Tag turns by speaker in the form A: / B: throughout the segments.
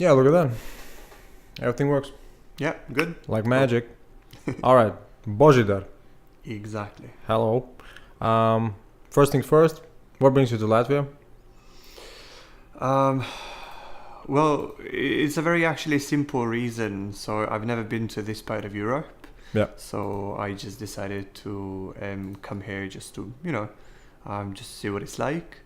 A: Yeah, look at that. Everything works
B: Yeah, good.
A: like magic. All right, Božidar.
B: Exactly.
A: Hello. First things first. What brings you to Latvia?
B: Um, well, it's a very actually simple reason. So I've never been to this part of Europe.
A: Yeah.
B: So I just decided to come here just to, just see what it's like.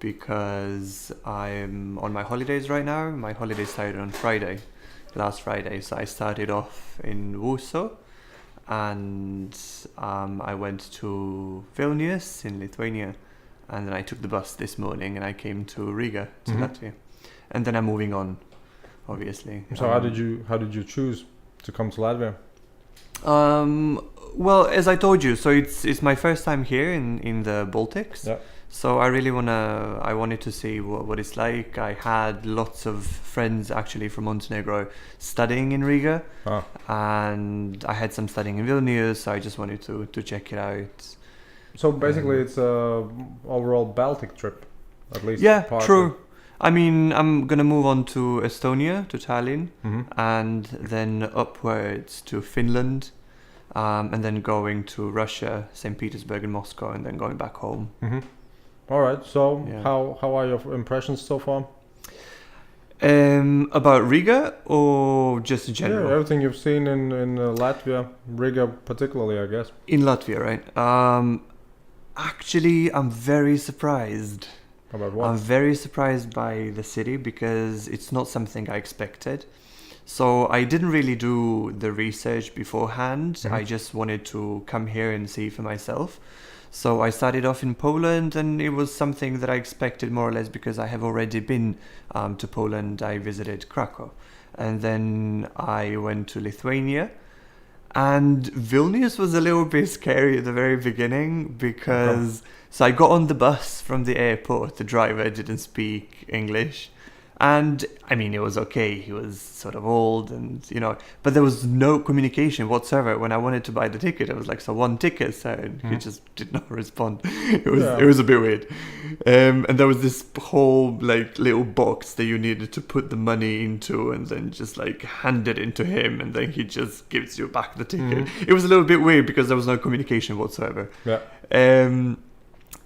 B: Because I'm on my holidays right now. My holidays started on Friday, last Friday. So I started off in Warsaw, and I went to Vilnius in Lithuania, and then I took the bus this morning and I came to Riga to Latvia, and then I'm moving on, obviously.
A: So how did you choose to come to Latvia?
B: Well, as I told you, so it's my first time here in the Baltics.
A: Yeah.
B: So I wanted to see what it's like. I had lots of friends actually from Montenegro studying in Riga, and I had some studying in Vilnius. So I just wanted to check it out.
A: So basically, it's a overall Baltic trip, at least.
B: Yeah,
A: partly.
B: true. I mean, I'm gonna move on to Estonia, to Tallinn, and then upwards to Finland, and then going to Russia, St. Petersburg and Moscow, and then going back home.
A: All right. So
B: Yeah.
A: how are your impressions so far?
B: About Riga or just in general?
A: Yeah, everything you've seen in Latvia, Riga particularly, I guess.
B: In Latvia, right? Actually, I'm very surprised.
A: About what?
B: I'm very surprised by the city because it's not something I expected. So I didn't really do the research beforehand. I just wanted to come here and see for myself. So I started off in Poland, and it was something that I expected more or less because I have already been to Poland. I visited Krakow, and then I went to Lithuania. And Vilnius was a little bit scary at the very beginning because so I got on the bus from the airport. The driver didn't speak English. And I mean, it was okay. He was sort of old and, but there was no communication whatsoever. When I wanted to buy the ticket, I was like, so one ticket. So he just did not respond. It was a bit weird. And there was this whole like little box that you needed to put the money into and then just like hand it into him. And then he just gives you back the ticket. It was a little bit weird because there was no communication whatsoever.
A: Yeah.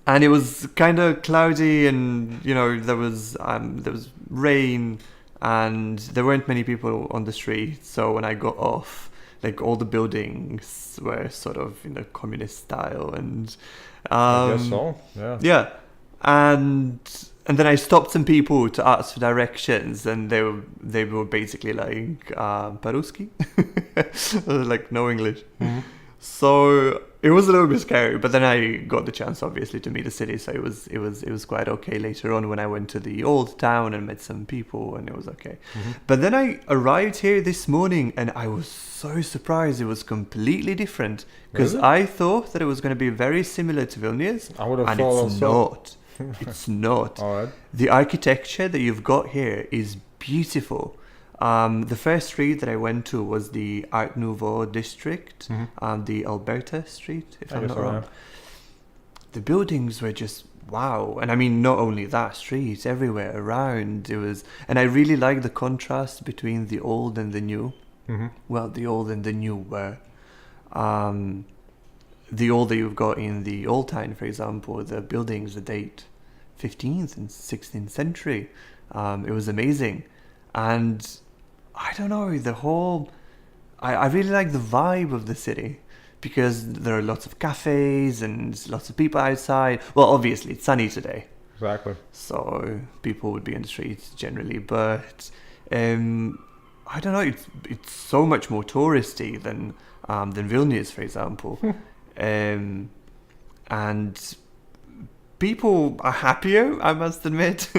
B: And it was kind of cloudy, and there was rain, and there weren't many people on the street. So when I got off, like all the buildings were sort of in a communist style, and
A: I guess so. Yeah.
B: yeah, and then I stopped some people to ask for directions, and they were basically like "Paruski," like no English. So it was a little bit scary, but then I got the chance, obviously, to meet the city. So it was quite okay later on when I went to the old town and met some people, and it was okay. But then I arrived here this morning, and I was so surprised. It was completely different because
A: Really?
B: I thought that it was going to be very similar to Vilnius,
A: I would have
B: and
A: thought
B: it's
A: so.
B: not. It's not.
A: All right.
B: The architecture that you've got here is beautiful. The first street that I went to was the Art Nouveau district, the Alberta Street, if
A: I
B: I'm
A: guess
B: not
A: so,
B: wrong.
A: yeah.
B: The buildings were just wow. And I mean, not only that, streets everywhere around. And I really like the contrast between the old and the new. Well, the old and the new were. The old that you've got in the old town, for example, the buildings that date 15th and 16th century. It was amazing. And I don't know, I really like the vibe of the city because there are lots of cafes and lots of people outside. Well, obviously, it's sunny today.
A: Exactly.
B: So people would be in the streets generally. But I don't know, it's so much more touristy than Vilnius, for example. And people are happier, I must admit,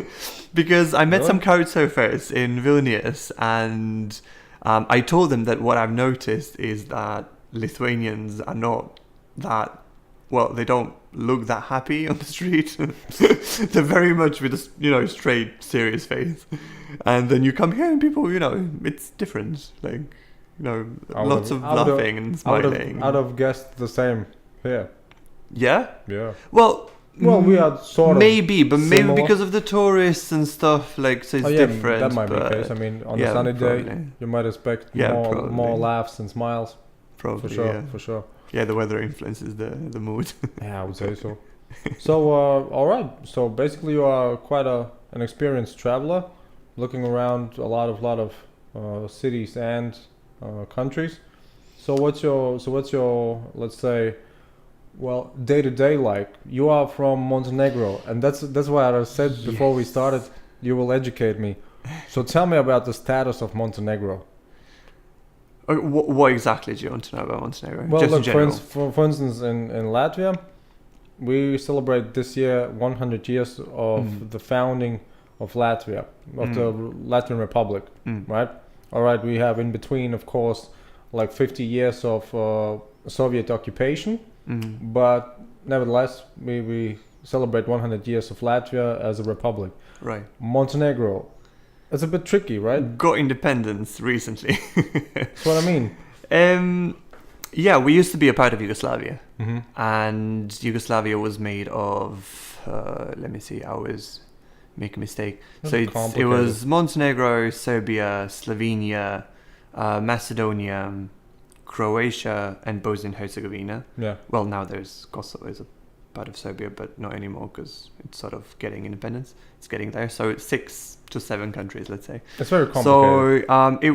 B: because I met some couchsurfers in Vilnius, and I told them that what I've noticed is that Lithuanians are not that, well, they don't look that happy on the street. They're very much with a, straight, serious face. And then you come here and people, it's different. Like, lots of laughing and smiling.
A: I'd have guessed the same here.
B: Yeah?
A: Yeah.
B: Well,
A: Well, we are sort of
B: maybe
A: similar.
B: because of the tourists and stuff, like, so it's different.
A: that might be the
B: but
A: case. I mean, on a
B: yeah,
A: sunny day,
B: probably.
A: you might expect
B: Yeah,
A: more
B: probably.
A: laughs and smiles.
B: Probably,
A: For sure,
B: yeah.
A: for sure.
B: Yeah, the weather influences the mood.
A: Yeah, I would say so. So, all right. So basically, you are quite an experienced traveler, looking around a lot of cities and countries. So what's your let's say, well, day to day like? You are from Montenegro, and that's why I said before we started, you will educate me. So tell me about the status of Montenegro.
B: What exactly do you want to know about Montenegro?
A: Well,
B: Just
A: look,
B: in general.
A: for instance, in Latvia, we celebrate this year 100 years of the founding of Latvia, of the Latvian Republic, right? All right, we have in between, of course, like 50 years of Soviet occupation, but nevertheless, we celebrate 100 years of Latvia as a republic.
B: Right.
A: Montenegro, it's a bit tricky, right?
B: Got independence recently.
A: That's what I mean.
B: Yeah, we used to be a part of Yugoslavia,
A: Mm-hmm.
B: and Yugoslavia was made of. Let me see. I always make a mistake. So it
A: complicated.
B: was Montenegro, Serbia, Slovenia, Macedonia, Croatia, and Bosnia and Herzegovina.
A: Yeah.
B: Well, now there's Kosovo is a part of Serbia, but not anymore because it's sort of getting independence. It's getting there. So it's 6 to 7 countries, let's say.
A: It's very complicated.
B: So it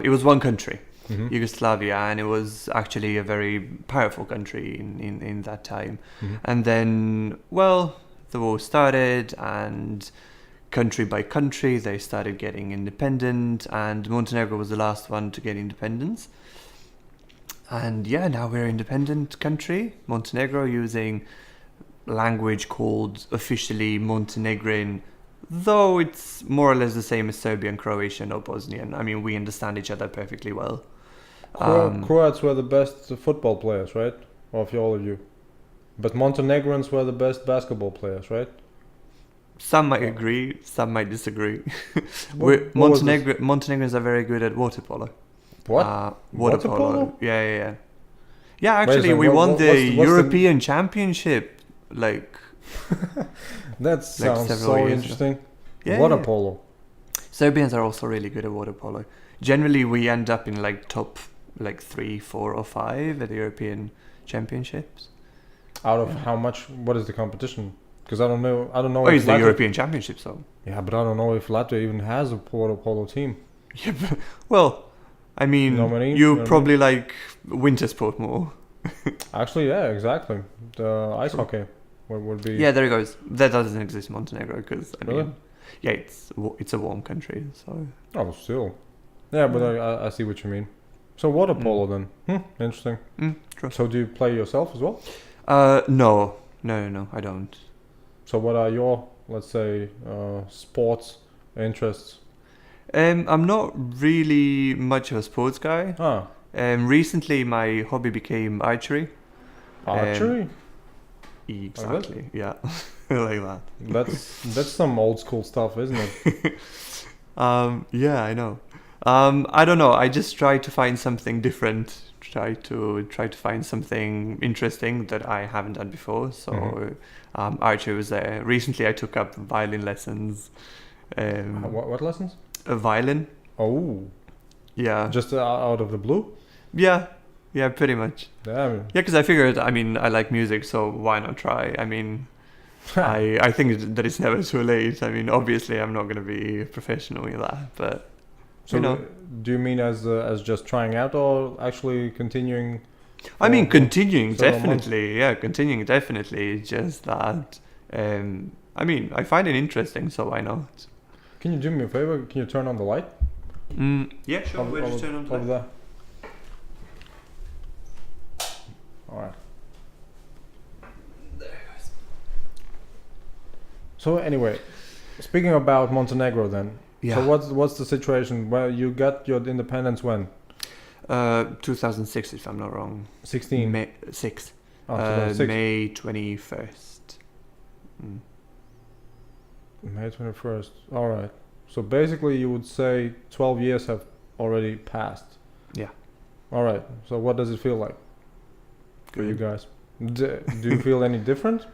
B: was one country.
A: Mm-hmm.
B: Yugoslavia, and it was actually a very powerful country in that time.
A: Mm-hmm.
B: And then, well, the war started, and country by country they started getting independent, and Montenegro was the last one to get independence. And yeah, now we're an independent country, Montenegro, using language called officially Montenegrin, though it's more or less the same as Serbian, Croatian, or Bosnian. I mean, we understand each other perfectly well.
A: Croats were the best football players, right? Of all of you. But Montenegrins were the best basketball players, right?
B: Some might agree, some might disagree.
A: What was this?
B: Montenegrins are very good at water polo.
A: What?
B: Water polo? Yeah. Yeah, actually,
A: so
B: we won the
A: what's the-
B: European Championship, like...
A: That sounds
B: several
A: so
B: years ago.
A: interesting.
B: Yeah,
A: Water
B: yeah.
A: polo.
B: Serbians are also really good at water polo. Generally, we end up in like top 3, 4, or 5 at the European Championships.
A: Out of how much? What is the competition? Because I don't know.
B: Oh,
A: if
B: it's the
A: Latvia-
B: European Championship, so...
A: Yeah, but I don't know if Latvia even has a water polo team.
B: Yeah, well, I mean,
A: You know what I mean?
B: you
A: You know what I
B: probably like winter sport more.
A: Actually, yeah, exactly. The ice hockey would be.
B: Yeah, there it goes. That doesn't exist in Montenegro because I
A: Really?
B: mean, yeah, it's a warm country, so
A: Oh, still. Yeah, but I see what you mean. So water polo then. Interesting.
B: true.
A: So do you play yourself as well?
B: No, I don't.
A: So what are your, let's say, sports interests?
B: I'm not really much of a sports guy.
A: Ah,
B: Recently my hobby became archery.
A: archery.
B: Exactly. Yeah, like that.
A: That's some old school stuff, isn't it?
B: Yeah, I know. I don't know. I just try to find something different. Try to find something interesting that I haven't done before. So, archery was there. Recently, I took up violin lessons.
A: What lessons?
B: A violin.
A: Oh,
B: Yeah.
A: just out of the blue.
B: Yeah. Yeah, pretty much.
A: Damn.
B: Yeah, because I figured, I mean, I like music, so why not try? I mean, I think that it's never too late. I mean, obviously, I'm not going to be a professional in that, but
A: So
B: you know.
A: do you mean as just trying out or actually continuing?
B: I mean,
A: for
B: continuing
A: several months?
B: definitely. Yeah, continuing definitely. It's just that. I mean, I find it interesting, so why not?
A: Can you do me a favor? Can you turn on the light?
B: Yeah, sure. We'll just turn on the
A: over
B: light.
A: there. All right.
B: There it goes.
A: So anyway, speaking about Montenegro, then.
B: Yeah.
A: So what's the situation? Well, you got your independence when?
B: 2006, if I'm not wrong.
A: 16.
B: May 6.
A: Oh, 2006.
B: May 21st.
A: May 21st. All right. So basically, you would say 12 years have already passed.
B: Yeah.
A: All right. So what does it feel like for you
B: Good.
A: guys? Do you feel any different?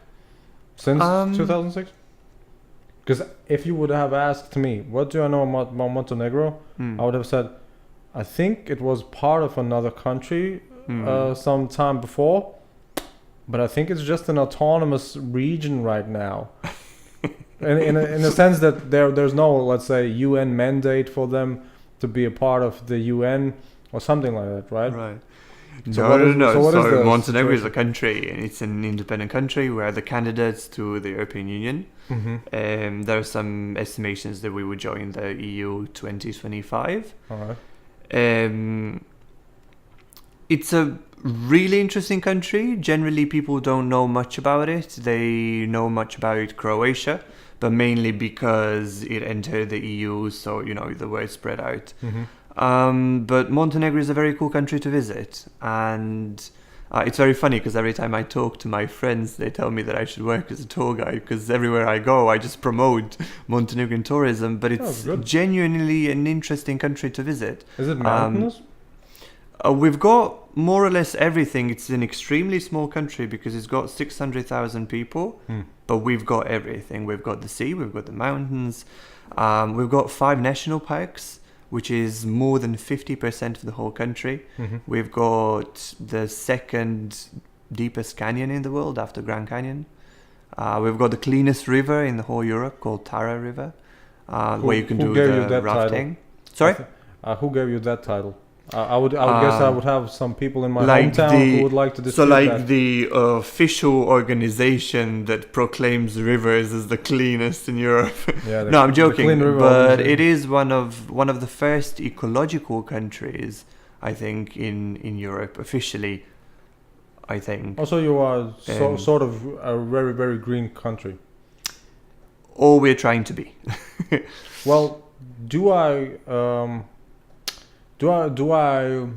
A: since 2006? Because if you would have asked me, what do I know about Montenegro? I would have said, I think it was part of another country some time before, but I think it's just an autonomous region right now. in a sense that there's no, let's say, UN mandate for them to be a part of the UN or something like that, right?
B: Right.
A: So
B: No. So Montenegro
A: situation?
B: is a country, and it's an independent country. We are the candidates to the European Union. There are some estimations that we would join the EU 2025.
A: All right.
B: It's a really interesting country. Generally, people don't know much about it. They know much about Croatia, but mainly because it entered the EU, so the word spread out. But Montenegro is a very cool country to visit, and it's very funny because every time I talk to my friends, they tell me that I should work as a tour guide because everywhere I go, I just promote Montenegrin tourism. But it's genuinely an interesting country to visit.
A: Is it mountainous?
B: We've got more or less everything. It's an extremely small country because it's got 600,000 people, but we've got everything. We've got the sea, we've got the mountains, we've got 5 national parks, which is more than 50% of the whole country. We've got the second deepest canyon in the world after Grand Canyon. We've got the cleanest river in the whole Europe called Tara River, where you can do the rafting. Sorry?
A: Who gave you that title? I would guess I would have some people in my hometown who would like to dispute
B: So like
A: that.
B: the official organization that proclaims rivers as the cleanest in Europe.
A: Yeah,
B: No, I'm joking,
A: Clean River
B: but
A: Organization.
B: it is one of the first ecological countries, I think, in Europe officially. I think.
A: Also, you are sort of a very, very green country.
B: All we're trying to be.
A: Well, do I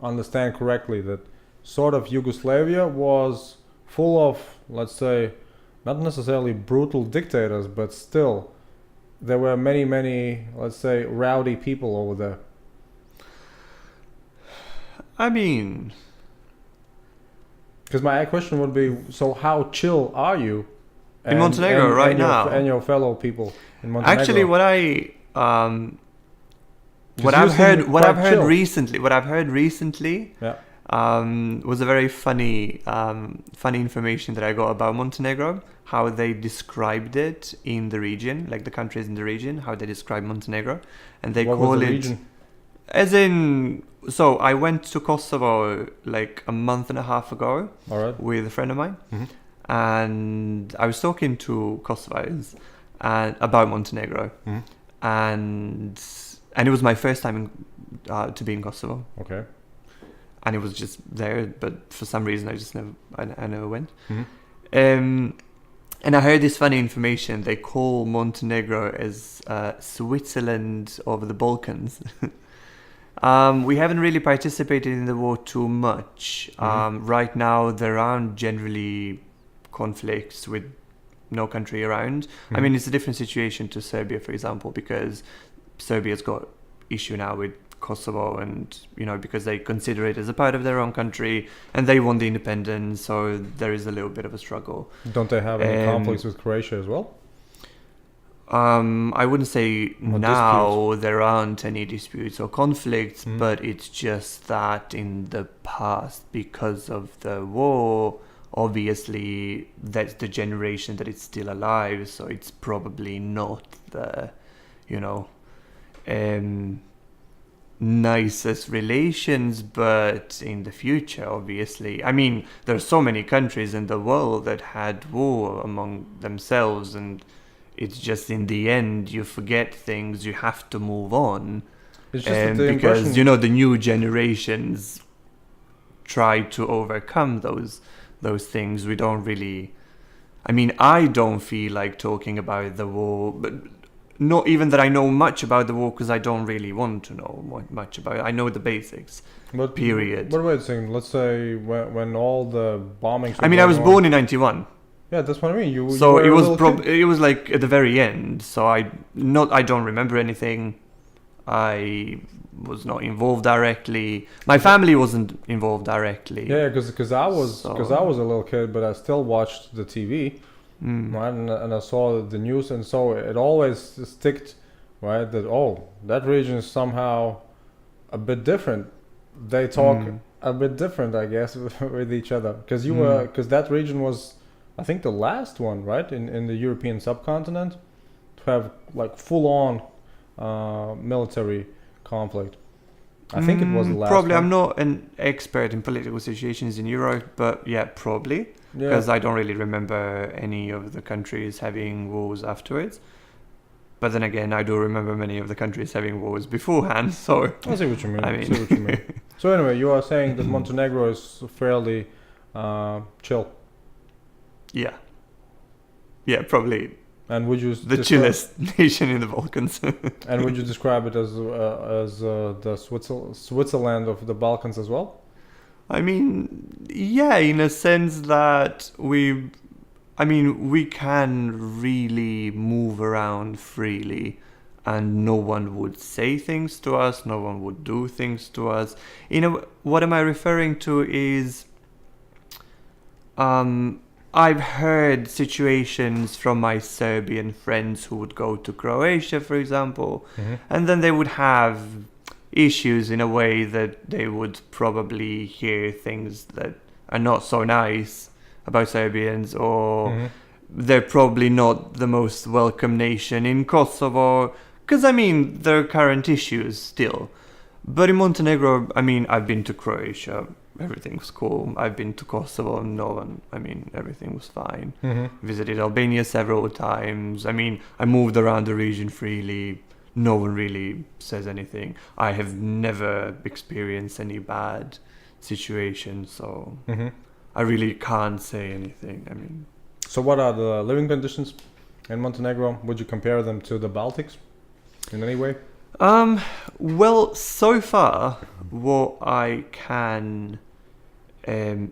A: understand correctly that sort of Yugoslavia was full of, let's say, not necessarily brutal dictators, but still there were many, let's say, rowdy people over there?
B: I mean,
A: because my question would be, so how chill are you
B: in Montenegro right now?
A: And your fellow people in Montenegro?
B: Actually, what I've heard recently
A: yeah.
B: Was a very funny information that I got about Montenegro, how they described it in the region, like the countries in the region, how they describe Montenegro, and they call it
A: region?
B: as in. So I went to Kosovo like a month and a half ago with a friend of mine, and I was talking to Kosovars about Montenegro, and it was my first time to be in Kosovo.
A: Okay.
B: And it was just there, but for some reason I never went. And I heard this funny information. They call Montenegro as Switzerland of the Balkans. We haven't really participated in the war too much. Right now, there aren't generally conflicts with no country around. I mean, it's a different situation to Serbia, for example, because Serbia's got issue now with Kosovo, and because they consider it as a part of their own country, and they want the independence, so there is a little bit of a struggle.
A: Don't they have any conflicts with Croatia as well?
B: I wouldn't say
A: Or
B: now
A: disputes?
B: there aren't any disputes or conflicts, but it's just that in the past, because of the war, obviously that's the generation that is still alive, so it's probably not the nicest relations, but in the future, obviously, I mean, there are so many countries in the world that had war among themselves, and it's just in the end you forget things, you have to move on.
A: It's just that the
B: because
A: impression-
B: the new generations try to overcome those things. We don't really, I mean, I don't feel like talking about the war, but not even that I know much about the war, because I don't really want to know much about it. I know the basics.
A: But
B: period.
A: But wait a second. Let's say when all the bombings.
B: I mean, I was born in '91.
A: Yeah, that's what I mean. You
B: So
A: were
B: it
A: a
B: was
A: little kid.
B: it was like at the very end. So I don't remember anything. I was not involved directly. My family wasn't involved directly.
A: Yeah, because I was a little kid, but I still watched the TV, right? And I saw the news, and so it always sticked, right? That that region is somehow a bit different. They talk a bit different, I guess, with each other. Because that region was, I think, the last one, right, in the European subcontinent to have like full on military conflict. I think it was the last
B: probably.
A: one.
B: I'm not an expert in political situations in Europe, but yeah, probably. Because I don't really remember any of the countries having wars afterwards. But then again, I do remember many of the countries having wars beforehand. So
A: I see what you mean.
B: I
A: I
B: mean-
A: see what you mean. So anyway, you are saying that Montenegro is fairly chill,
B: yeah, probably
A: and would you
B: the chillest nation in the Balkans.
A: And would you describe it as the Switzerland of the Balkans as well?
B: I mean, yeah, in a sense that we can really move around freely and no one would say things to us, no one would do things to us. What am I referring to is, I've heard situations from my Serbian friends who would go to Croatia, for example, and then they would have issues in a way that they would probably hear things that are not so nice about Serbians, or they're probably not the most welcome nation in Kosovo, because there are current issues still. But in Montenegro, I've been to Croatia, everything was cool. I've been to Kosovo, everything was fine. Visited Albania several times. I moved around the region freely. No one really says anything. I have never experienced any bad situation, so I really can't say anything.
A: So what are the living conditions in Montenegro? Would you compare them to the Baltics in any way?
B: Well, so far, what I can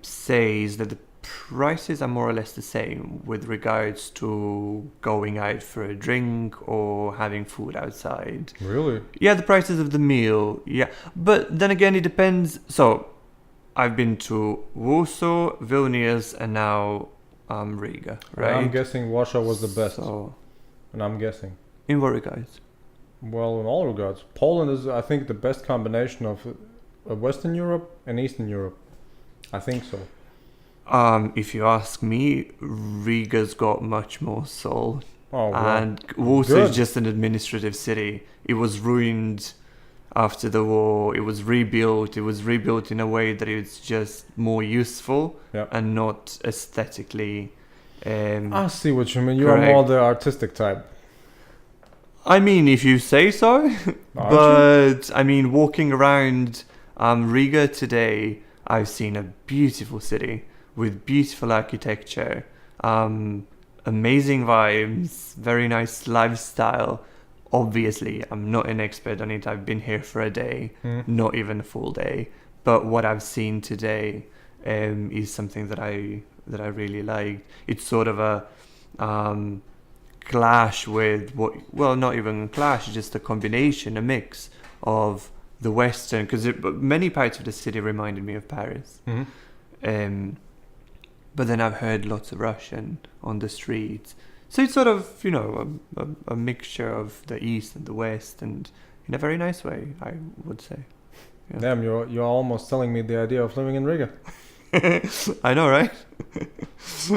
B: say is that the prices are more or less the same with regards to going out for a drink or having food outside.
A: Really?
B: Yeah, the prices of the meal, yeah. But then again, it depends. So, I've been to Warsaw, Vilnius, and now Riga, right?
A: I'm guessing Warsaw was the best.
B: So,
A: And I'm guessing.
B: in what regards?
A: Well, in all regards. Poland is, I think, the best combination of Western Europe and Eastern Europe. I think so.
B: If you ask me, Riga's got much more soul.
A: Oh, wow.
B: And Warsaw
A: Good.
B: is just an administrative city. It was ruined after the war. It was rebuilt. It was rebuilt in a way that it's just more useful and not aesthetically.
A: I see what you mean. You
B: correct.
A: are more the artistic type.
B: If you say so. But walking around Riga today, I've seen a beautiful city with beautiful architecture, amazing vibes, very nice lifestyle. Obviously, I'm not an expert on it. I've been here for a day, not even a full day. But what I've seen today is something that I really liked. It's sort of a clash with not even a clash, just a combination, a mix of the Western, because many parts of the city reminded me of Paris. But then I've heard lots of Russian on the streets. So it's sort of, a mixture of the East and the West, and in a very nice way, I would say. Yeah.
A: Damn, you're almost selling me the idea of living in Riga.
B: I know, right?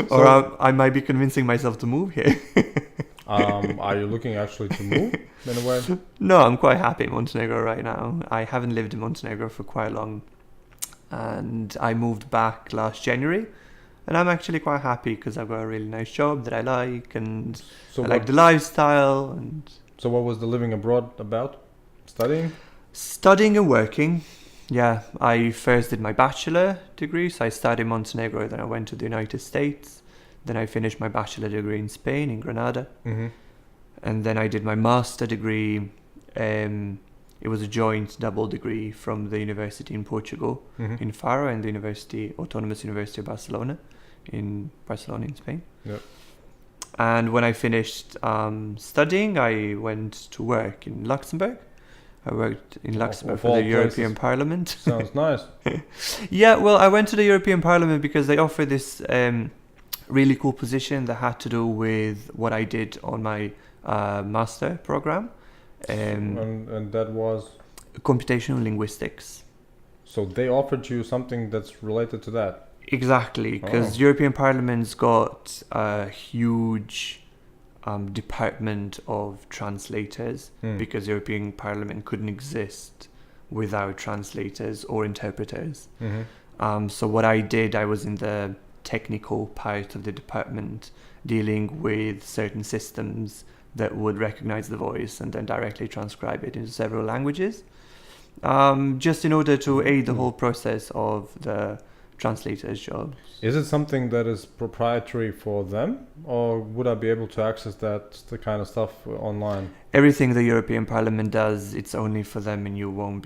B: Or I might be convincing myself to move here.
A: Are you looking actually to move in a way?
B: No, I'm quite happy in Montenegro right now. I haven't lived in Montenegro for quite long. And I moved back last January. And I'm actually quite happy because I've got a really nice job that I like. And like the lifestyle. And
A: so what was the living abroad about? Studying?
B: Studying and working. Yeah, I first did my bachelor degree. So I studied in Montenegro. Then I went to the United States. Then I finished my bachelor degree in Spain, in Granada. And then I did my master degree. It was a joint double degree from the university in Portugal, in Faro, and the Autonomous University of Barcelona, in Spain.
A: Yep.
B: And when I finished studying, I went to work in Luxembourg. I worked in Luxembourg
A: of
B: for the
A: all
B: European
A: places.
B: Parliament.
A: Sounds nice.
B: Yeah, well, I went to the European Parliament because they offered this really cool position that had to do with what I did on my master program,
A: And that was,
B: computational linguistics.
A: so they offered you something that's related to that.
B: Exactly, because
A: Oh.
B: European Parliament's got a huge department of translators,
A: Hmm.
B: because European Parliament couldn't exist without translators or interpreters.
A: Mm-hmm.
B: So what I did, I was in the technical part of the department, dealing with certain systems that would recognize the voice and then directly transcribe it into several languages, just in order to aid the whole process of the translator's job.
A: Is it something that is proprietary for them, or would I be able to access the kind of stuff online?
B: Everything the European Parliament does, it's only for them, and you wouldn't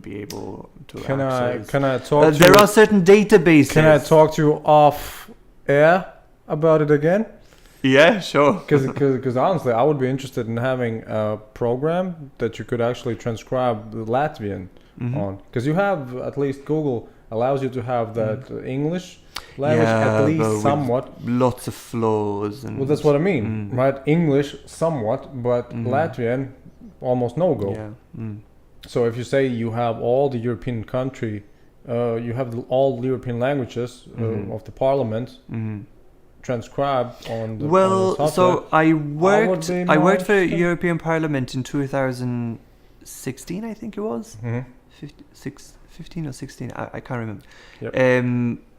B: be able to access.
A: Can I talk to
B: There
A: you?
B: are certain databases.
A: Can I talk to you off air about it again?
B: Yeah, sure.
A: Because honestly, I would be interested in having a program that you could actually transcribe the Latvian on. Because you have, at least Google allows you to have that English language at
B: but
A: least
B: with
A: somewhat.
B: lots of flaws and.
A: Well, that's what I mean, right? English somewhat, but Latvian almost no go.
B: Yeah.
A: So if you say you have all the European country, you have all the European languages of the parliament transcribed on the
B: Well,
A: on the software.
B: so I worked.
A: be
B: I
A: more
B: worked for
A: interested.
B: European Parliament in 2016, I think it was. 15 or 16, I can't remember.
A: Yep.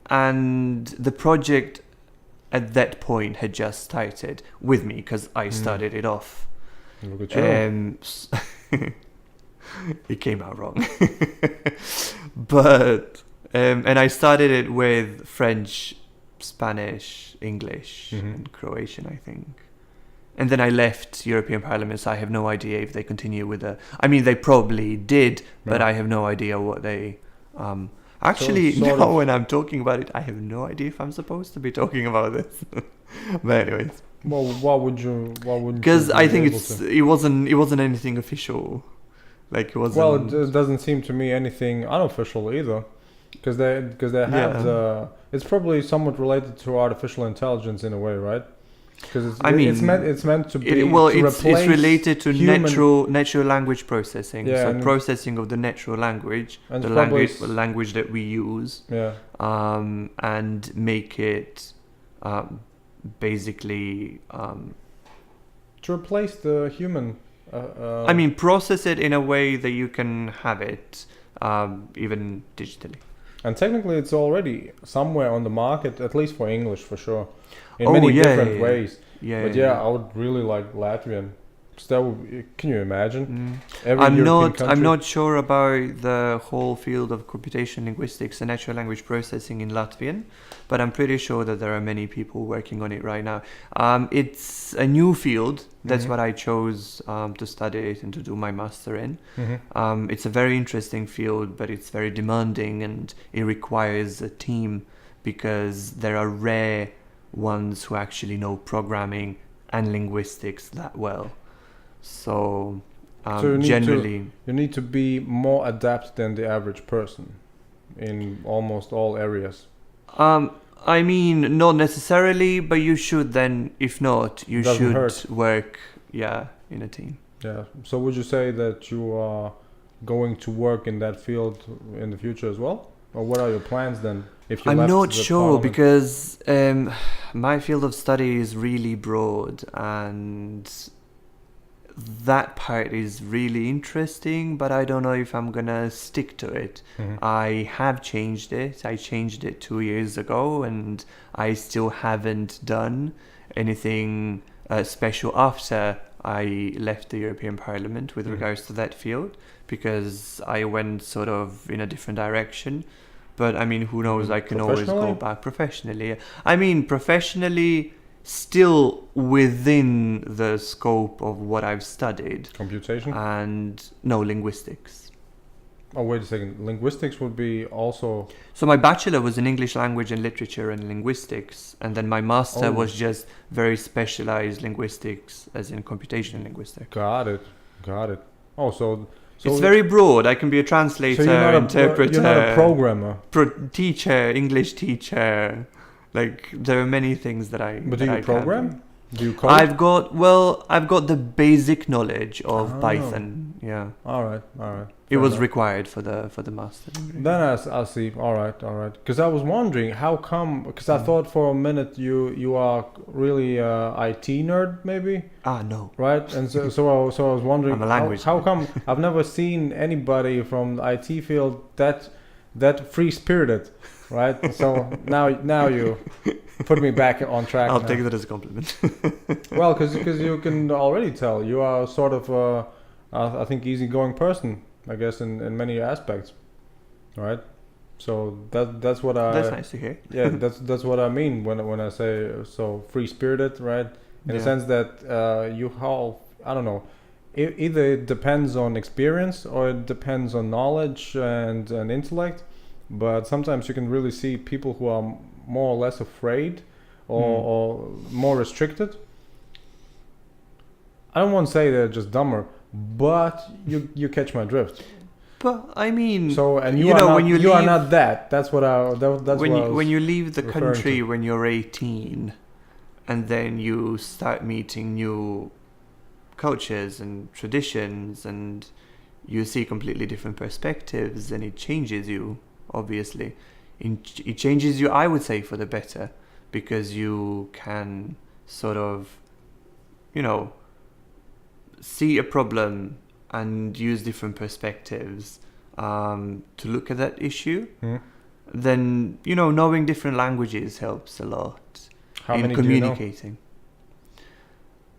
B: And the project at that point had just started with me because I started it off.
A: Look at you.
B: It came out wrong. But, and I started it with French, Spanish, English, and Croatian, I think. And then I left European Parliament, so I have no idea if they continue with the. I mean, they probably did, but I have no idea what they. Actually,
A: sort
B: now
A: of-
B: when I'm talking about it, I have no idea if I'm supposed to be talking about this. But anyways,
A: Well, what would you? What would?
B: because I think it wasn't anything official, like it wasn't.
A: Well, it doesn't seem to me anything unofficial either, because they have the. It's probably somewhat related to artificial intelligence in a way, right? Because it's meant to be.
B: It's related to
A: human-
B: natural language processing.
A: Yeah,
B: So
A: and-
B: processing of the natural language,
A: And
B: the
A: it's probably
B: language that we use,
A: Yeah.
B: and make it basically.
A: To replace the human.
B: I mean, process it in a way that you can have it, even digitally.
A: And technically, it's already somewhere on the market, at least for English, for sure, in
B: Oh,
A: many
B: yeah,
A: different
B: yeah,
A: ways.
B: Yeah.
A: But yeah, I would really like Latvian. 'Cause that would, can you imagine? Every
B: I'm
A: European
B: not. I'm
A: country-
B: not sure about the whole field of computation linguistics and natural language processing in Latvian, but I'm pretty sure that there are many people working on it right now. It's a new field. That's what I chose to study it and to do my master in. It's a very interesting field, but it's very demanding and it requires a team because there are rare ones who actually know programming and linguistics that well. So,
A: So you need
B: generally,
A: you need to be more adept than the average person in almost all areas.
B: I mean, not necessarily, but you should then, if not, you
A: Doesn't
B: should
A: hurt.
B: work, in a team.
A: Yeah. So would you say that you are going to work in that field in the future as well, or what are your plans then? If you
B: I'm
A: left
B: not
A: the
B: sure
A: parliament?
B: because my field of study is really broad and that part is really interesting, but I don't know if I'm gonna stick to it. I have changed it. I changed it 2 years ago and I still haven't done anything special after I left the European Parliament with regards to that field because I went sort of in a different direction. But I mean, who knows? I can always go back professionally. I mean, professionally, still within the scope of what I've studied.
A: Computation?
B: And no, linguistics.
A: Oh, wait a second. Linguistics would be also...
B: So my bachelor was in English language and literature and linguistics. And then my master was just very specialized linguistics, as in computation linguistics.
A: Got it. Oh, so So
B: it's very broad. I can be a translator,
A: so
B: interpreter,
A: you're not a programmer.
B: teacher, English teacher. Like there are many things that I.
A: But
B: that
A: do you
B: I
A: program?
B: Can
A: Do you code?
B: I've got the basic knowledge of
A: Oh.
B: Python. Yeah,
A: All right.
B: it
A: Fair
B: was
A: enough.
B: required for the master degree.
A: Then I see. All right. Because I was wondering how come. Because I thought for a minute you are really IT nerd maybe,
B: No.
A: right? And so I was wondering
B: I'm a language
A: how
B: nerd.
A: come I've never seen anybody from the IT field that free spirited, right? So now you put me back on track.
B: I'll
A: now.
B: take that as a compliment.
A: Well, because you can already tell you are sort of I think easygoing person, I guess in many aspects, right? So that's what I
B: That's nice to hear.
A: yeah that's what I mean when I say so free spirited, right? In the sense that you have I don't know, either it depends on experience or it depends on knowledge and intellect, but sometimes you can really see people who are more or less afraid or more restricted. I don't want to say they're just dumber, but you catch my drift.
B: But I mean,
A: So and you,
B: you
A: are
B: know,
A: not,
B: when you
A: are
B: leave-
A: not that. That's what that's
B: when
A: what
B: you
A: I was
B: when you leave the
A: referring
B: country
A: to.
B: when you're 18, and then you start meeting new cultures and traditions, and you see completely different perspectives, and it changes you. Obviously, it changes you. I would say for the better, because you can sort of, see a problem and use different perspectives to look at that issue. Then knowing different languages helps a lot
A: How
B: in
A: many do you know?
B: communicating.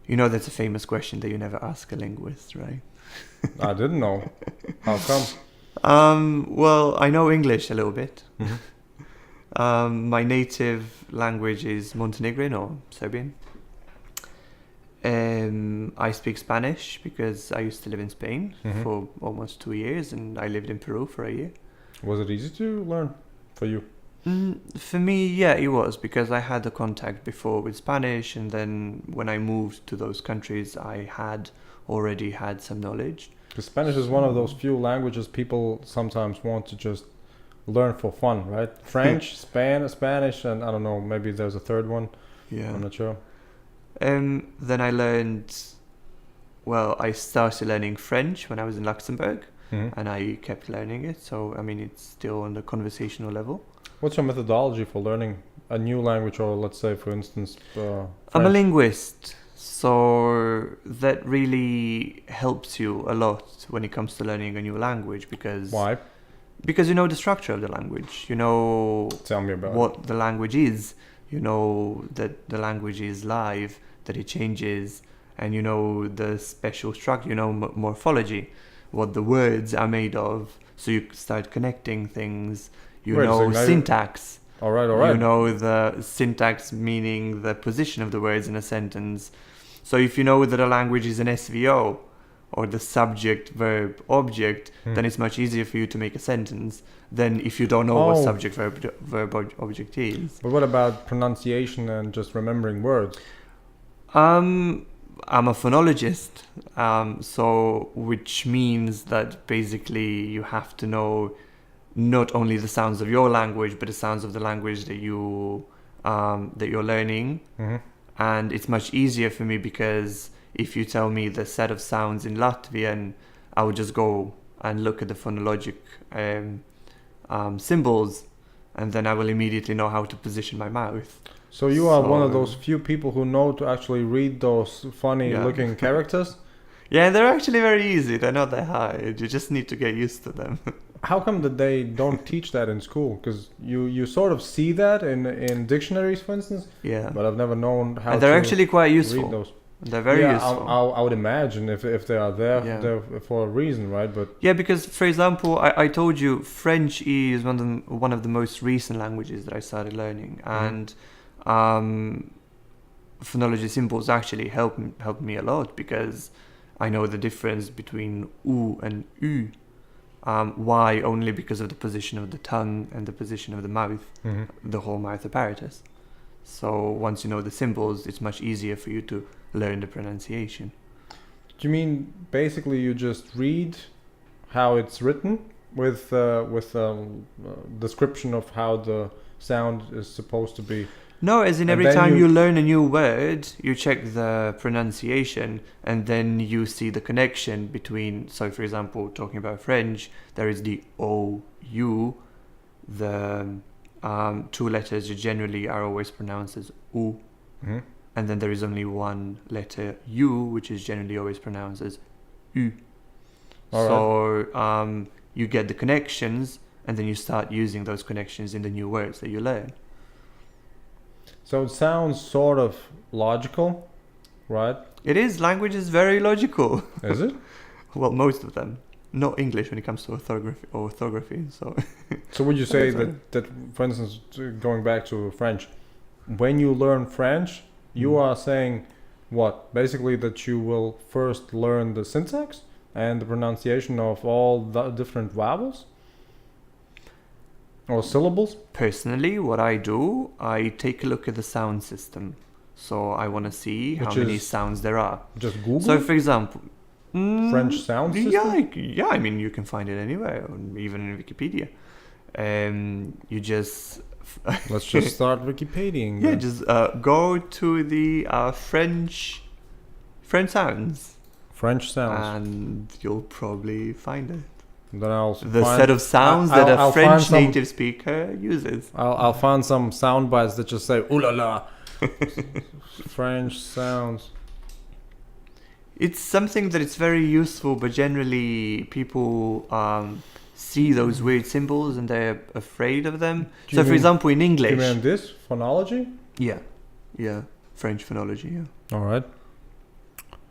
B: That's a famous question that you never ask a linguist, right?
A: I didn't know. How come?
B: Well, I know English a little bit.
A: Mhm.
B: My native language is Montenegrin or Serbian. I speak Spanish because I used to live in Spain
A: Mhm.
B: for almost 2 years, and I lived in Peru for a year.
A: Was it easy to learn for you?
B: For me, yeah, it was, because I had a contact before with Spanish, and then when I moved to those countries, I had already had some knowledge.
A: Because Spanish is one of those few languages people sometimes want to just learn for fun, right? French, Spanish, and I don't know, maybe there's a third one.
B: Yeah.
A: I'm not sure.
B: Then I learned, I started learning French when I was in Luxembourg,
A: Mhm.
B: and I kept learning it. So, I mean, it's still on the conversational level.
A: What's your methodology for learning a new language, or let's say, for instance,
B: I'm a
A: French?
B: linguist, so that really helps you a lot when it comes to learning a new language, because
A: Why?
B: you know the structure of the language. You know
A: Tell me about it.
B: what the language is. You know that the language is live, that it changes, and you know the special structure. You know morphology, what the words are made of. So you start connecting things. You
A: Wait a
B: know
A: second, now
B: syntax.
A: All right.
B: You know the syntax, meaning the position of the words in a sentence. So if you know that a language is an SVO, or the subject, verb, object, then it's much easier for you to make a sentence than if you don't know what
A: Oh.
B: subject, verb, object is.
A: But what about pronunciation and just remembering words?
B: I'm a phonologist, so which means that basically you have to know not only the sounds of your language, but the sounds of the language that you're learning.
A: Mm-hmm.
B: And it's much easier for me, because if you tell me the set of sounds in Latvian, I would just go and look at the phonologic symbols, and then I will immediately know how to position my mouth.
A: So you are one of
B: So-
A: those few people who know to actually read those funny-looking characters.
B: Yeah, they're actually very easy. They're not that hard. You just need to get used to them.
A: How come that they don't teach that in school? Because you sort of see that in dictionaries, for instance,
B: Yeah.
A: but I've never known how
B: And they're
A: to
B: actually quite
A: read
B: useful.
A: those.
B: They're very
A: yeah,
B: useful.
A: I would imagine if they are there,
B: Yeah.
A: they're for a reason, right? But
B: Yeah, because, for example, I told you French is one of the most recent languages that I started learning, and phonology symbols actually help me a lot, because I know the difference between U and U. Why? Only because of the position of the tongue and the position of the mouth, the whole mouth apparatus. So once you know the symbols, it's much easier for you to learn the pronunciation.
A: do you mean basically you just read how it's written with description of how the sound is supposed to be.
B: No, as in
A: And
B: every
A: then
B: time
A: you-
B: you learn a new word, you check the pronunciation and then you see the connection between. So, for example, talking about French, there is the O, U. The two letters generally are always pronounced as U.
A: Mhm.
B: And then there is only one letter U, which is generally always pronounced as U.
A: All
B: So you get the connections, and then you start using those connections in the new words that you learn.
A: So it sounds sort of logical, right?
B: It is. Language is very logical.
A: Is it?
B: Well, most of them. Not English when it comes to orthography. So
A: So would you say
B: Sorry.
A: that, for instance, going back to French, when you learn French, you are saying what? Basically that you will first learn the syntax and the pronunciation of all the different vowels or syllables?
B: personally, what I do, I take a look at the sound system. So I want to see how
A: Which
B: many
A: is-
B: sounds there are.
A: Just Google
B: So, for example,
A: French sound system?
B: Yeah, I mean, you can find it anywhere, even in Wikipedia. You just
A: Let's just start Wikipediaing.
B: yeah,
A: then.
B: just go to the French sounds,
A: French sounds.
B: and you'll probably find it.
A: Then I'll
B: The
A: find,
B: set of sounds
A: I'll-
B: that a
A: I'll find
B: French
A: some-
B: native speaker uses.
A: I'll find some sound bites that just say "ooh la la." French sounds.
B: It's something that it's very useful, but generally people see those weird symbols and they're afraid of them.
A: Do
B: So,
A: you
B: for
A: mean-
B: example, in
A: You
B: English,
A: mean this phonology?
B: yeah, French phonology. Yeah,
A: All right.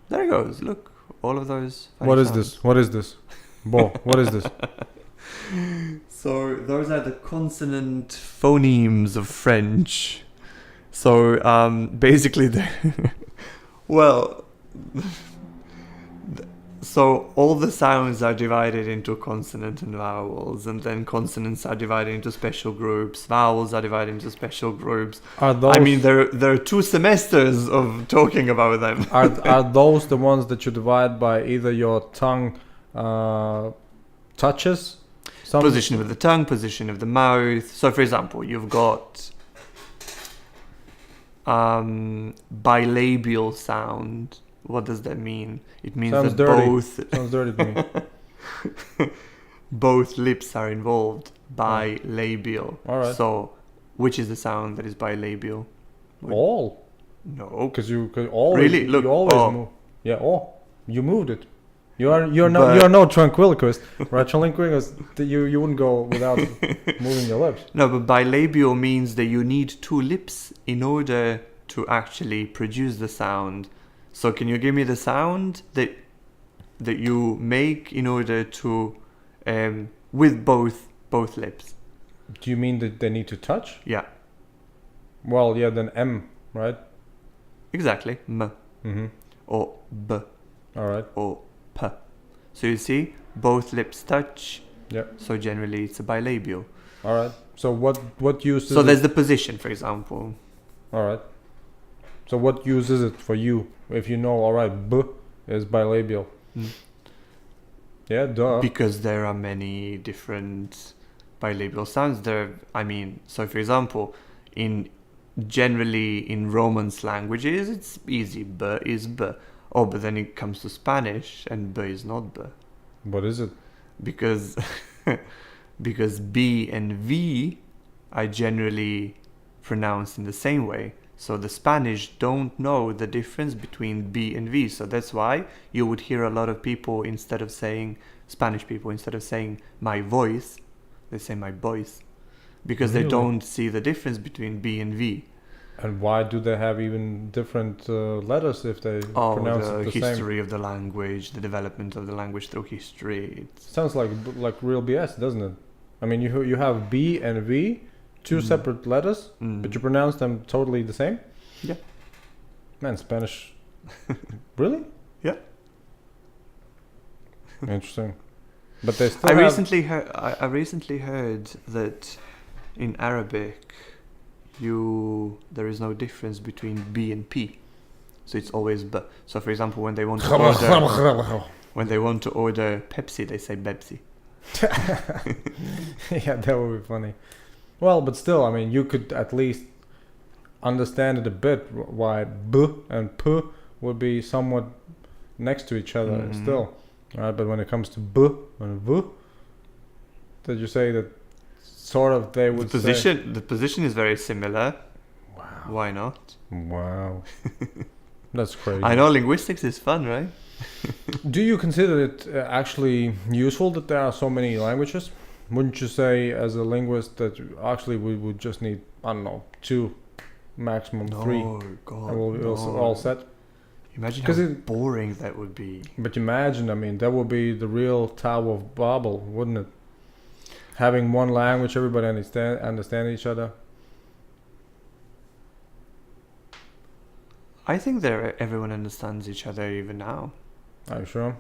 B: there it goes. Look, all of those. funny
A: What is
B: sounds.
A: this? What is this? Bo, what is this?
B: So those are the consonant phonemes of French. So basically, well, so all the sounds are divided into consonant and vowels, and then consonants are divided into special groups. Vowels are divided into special groups.
A: Are those?
B: I mean, there are 2 semesters of talking about them.
A: are those the ones that you divide by either your tongue touches? Some
B: Position of the tongue, position of the mouth. So, for example, you've got bilabial sound. What does that mean? It means
A: Sounds
B: that
A: dirty. Sounds dirty to me.
B: both lips are involved. Bilabial.
A: All right.
B: So, which is the sound that is bilabial?
A: All,
B: No.
A: because you could always
B: Really? Look,
A: you always
B: oh.
A: move. Yeah. Oh, you moved it. You're no
B: But-
A: you're no tranquiloquist. Right? Tranquiloquist. You wouldn't go without moving your lips.
B: No, but bilabial means that you need 2 lips in order to actually produce the sound. So can you give me the sound that you make in order to with both lips?
A: Do you mean that they need to touch?
B: Yeah,
A: Well, yeah. Then M, right?
B: exactly. M
A: Mm-hmm.
B: or B
A: All right.
B: or P. So you see, both lips touch.
A: Yeah.
B: So generally, it's a bilabial.
A: All right. So what use is
B: So
A: it?
B: there's the position, for example.
A: All right. So what use is it for you if you know? All right, B is bilabial.
B: Mm.
A: Yeah, duh.
B: Because there are many different bilabial sounds. So for example, generally in Romance languages, it's easy. B is B. Oh, but then it comes to Spanish, and B is not B.
A: What is it?
B: Because because B and V are generally pronounced in the same way. So the Spanish don't know the difference between B and V. So that's why you would hear a lot of people, Spanish people, instead of saying my voice, they say my voice. Because they
A: Really?
B: don't see the difference between B and V.
A: And why do they have even different letters if they
B: Oh,
A: pronounce
B: the
A: it the same?
B: history of the language, the development of the language through history.
A: Sounds like real BS, doesn't it? I mean, you have B and V, two separate letters, but you pronounce them totally the same.
B: Yeah.
A: Man, Spanish. Really?
B: Yeah.
A: Interesting. But they still
B: I
A: have.
B: recently heard that in Arabic, there is no difference between B and P, so it's always B. So, for example, when they want to order, When they want to order Pepsi, they say Bepsi.
A: Yeah, that would be funny. Well, but still, I mean, you could at least understand it a bit why B and P would be somewhat next to each other still. Right? But when it comes to B and V, did you say that sort of they would say...
B: The position is very similar.
A: Wow.
B: Why not?
A: Wow. That's crazy.
B: I know linguistics is fun, right?
A: Do you consider it actually useful that there are so many languages? Wouldn't you say, as a linguist, that actually we would just need, I don't know, 2, maximum 3,
B: God,
A: and we'll be all set?
B: Imagine how boring that would be.
A: But imagine, I mean, that would be the real Tower of Babel, wouldn't it? Having one language, everybody understand each other.
B: I think everyone understands each other even now.
A: Are you sure?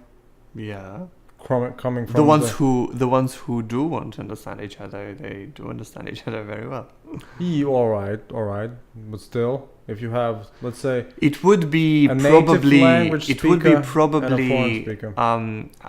B: Yeah.
A: Coming from
B: the ones who do want to understand each other, they do understand each other very well.
A: Yeah, all right, but still, if you have, let's say,
B: it would be
A: a
B: probably
A: language
B: it would be
A: speaker
B: probably
A: and a foreign speaker.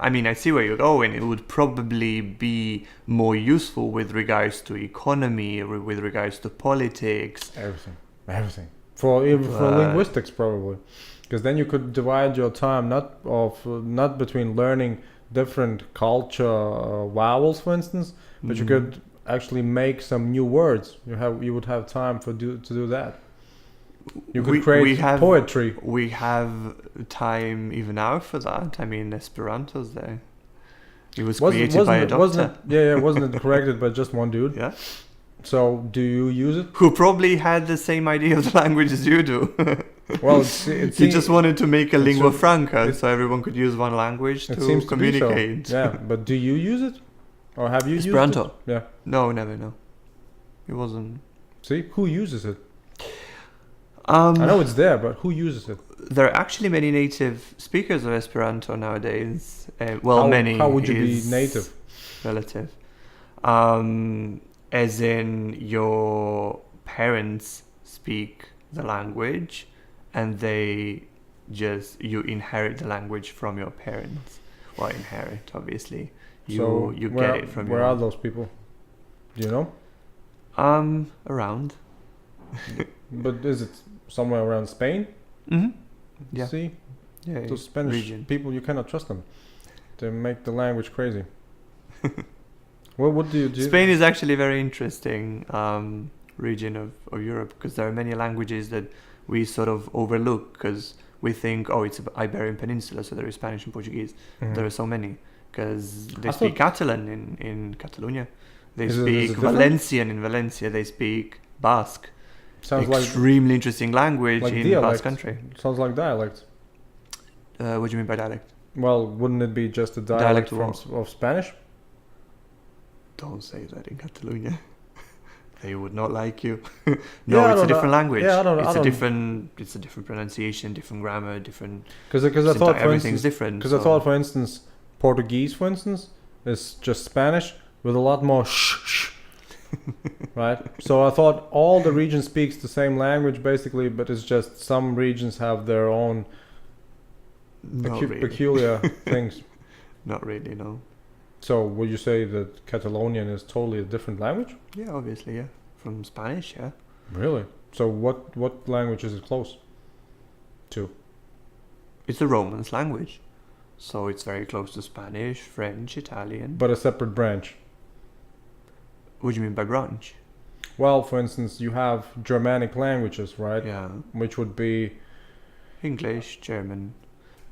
B: I mean, I see where you're going. It would probably be more useful with regards to economy, or with regards to politics,
A: everything for linguistics probably, because then you could divide your time not between learning different culture vowels, for instance, but you could actually make some new words. You would have time to do that. You could create poetry.
B: We have time even now for that. I mean, Esperanto's there. It was created by a doctor.
A: Wasn't it corrected by just one dude?
B: Yeah.
A: So do you use it?
B: Who probably had the same idea of the language as you do.
A: Well,
B: he just wanted to make a lingua franca, so everyone could use one language to communicate.
A: To so. Yeah, but do you use it, or have you
B: Esperanto?
A: Used it? Yeah.
B: No, never. No, it wasn't.
A: See, who uses it? I know it's there, but who uses it?
B: There are actually many native speakers of Esperanto nowadays. Many.
A: How would you be native?
B: Relative. As in, your parents speak the language, and you inherit the language from your parents. Well, inherit, obviously. You get it from
A: where are those people? Do you know?
B: Around.
A: But is it somewhere around Spain?
B: Mm-hmm. Yeah.
A: See?
B: Yeah.
A: Those Spanish people, you cannot trust them. They make the language crazy. Well, what do you do?
B: Spain is actually a very interesting region of Europe, because there are many languages that we sort of overlook because we think, it's an Iberian Peninsula, so there is Spanish and Portuguese. Mm-hmm. There are so many, because they speak Catalan in Catalonia. They speak Valencian in Valencia. They speak Basque.
A: Sounds
B: extremely interesting language in
A: dialect.
B: Basque country.
A: Sounds like dialect.
B: What do you mean by dialect?
A: Well, wouldn't it be just a dialect of Spanish?
B: Don't say that in Catalonia. They would not like you. No, it's a different language. Yeah, it's a different pronunciation, different grammar, different.
A: Because I thought
B: everything's different.
A: Because I thought, for instance, Portuguese, for instance, is just Spanish with a lot more shh. Right. So I thought all the region speaks the same language basically, but it's just some regions have their own peculiar things.
B: Not really, no.
A: So would you say that Catalonian is totally a different language?
B: Yeah, obviously, yeah. From Spanish, yeah.
A: Really? So what language is it close to?
B: It's a Romance language. So it's very close to Spanish, French, Italian.
A: But a separate branch.
B: What do you mean by branch?
A: Well, for instance, you have Germanic languages, right?
B: Yeah.
A: Which would be
B: English, German.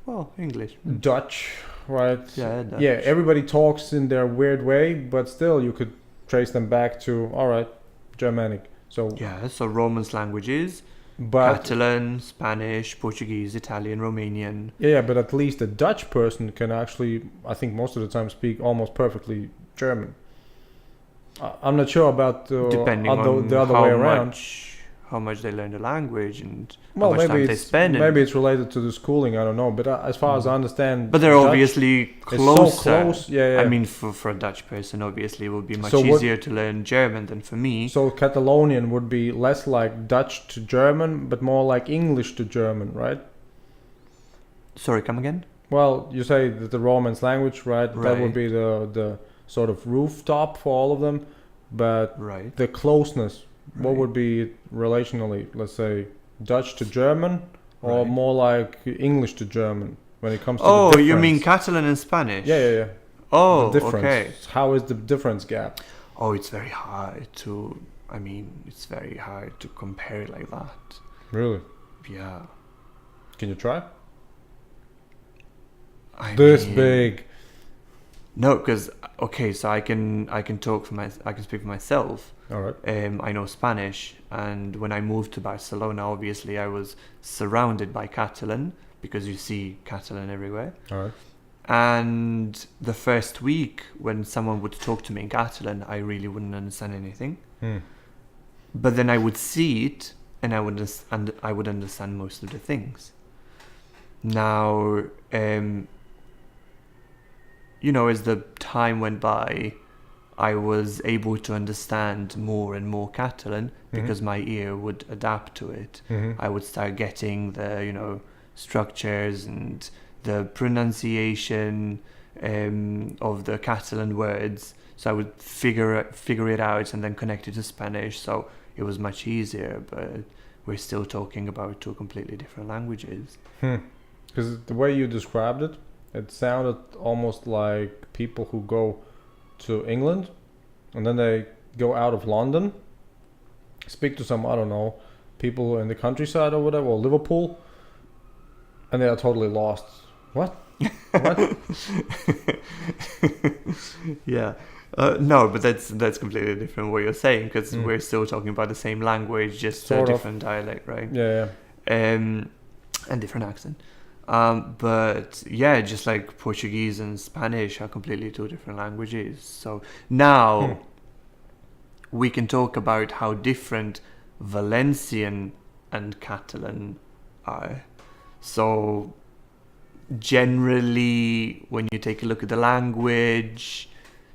B: Well, English.
A: Dutch, right?
B: Yeah, Dutch.
A: Yeah, everybody talks in their weird way, but still you could trace them back to, Germanic. So
B: Romance languages, Catalan, Spanish, Portuguese, Italian, Romanian.
A: Yeah, but at least a Dutch person can actually, I think most of the time, speak almost perfectly German. I'm not sure about
B: depending on
A: the other way around.
B: How much they learn the language and how much time they spend.
A: Maybe it's related to the schooling, I don't know. But as far as I understand...
B: But they're
A: Dutch,
B: obviously closer.
A: It's so close, yeah.
B: I mean, for a Dutch person, obviously, it would be much easier to learn German than for me.
A: So Catalonian would be less like Dutch to German, but more like English to German, right?
B: Sorry, come again?
A: Well, you say that the Romance language, right? That would
B: Right.
A: be the sort of rooftop for all of them, but
B: Right.
A: the closeness. What
B: Right.
A: would be relationally, let's say, Dutch to German, or
B: Right.
A: more like English to German when it comes to the
B: Oh, you mean
A: difference?
B: Catalan and Spanish?
A: Yeah, yeah, yeah. The
B: Oh,
A: difference.
B: okay.
A: How is the difference gap?
B: Oh, it's very hard to. I mean, it's very hard to compare it like that.
A: Really?
B: Yeah.
A: Can you try?
B: I
A: This
B: mean,
A: big.
B: No, because okay, so I can talk I can speak for myself.
A: All right.
B: I know Spanish, and when I moved to Barcelona, obviously I was surrounded by Catalan because you see Catalan everywhere.
A: All right.
B: And the first week, when someone would talk to me in Catalan, I really wouldn't understand anything.
A: Hmm.
B: But then I would see it, and I would understand most of the things. Now, as the time went by, I was able to understand more and more Catalan because my ear would adapt to it.
A: Mm-hmm.
B: I would start getting the, structures and the pronunciation of the Catalan words. So I would figure it out and then connect it to Spanish. So it was much easier, but we're still talking about two completely different languages.
A: Because the way you described it, it sounded almost like people who go to England and then they go out of London, speak to some, I don't know, people in the countryside or whatever, or Liverpool, and they are totally lost. What? What?
B: Yeah. No, but that's completely different what you're saying because
A: Mm.
B: we're still talking about the same language, just
A: Sort
B: a
A: of.
B: different dialect, right?
A: Yeah,
B: And different accent. But yeah, just like Portuguese and Spanish are completely two different languages. So now we can talk about how different Valencian and Catalan are. So generally, when you take a look at the language,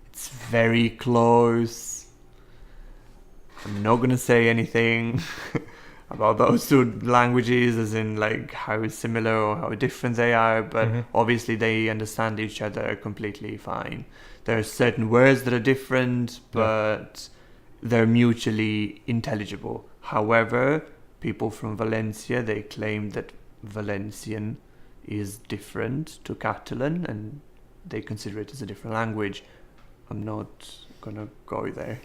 B: it's very close. I'm not gonna say anything about those two languages as in like how similar or how different they are, but obviously they understand each other completely fine. There are certain words that are different, but they're mutually intelligible. However, people from Valencia, they claim that Valencian is different to Catalan and they consider it as a different language. I'm not gonna go there.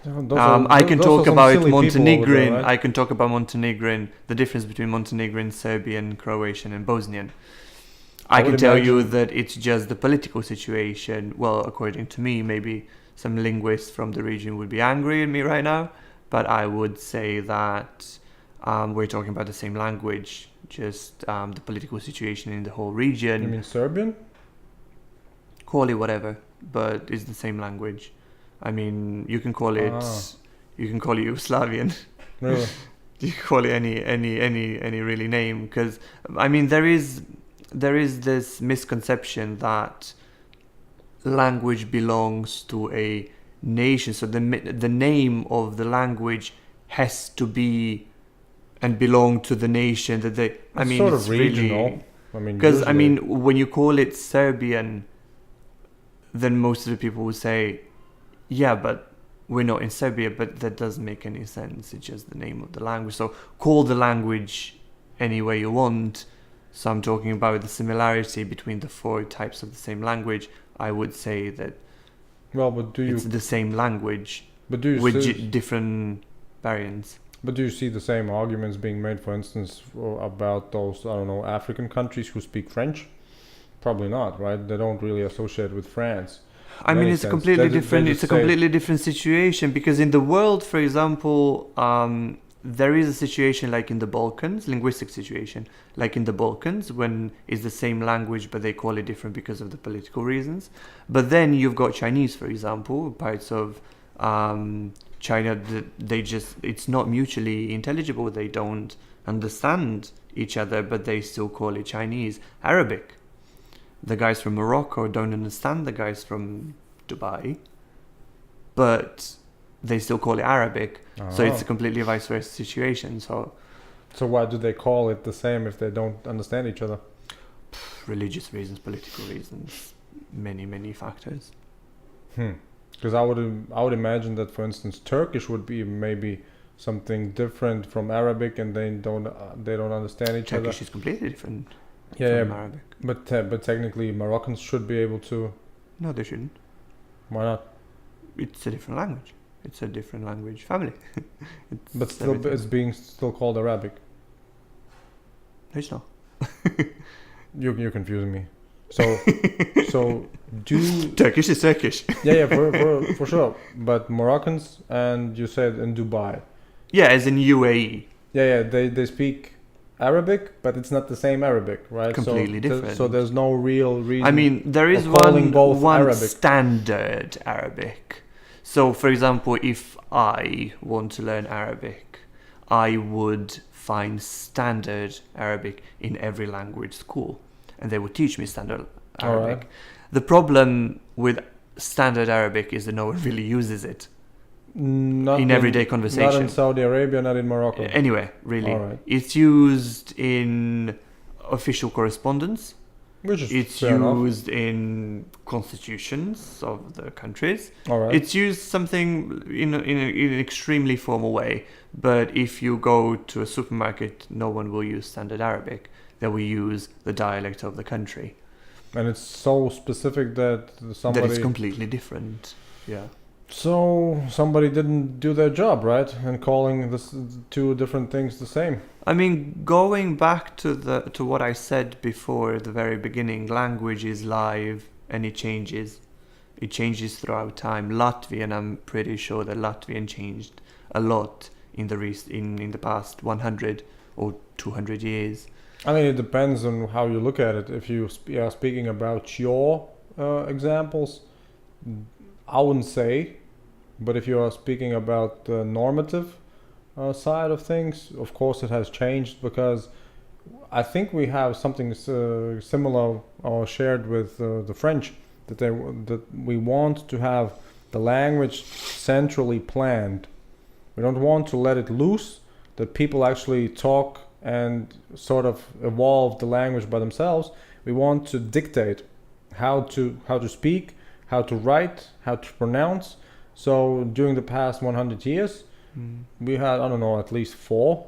B: I can talk about Montenegrin.
A: Right?
B: I can talk about Montenegrin. The difference between Montenegrin, Serbian, Croatian, and Bosnian. I can tell you that it's just the political situation. Well, according to me, maybe some linguists from the region would be angry at me right now, but I would say that we're talking about the same language. Just the political situation in the whole region.
A: You mean Serbian?
B: Call it whatever, but it's the same language. I mean, you can call it Yugoslavian.
A: Really?
B: You can call it any really name because I mean there is this misconception that language belongs to a nation. So the name of the language has to be and belong to the nation that they. I mean,
A: sort
B: it's
A: of regional.
B: really,
A: I mean,
B: because I
A: usually-
B: mean, when you call it Serbian, then most of the people will say, yeah, but we're not in Serbia, but that doesn't make any sense. It's just the name of the language. So call the language any way you want. So I'm talking about the similarity between the four types of the same language. I would say that
A: but do you?
B: it's the same language
A: But do you?
B: with different variants.
A: But do you see the same arguments being made, for instance, about those, I don't know, African countries who speak French? Probably not, right? They don't really associate with France.
B: I mean, it's a completely different. It's a completely different situation because in the world, for example, there is a situation like in the Balkans, linguistic situation, like in the Balkans, when it's the same language but they call it different because of the political reasons. But then you've got Chinese, for example, parts of China, it's not mutually intelligible. They don't understand each other, but they still call it Chinese. Arabic. The guys from Morocco don't understand the guys from Dubai, but they still call it Arabic. So it's a completely vice versa situation. So
A: why do they call it the same if they don't understand each other?
B: Religious reasons, political reasons, many factors.
A: Because I would imagine that, for instance, Turkish would be maybe something different from Arabic, and they don't understand each other.
B: Turkish is completely different
A: Yeah,
B: from Arabic.
A: but technically Moroccans should be able to.
B: No, they shouldn't.
A: Why not?
B: It's a different language. It's a different language family.
A: But still, it's being still called Arabic.
B: No, it's not.
A: You're confusing me. So do
B: Turkish is Turkish.
A: yeah, for sure. But Moroccans, and you said in Dubai.
B: Yeah, as in UAE.
A: Yeah, they speak Arabic, but it's not the same Arabic, right?
B: Completely different.
A: So there's no real reason.
B: I mean, there is
A: of calling both
B: one
A: Arabic.
B: standard Arabic. So, for example, if I want to learn Arabic, I would find standard Arabic in every language school, and they would teach me standard Arabic.
A: Alright.
B: The problem with standard Arabic is that no one really uses it
A: Not
B: in everyday conversation.
A: Not in Saudi Arabia, not in Morocco.
B: Anyway, really,
A: Alright.
B: it's used in official correspondence.
A: Which is
B: It's
A: fair enough.
B: used in constitutions of the countries.
A: All right.
B: It's used something in an extremely formal way. But if you go to a supermarket, no one will use standard Arabic. They will use the dialect of the country.
A: And it's so specific that somebody.
B: That is completely different. Yeah.
A: So somebody didn't do their job, right? And calling this two different things the same.
B: I mean, going back to what I said before at the very beginning, language is live and it changes. It changes throughout time. Latvian, I'm pretty sure that Latvian changed a lot in the past 100 or 200 years.
A: I mean, it depends on how you look at it. If you are speaking about your examples, I wouldn't say. But if you are speaking about the normative side of things, of course it has changed, because I think we have something similar or shared with the French, that we want to have the language centrally planned. We don't want to let it loose, that people actually talk and sort of evolve the language by themselves. We want to dictate how to speak, how to write, how to pronounce. So during the past 100 years, we had, I don't know, at least 4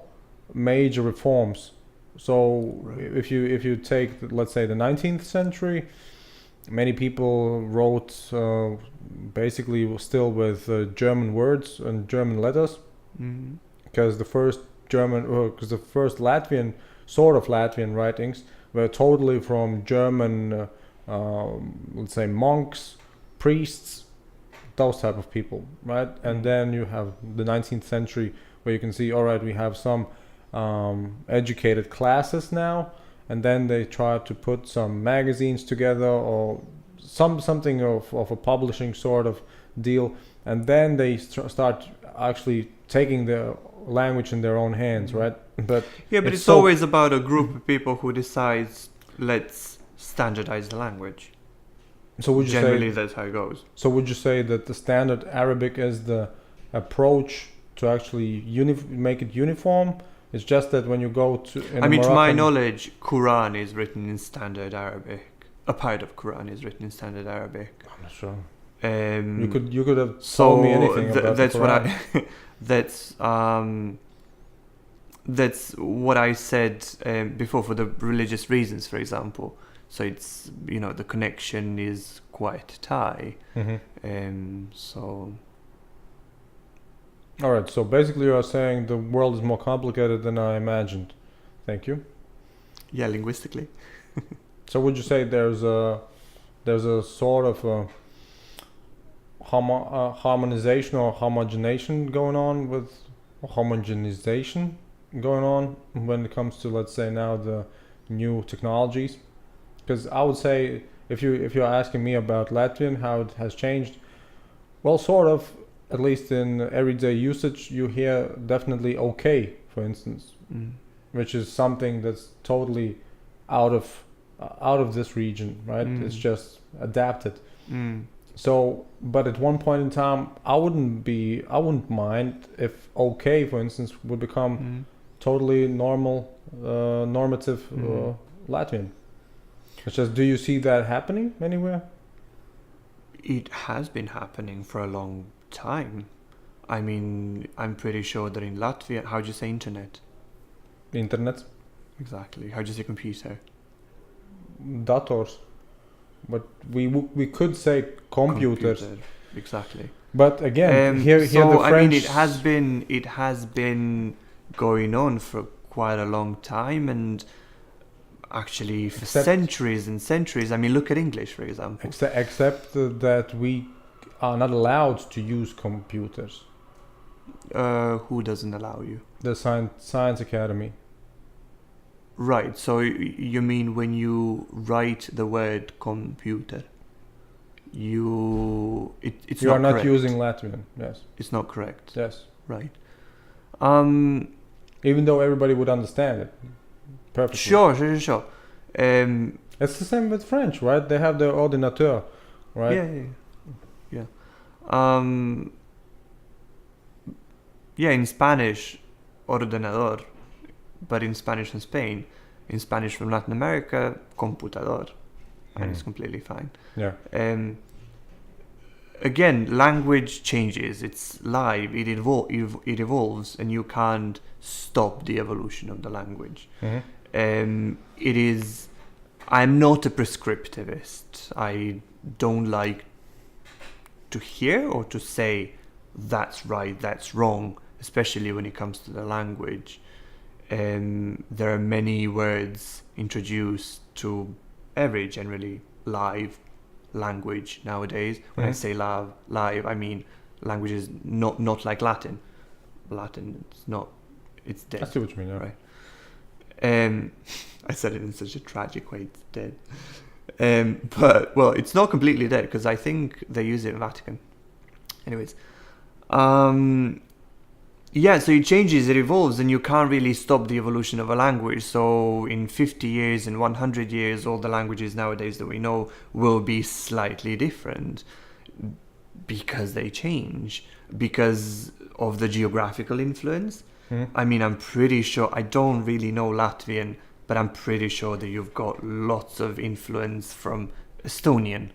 A: major reforms. So
B: Right.
A: if you take, let's say, the 19th century, many people wrote basically still with German words and German letters, because the first Latvian, sort of Latvian writings were totally from German, let's say, monks, priests, those type of people, right? And then you have the 19th century, where you can see, all right, we have some educated classes now, and then they try to put some magazines together, or something of a publishing sort of deal, and then they start actually taking the language in their own hands, right? But
B: Yeah, but it's always about a group of people who decides, let's standardize the language.
A: So would you
B: Generally,
A: say?
B: that's how it goes.
A: So would you say that the standard Arabic is the approach to actually make it uniform? It's just that when you go to,
B: I mean, to my knowledge, Quran is written in standard Arabic. A part of Quran is written in standard Arabic.
A: I'm not sure.
B: You
A: You could have told me anything about
B: that's
A: the
B: what
A: Quran.
B: That's what I said before, for the religious reasons, for example. So it's, the connection is quite tight. So
A: All right. So basically, you are saying the world is more complicated than I imagined. Thank you.
B: yeah, linguistically.
A: So would you say there's a sort of harmonization or homogenization going on when it comes to, let's say, now the new technologies? Because I would say, if you're asking me about Latvian, how it has changed, well, sort of, at least in everyday usage, you hear definitely okay, for instance, which is something that's totally out of this region, right? It's just adapted. So, but at one point in time, I wouldn't mind if okay, for instance, would become totally normative Latvian. It's just, do you see that happening anywhere?
B: It has been happening for a long time. I mean, I'm pretty sure that in Latvia, how do you say internet?
A: Internet,
B: Exactly. How do you say computer?
A: dators. But we could say computers.
B: Computer. Exactly.
A: But again, here the
B: So I mean,
A: French.
B: it has been going on for quite a long time, and actually for
A: Except-
B: centuries and centuries. I mean, look at English, for example.
A: Except that we are not allowed to use computers.
B: Who doesn't allow you?
A: The Science Academy.
B: Right. So you mean when you write the word computer, it's
A: You
B: not
A: are not
B: correct.
A: using Latvian. Yes.
B: It's not correct.
A: Yes.
B: Right.
A: Even though everybody would understand it perfectly.
B: Sure.
A: It's the same with French, right? They have the ordinateur, right?
B: Yeah. Yeah, in Spanish, ordenador, but in Spanish from Spain, in Spanish from Latin America, computador, and it's completely fine.
A: Yeah.
B: Again, language changes. It's live. It evolves, and you can't stop the evolution of the language. It is. I'm not a prescriptivist. I don't like to hear or to say that's right, that's wrong, especially when it comes to the language. There are many words introduced to every generally live language nowadays. When I say live, I mean languages not like Latin. Latin, it's dead.
A: I see what you mean. Yeah.
B: Right. I said it in such a tragic way, it's dead. But, well, it's not completely dead because I think they use it in Vatican. Anyways. Yeah, so it changes, it evolves, and you can't really stop the evolution of a language. So in 50 years, in 100 years, all the languages nowadays that we know will be slightly different because they change, because of the geographical influence. I mean, I'm pretty sure, I don't really know Latvian, but I'm pretty sure that you've got lots of influence from Estonian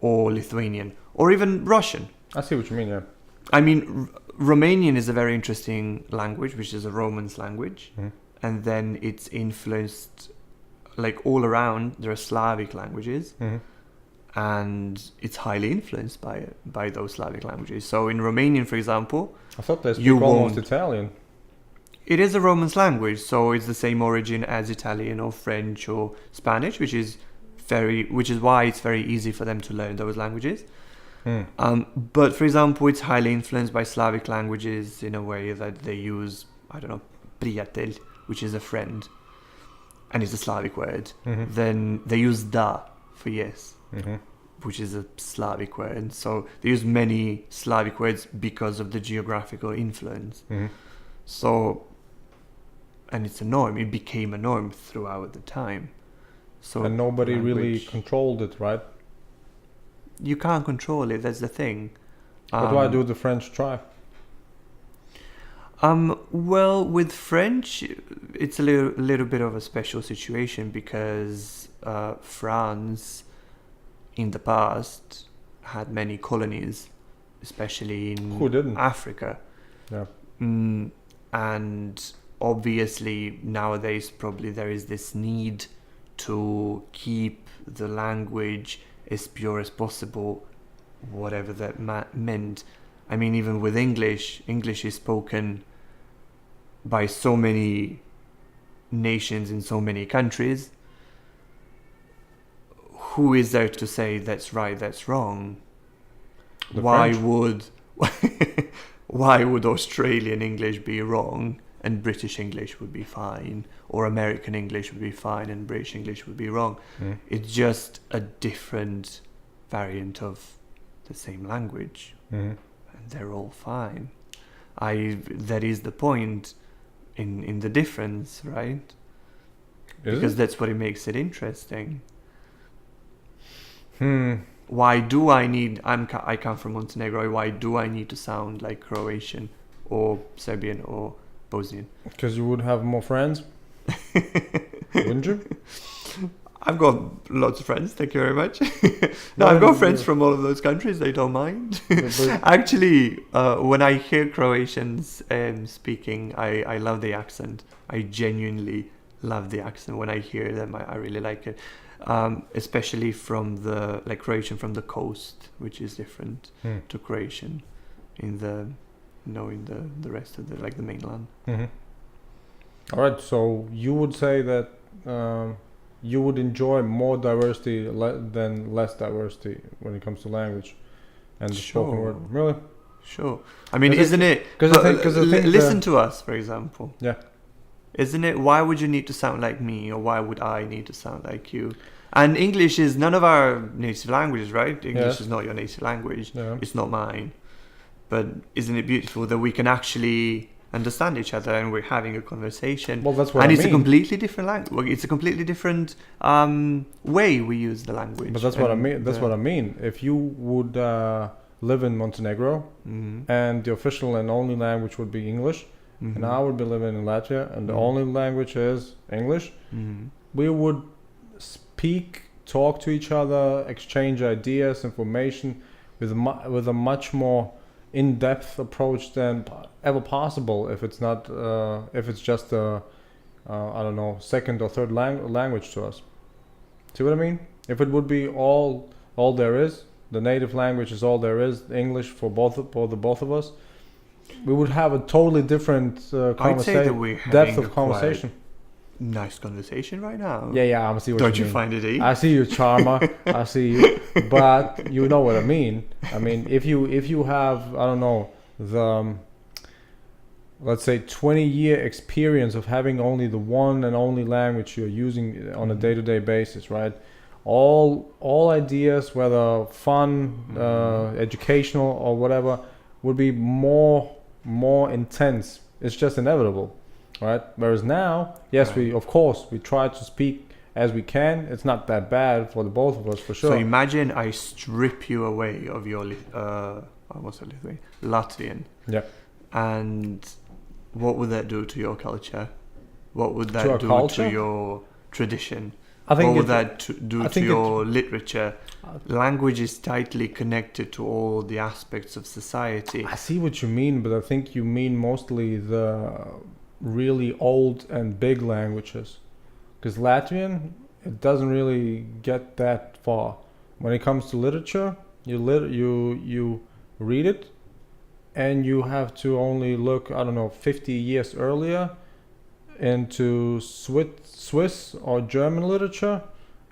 B: or Lithuanian or even Russian.
A: I see what you mean. Yeah.
B: I mean, Romanian is a very interesting language, which is a Romance language. And then it's influenced, like all around, there are Slavic languages. And it's highly influenced by those Slavic languages. So in Romanian, for example,
A: I thought they speak
B: You
A: almost
B: won't.
A: Italian.
B: it is a Romance language, so it's the same origin as Italian or French or Spanish, which is why it's very easy for them to learn those languages. But for example, it's highly influenced by Slavic languages in a way that they use, I don't know, prijatel, which is a friend, and it's a Slavic word. Then they use da for yes, which is a Slavic word. So they use many Slavic words because of the geographical influence. So, and it's a norm. It became a norm throughout the time. So
A: And nobody really
B: language-
A: controlled it, right?
B: You can't control it. That's the thing.
A: But why do the French try?
B: Well, with French, it's a little bit of a special situation because France, in the past, had many colonies, especially
A: Who
B: in
A: didn't?
B: Africa.
A: Yeah.
B: And obviously nowadays probably there is this need to keep the language as pure as possible, whatever that meant. I mean, even with English is spoken by so many nations in so many countries. Who is there to say that's right, that's wrong?
A: The
B: Why
A: French.
B: would why would Australian English be wrong and British English would be fine, or American English would be fine and British English would be wrong? It's just a different variant of the same language, and they're all fine. That is the point in the difference, right? Because that's what it makes it interesting. Why do I need? I come from Montenegro. Why do I need to sound like Croatian or Serbian or Bosnian?
A: Because you would have more friends, wouldn't you?
B: I've got lots of friends. Thank you very much. No,
A: Well,
B: I've got friends from all of those countries. They don't mind.
A: but-
B: Actually, when I hear Croatians speaking, I love the accent. I genuinely love the accent. When I hear them, I really like it. Especially from the Croatian from the coast, which is different to Croatian in the in the rest of the mainland.
A: Mhm. All right. So you would say that you would enjoy more diversity than less diversity when it comes to language and the spoken word.
B: Sure.
A: Really?
B: Sure. I mean,
A: 'Cause
B: isn't it?
A: Because I think. Because I think.
B: Listen to us, for example.
A: Yeah.
B: Isn't it? Why would you need to sound like me, or why would I need to sound like you? And English is none of our native languages, right? English
A: Yes.
B: is not your native language.
A: Yeah.
B: It's not mine. But isn't it beautiful that we can actually understand each other and we're having a conversation?
A: Well, that's what
B: And
A: I
B: it's
A: mean.
B: a completely different language. It's a completely different way we use the language.
A: But that's what I
B: And,
A: mean. That's what I mean. If you would live in Montenegro
B: Mhm.
A: and the official and only language would be English,
B: Mhm.
A: and I would be living in Latvia and the
B: Mhm.
A: only language is English,
B: Mhm.
A: we would speak, talk to each other, exchange ideas, information with a much more in-depth approach than ever possible if it's not if it's just a I don't know, second or third language to us. See what I mean? If it would be all there is, the native language is all there is, English for both of us, we would have a totally different
B: I'd say that we're having
A: depth
B: a
A: of conversation.
B: quite nice conversation right now.
A: Yeah, I see what
B: Don't
A: you
B: you
A: mean.
B: find it, eh?
A: I see you, Charmer. I see you, but you know what I mean. I mean, if you have, I don't know, the let's say 20-year experience of having only the one and only language you're using on a day-to-day basis, right? All ideas, whether fun, educational, or whatever, would be more intense. It's just inevitable, right? Whereas now, yes,
B: Right.
A: we of course we try to speak as we can. It's not that bad for the both of us, for sure.
B: So imagine I strip you away of your what's that Lithuanian? Latvian.
A: Yeah.
B: And what would that do to your culture? What would that
A: our
B: do
A: culture?
B: to your tradition?
A: I think
B: What would
A: it-
B: that do
A: I
B: to
A: think
B: your literature? Language is tightly connected to all the aspects of society.
A: I see what you mean, but I think you mean mostly the really old and big languages. Because Latvian, it doesn't really get that far. When it comes to literature, you read it, and you have to only look, I don't know, 50 years earlier into Swiss or German literature,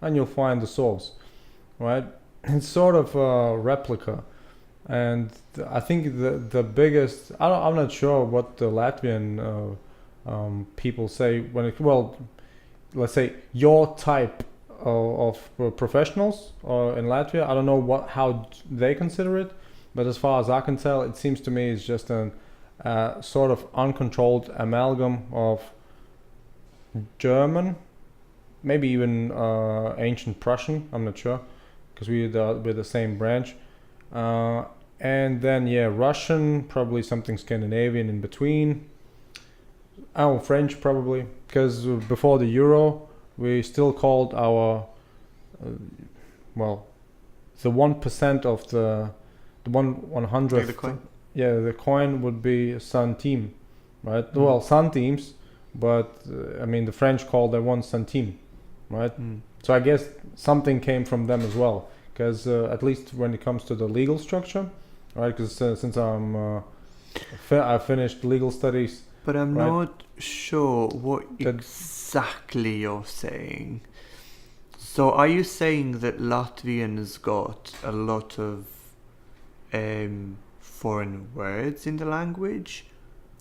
A: and you'll find the source, right? It's sort of a replica. And I think the biggest, I'm not sure what the Latvian people say when it, well, let's say your type of professionals in Latvia. I don't know how they consider it, but as far as I can tell, it seems to me it's just a sort of uncontrolled amalgam of German, maybe even ancient Prussian. I'm not sure, because we're the same branch. And then Russian, probably something Scandinavian in between. Oh, French probably, because before the euro, we still called our the 1% of the 1/100th.
B: Like the coin?
A: Yeah, the coin would be centime, right? Well, centimes, but I mean the French call their one centime, right? So I guess something came from them as well, because at least when it comes to the legal structure, right? Because since I finished legal studies.
B: But I'm
A: Right.
B: not sure what
A: That-
B: exactly you're saying. So are you saying that Latvian has got a lot of foreign words in the language?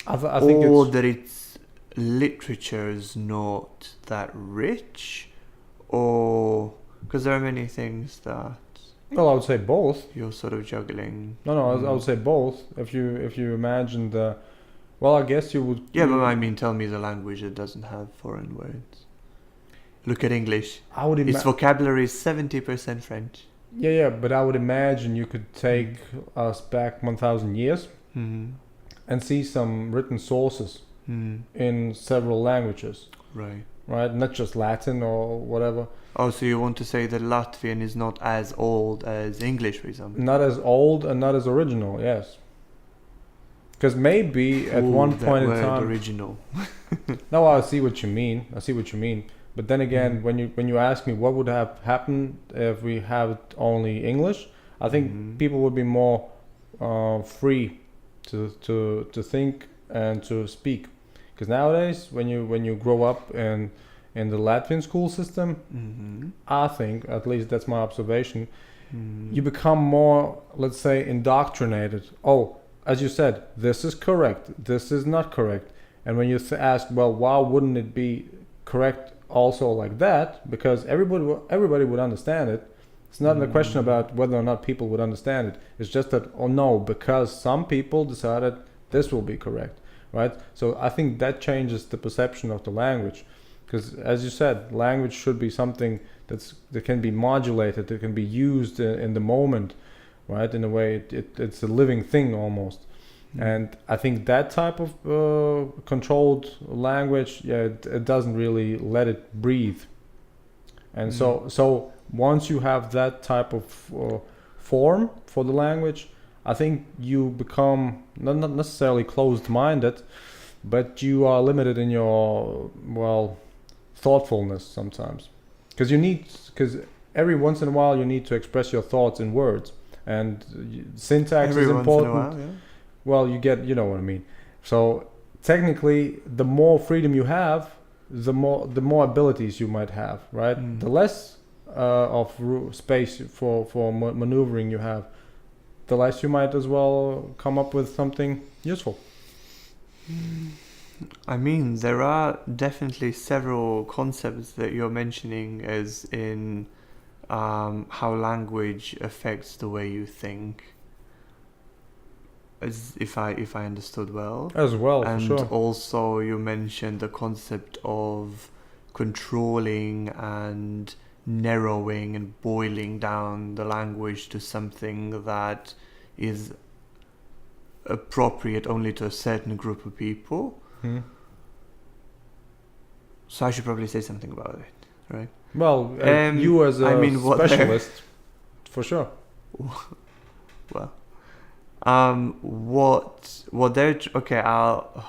A: I think
B: or
A: it's
B: that its literature is not that rich? Or because there are many things that
A: well, I would say both.
B: you're sort of juggling.
A: No, I would say both. If you imagine the, well, I guess you would.
B: Yeah, but I mean, tell me the language that doesn't have foreign words. Look at English.
A: I would
B: Its
A: imagine.
B: vocabulary is 70% French.
A: Yeah, but I would imagine you could take us back 1,000 years and see some written sources
B: Mm.
A: in several languages,
B: Right.
A: right? Not just Latin or whatever.
B: Oh, so you want to say that Latvian is not as old as English, for example?
A: Not as old and not as original, yes. Because maybe at
B: Ooh,
A: one
B: that
A: point in
B: word
A: time.
B: original.
A: No, I see what you mean. I see what you mean. But then again, when you ask me what would have happened if we had only English, I think people would be more free to think and to speak. Because nowadays, when you grow up in the Latvian school system, I think, at least that's my observation, you become more, let's say, indoctrinated. Oh, as you said, this is correct, this is not correct. And when you ask, well, why wouldn't it be correct also like that? Because everybody would understand it. It's not a question about whether or not people would understand it. It's just that, oh no, because some people decided this will be correct, right? So I think that changes the perception of the language. Because as you said, language should be something that can be modulated, that can be used in the moment, right? In a way, it's a living thing almost. And I think that type of controlled language, it doesn't really let it breathe. And so once you have that type of form for the language, I think you become not necessarily closed-minded, but you are limited in your, well, thoughtfulness sometimes. Because every once in a while you need to express your thoughts in words, and syntax is important.
B: Once in a while, yeah.
A: Well, you know what I mean. So technically, the more freedom you have, the more abilities you might have, right? The less of space for maneuvering you have, the less you might as well come up with something useful.
B: I mean, there are definitely several concepts that you're mentioning, as in how language affects the way you think. As if I understood well.
A: As well,
B: and
A: for sure.
B: Also you mentioned the concept of controlling and narrowing and boiling down the language to something that is appropriate only to a certain group of people. So I should probably say something about it, right?
A: Well, you as a specialist, for sure.
B: Well, what they're okay. I'll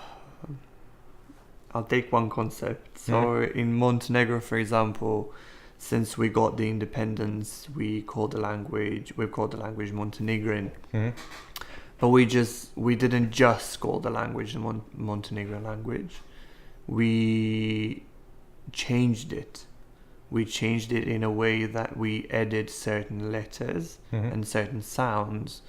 B: take one concept. So in Montenegro, for example, since we got the independence, we've called the language Montenegrin. But we didn't just call the language the Montenegrin language. We changed it. We changed it in a way that we added certain letters and certain sounds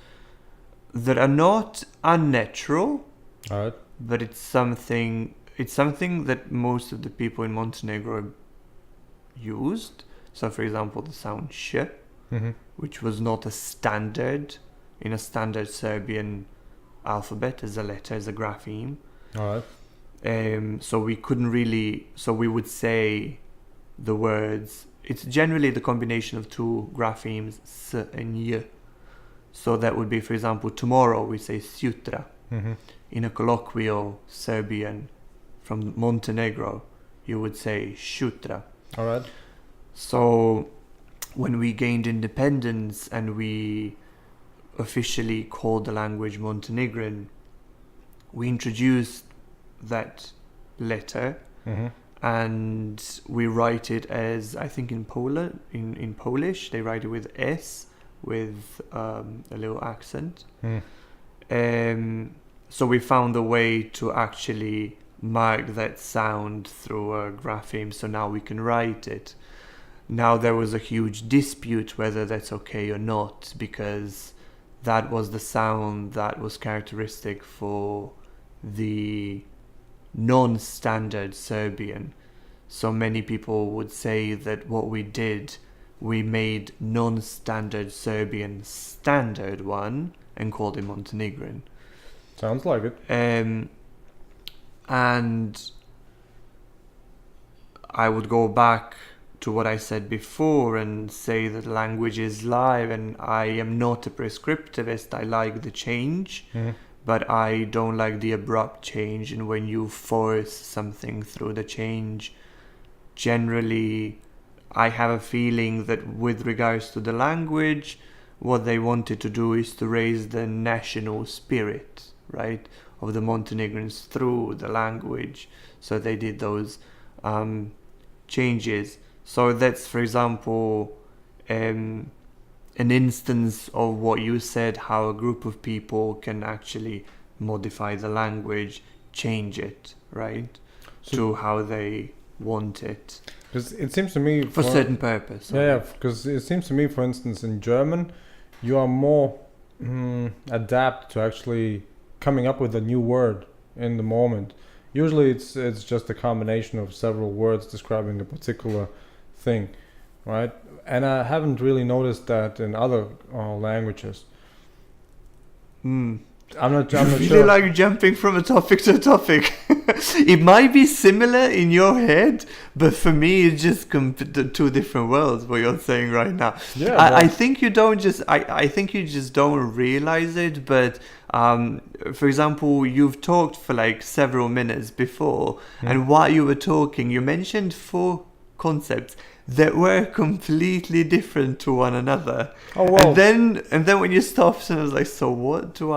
B: that are not unnatural, but it's something that most of the people in Montenegro used. So, for example, the sound sh, which was not a standard in a standard Serbian alphabet as a letter, as a grapheme. So we couldn't really. So we would say the words. It's generally the combination of two graphemes, s and y. So that would be, for example, tomorrow we say sutra. In a colloquial Serbian from Montenegro, you would say shutra. So when we gained independence and we officially called the language Montenegrin, we introduced that letter and we write it as, I think in Poland, in Polish, they write it with S with a little accent. So we found a way to actually mark that sound through a grapheme, so now we can write it. Now there was a huge dispute whether that's okay or not, because that was the sound that was characteristic for the non-standard Serbian. So many people would say that what we did, we made non-standard Serbian standard one and called it Montenegrin.
A: Sounds like it.
B: And I would go back to what I said before and say that language is live, and I am not a prescriptivist. I like the change, but I don't like the abrupt change, and when you force something through the change, generally, I have a feeling that with regards to the language, what they wanted to do is to raise the national spirit, right, of the Montenegrins through the language. So they did those changes. So that's, for example, an instance of what you said, how a group of people can actually modify the language, change it, right, to how they want it.
A: Because it seems to me
B: for certain purpose.
A: Yeah, because it seems to me, for instance, in German, you are more adapt to actually coming up with a new word in the moment. Usually it's just a combination of several words describing a particular thing, right? And I haven't really noticed that in other languages. I'm not
B: really
A: sure.
B: Like jumping from a topic to a topic. It might be similar in your head, but for me it's just two different worlds, what you're saying right now.
A: Yeah,
B: I think you don't just I think you just don't realize it, but for example, you've talked for like several minutes before, and while you were talking you mentioned 4 concepts that were completely different to one another.
A: Oh, well.
B: And then when you stopped, and I was like, so what do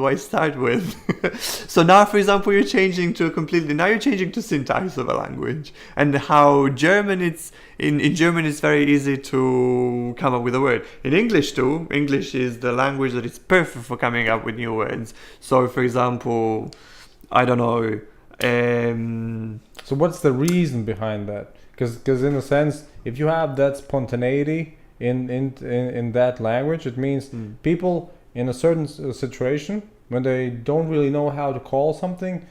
B: I start with? So now, for example, you're changing to syntax of a language, and how German in German it's very easy to come up with a word. In English too, English is the language that is perfect for coming up with new words. So, for example, I don't know.
A: So what's the reason behind that? Because in a sense, if you have that spontaneity in that language, it means people in a certain situation, when they don't really know how to call something,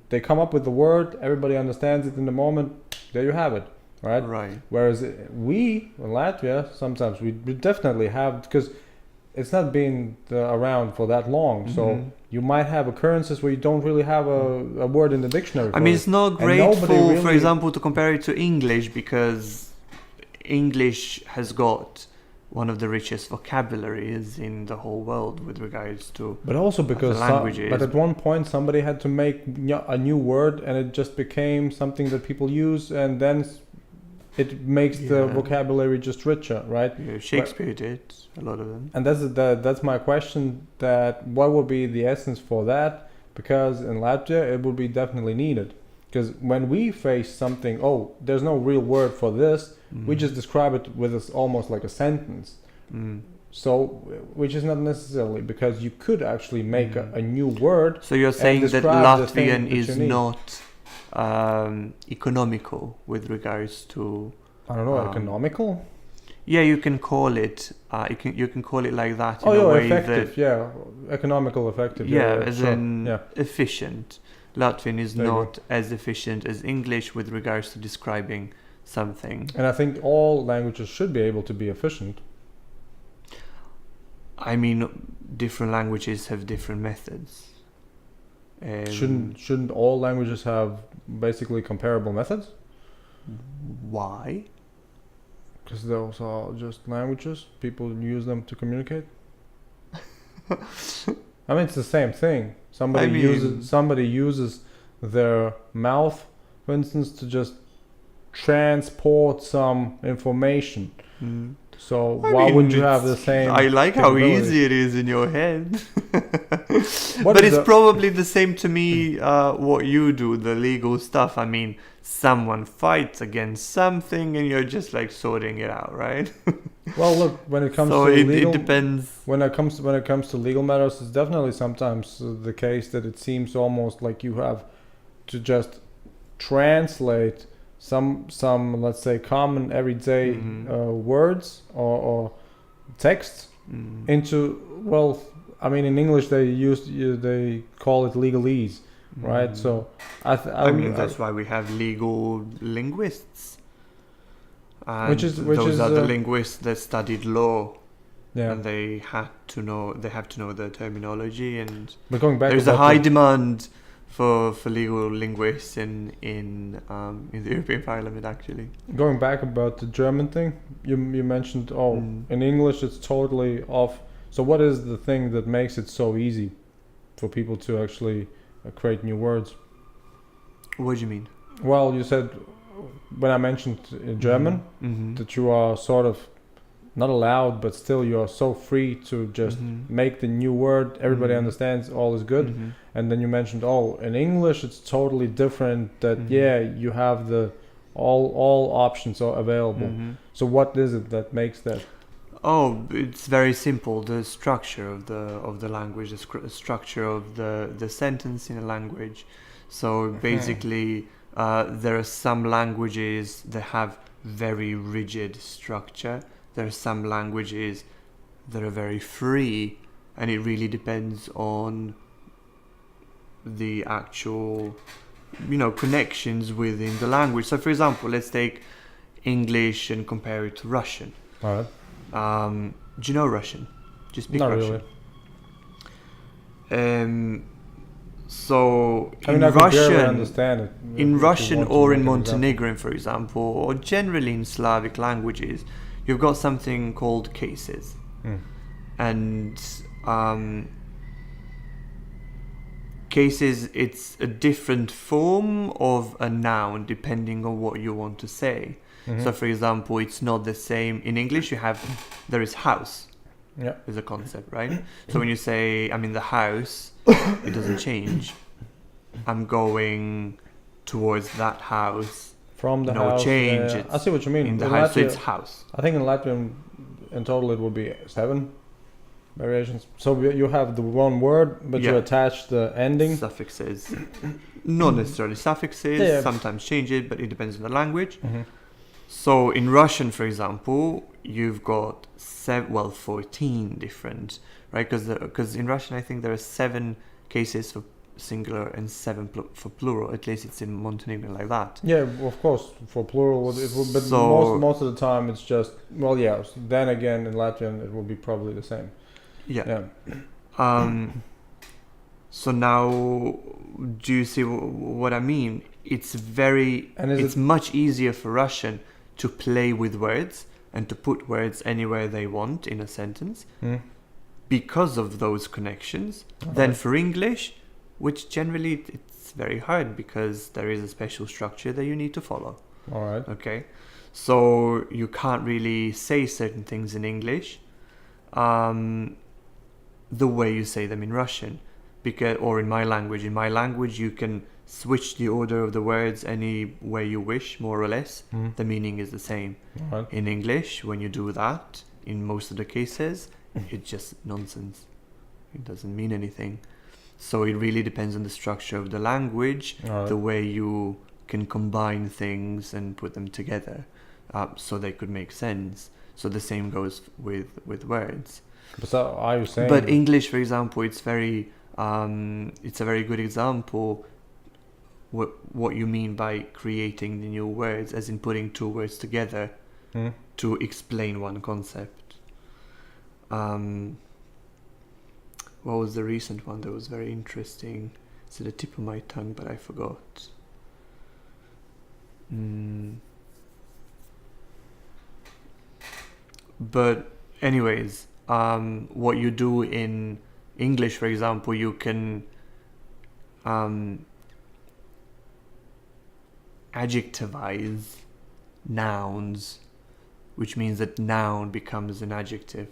A: they come up with the word, everybody understands it in the moment, there you have it, right?
B: Right.
A: Whereas we, in Latvia, sometimes we definitely have, because it's not been around for that long, so you might have occurrences where you don't really have a word in the dictionary.
B: I mean, it's not great for example, to compare it to English, because English has got one of the richest vocabularies in the whole world with regards to.
A: But also because but at one point somebody had to make a new word, and it just became something that people use, and then it makes the vocabulary just richer, right?
B: Yeah, Shakespeare did a lot of them.
A: And that's my question, that what would be the essence for that? Because in Latvia it would be definitely needed. Because when we face something, there's no real word for this, we just describe it with almost like a sentence. So, which is not necessarily, because you could actually make a new word.
B: So you're saying that Latvian is not economical with regards to,
A: I don't know, economical.
B: Yeah, you can call it. You can call it like that in a way
A: effective. Economical, effective.
B: As in efficient. Latvian is not as efficient as English with regards to describing something.
A: And I think all languages should be able to be efficient.
B: I mean, different languages have different methods.
A: Shouldn't all languages have basically comparable methods?
B: Why?
A: Because those are just languages. People use them to communicate. I mean, it's the same thing. Somebody uses their mouth, for instance, to just transport some information. So why wouldn't you have the same?
B: I like how easy it is in your head. But it's probably the same to me, what you do, the legal stuff. I mean, someone fights against something and you're just like sorting it out, right?
A: Well, look, when it comes
B: it depends.
A: When it comes to legal matters, it's definitely sometimes the case that it seems almost like you have to just translate some let's say common everyday words or texts into, well, I mean, in English they call it legalese, right? So I mean
B: that's why we have legal linguists, and
A: which is
B: the linguists that studied law.
A: Yeah.
B: And they have to know the terminology, and
A: but going back,
B: there's a high demand for legal linguists in the European Parliament, actually.
A: Going back about the German thing, you mentioned in English it's totally off. So what is the thing that makes it so easy for people to actually create new words?
B: What do you mean?
A: Well, you said when I mentioned German, that you are sort of not allowed, but still you are so free to just make the new word. Everybody understands, all is good. And then you mentioned, oh, in English it's totally different. That you have the all options are available. So what is it that makes that?
B: Oh, it's very simple. The structure of the language, the structure of the sentence in a language. So basically, there are some languages that have very rigid structure. There are some languages that are very free, and it really depends on the actual, connections within the language. So, for example, let's take English and compare it to Russian.
A: All right.
B: Do you know Russian? Do you speak
A: Not
B: Russian?
A: Really.
B: So
A: I mean,
B: in
A: I could barely
B: Russian,
A: understand it.
B: in
A: if you
B: Russian
A: want to
B: or
A: make
B: in
A: an example.
B: Montenegrin, for example, or generally in Slavic languages, you've got something called cases, and cases, it's a different form of a noun depending on what you want to say. So, for example, it's not the same in English. There is house.
A: Yeah.
B: Is a concept, right? So when you say I'm in the house, it doesn't change. I'm going towards that house.
A: From the
B: No
A: house.
B: change.
A: Yeah. I see what you mean.
B: In the
A: In
B: house, so
A: Latvia-
B: it's house.
A: I think in Latvian, in total, it would be 7 variations. So you have the one word, but you
B: Yeah.
A: attach the ending.
B: Suffixes, not necessarily suffixes.
A: Yeah.
B: Sometimes change it, but it depends on the language. So in Russian, for example, you've got 14 different, right? Because in Russian, I think there are 7 cases for singular and 7 for plural. At least it's in Montenegro like that.
A: Yeah, of course, for plural it would, but
B: So-
A: most of the time it's just Then again, in Latvian it will be probably the same.
B: Yeah. So now, do you see what I mean? It's much easier for Russian to play with words and to put words anywhere they want in a sentence because of those connections than for English, which generally it's very hard because there is a special structure that you need to follow.
A: All right.
B: Okay, so you can't really say certain things in English the way you say them in Russian, or in my language. In my language, you can switch the order of the words any way you wish, more or less. The meaning is the same.
A: All right.
B: In English, when you do that, in most of the cases, it's just nonsense. It doesn't mean anything. So it really depends on the structure of the language, the way you can combine things and put them together so they could make sense. So the same goes with words.
A: But so are you saying?
B: But English, for example, it's a very good example what you mean by creating the new words, as in putting 2 words together to explain one concept. What was the recent one that was very interesting? It's at the tip of my tongue, but I forgot. But anyways, what you do in English, for example, you can adjectivize nouns, which means that noun becomes an adjective.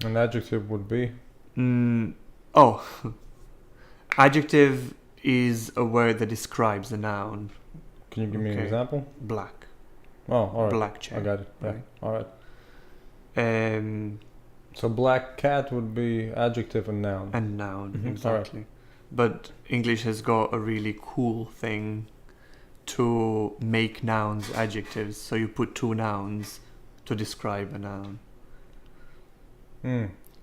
A: An adjective would be?
B: Adjective is a word that describes a noun.
A: Can you give me an example?
B: Black.
A: Oh, all right.
B: Black chair.
A: I got it. Yeah.
B: Right.
A: All right. So black cat would be adjective and noun.
B: And noun, exactly.
A: Right.
B: But English has got a really cool thing to make nouns adjectives. So you put 2 nouns to describe a noun.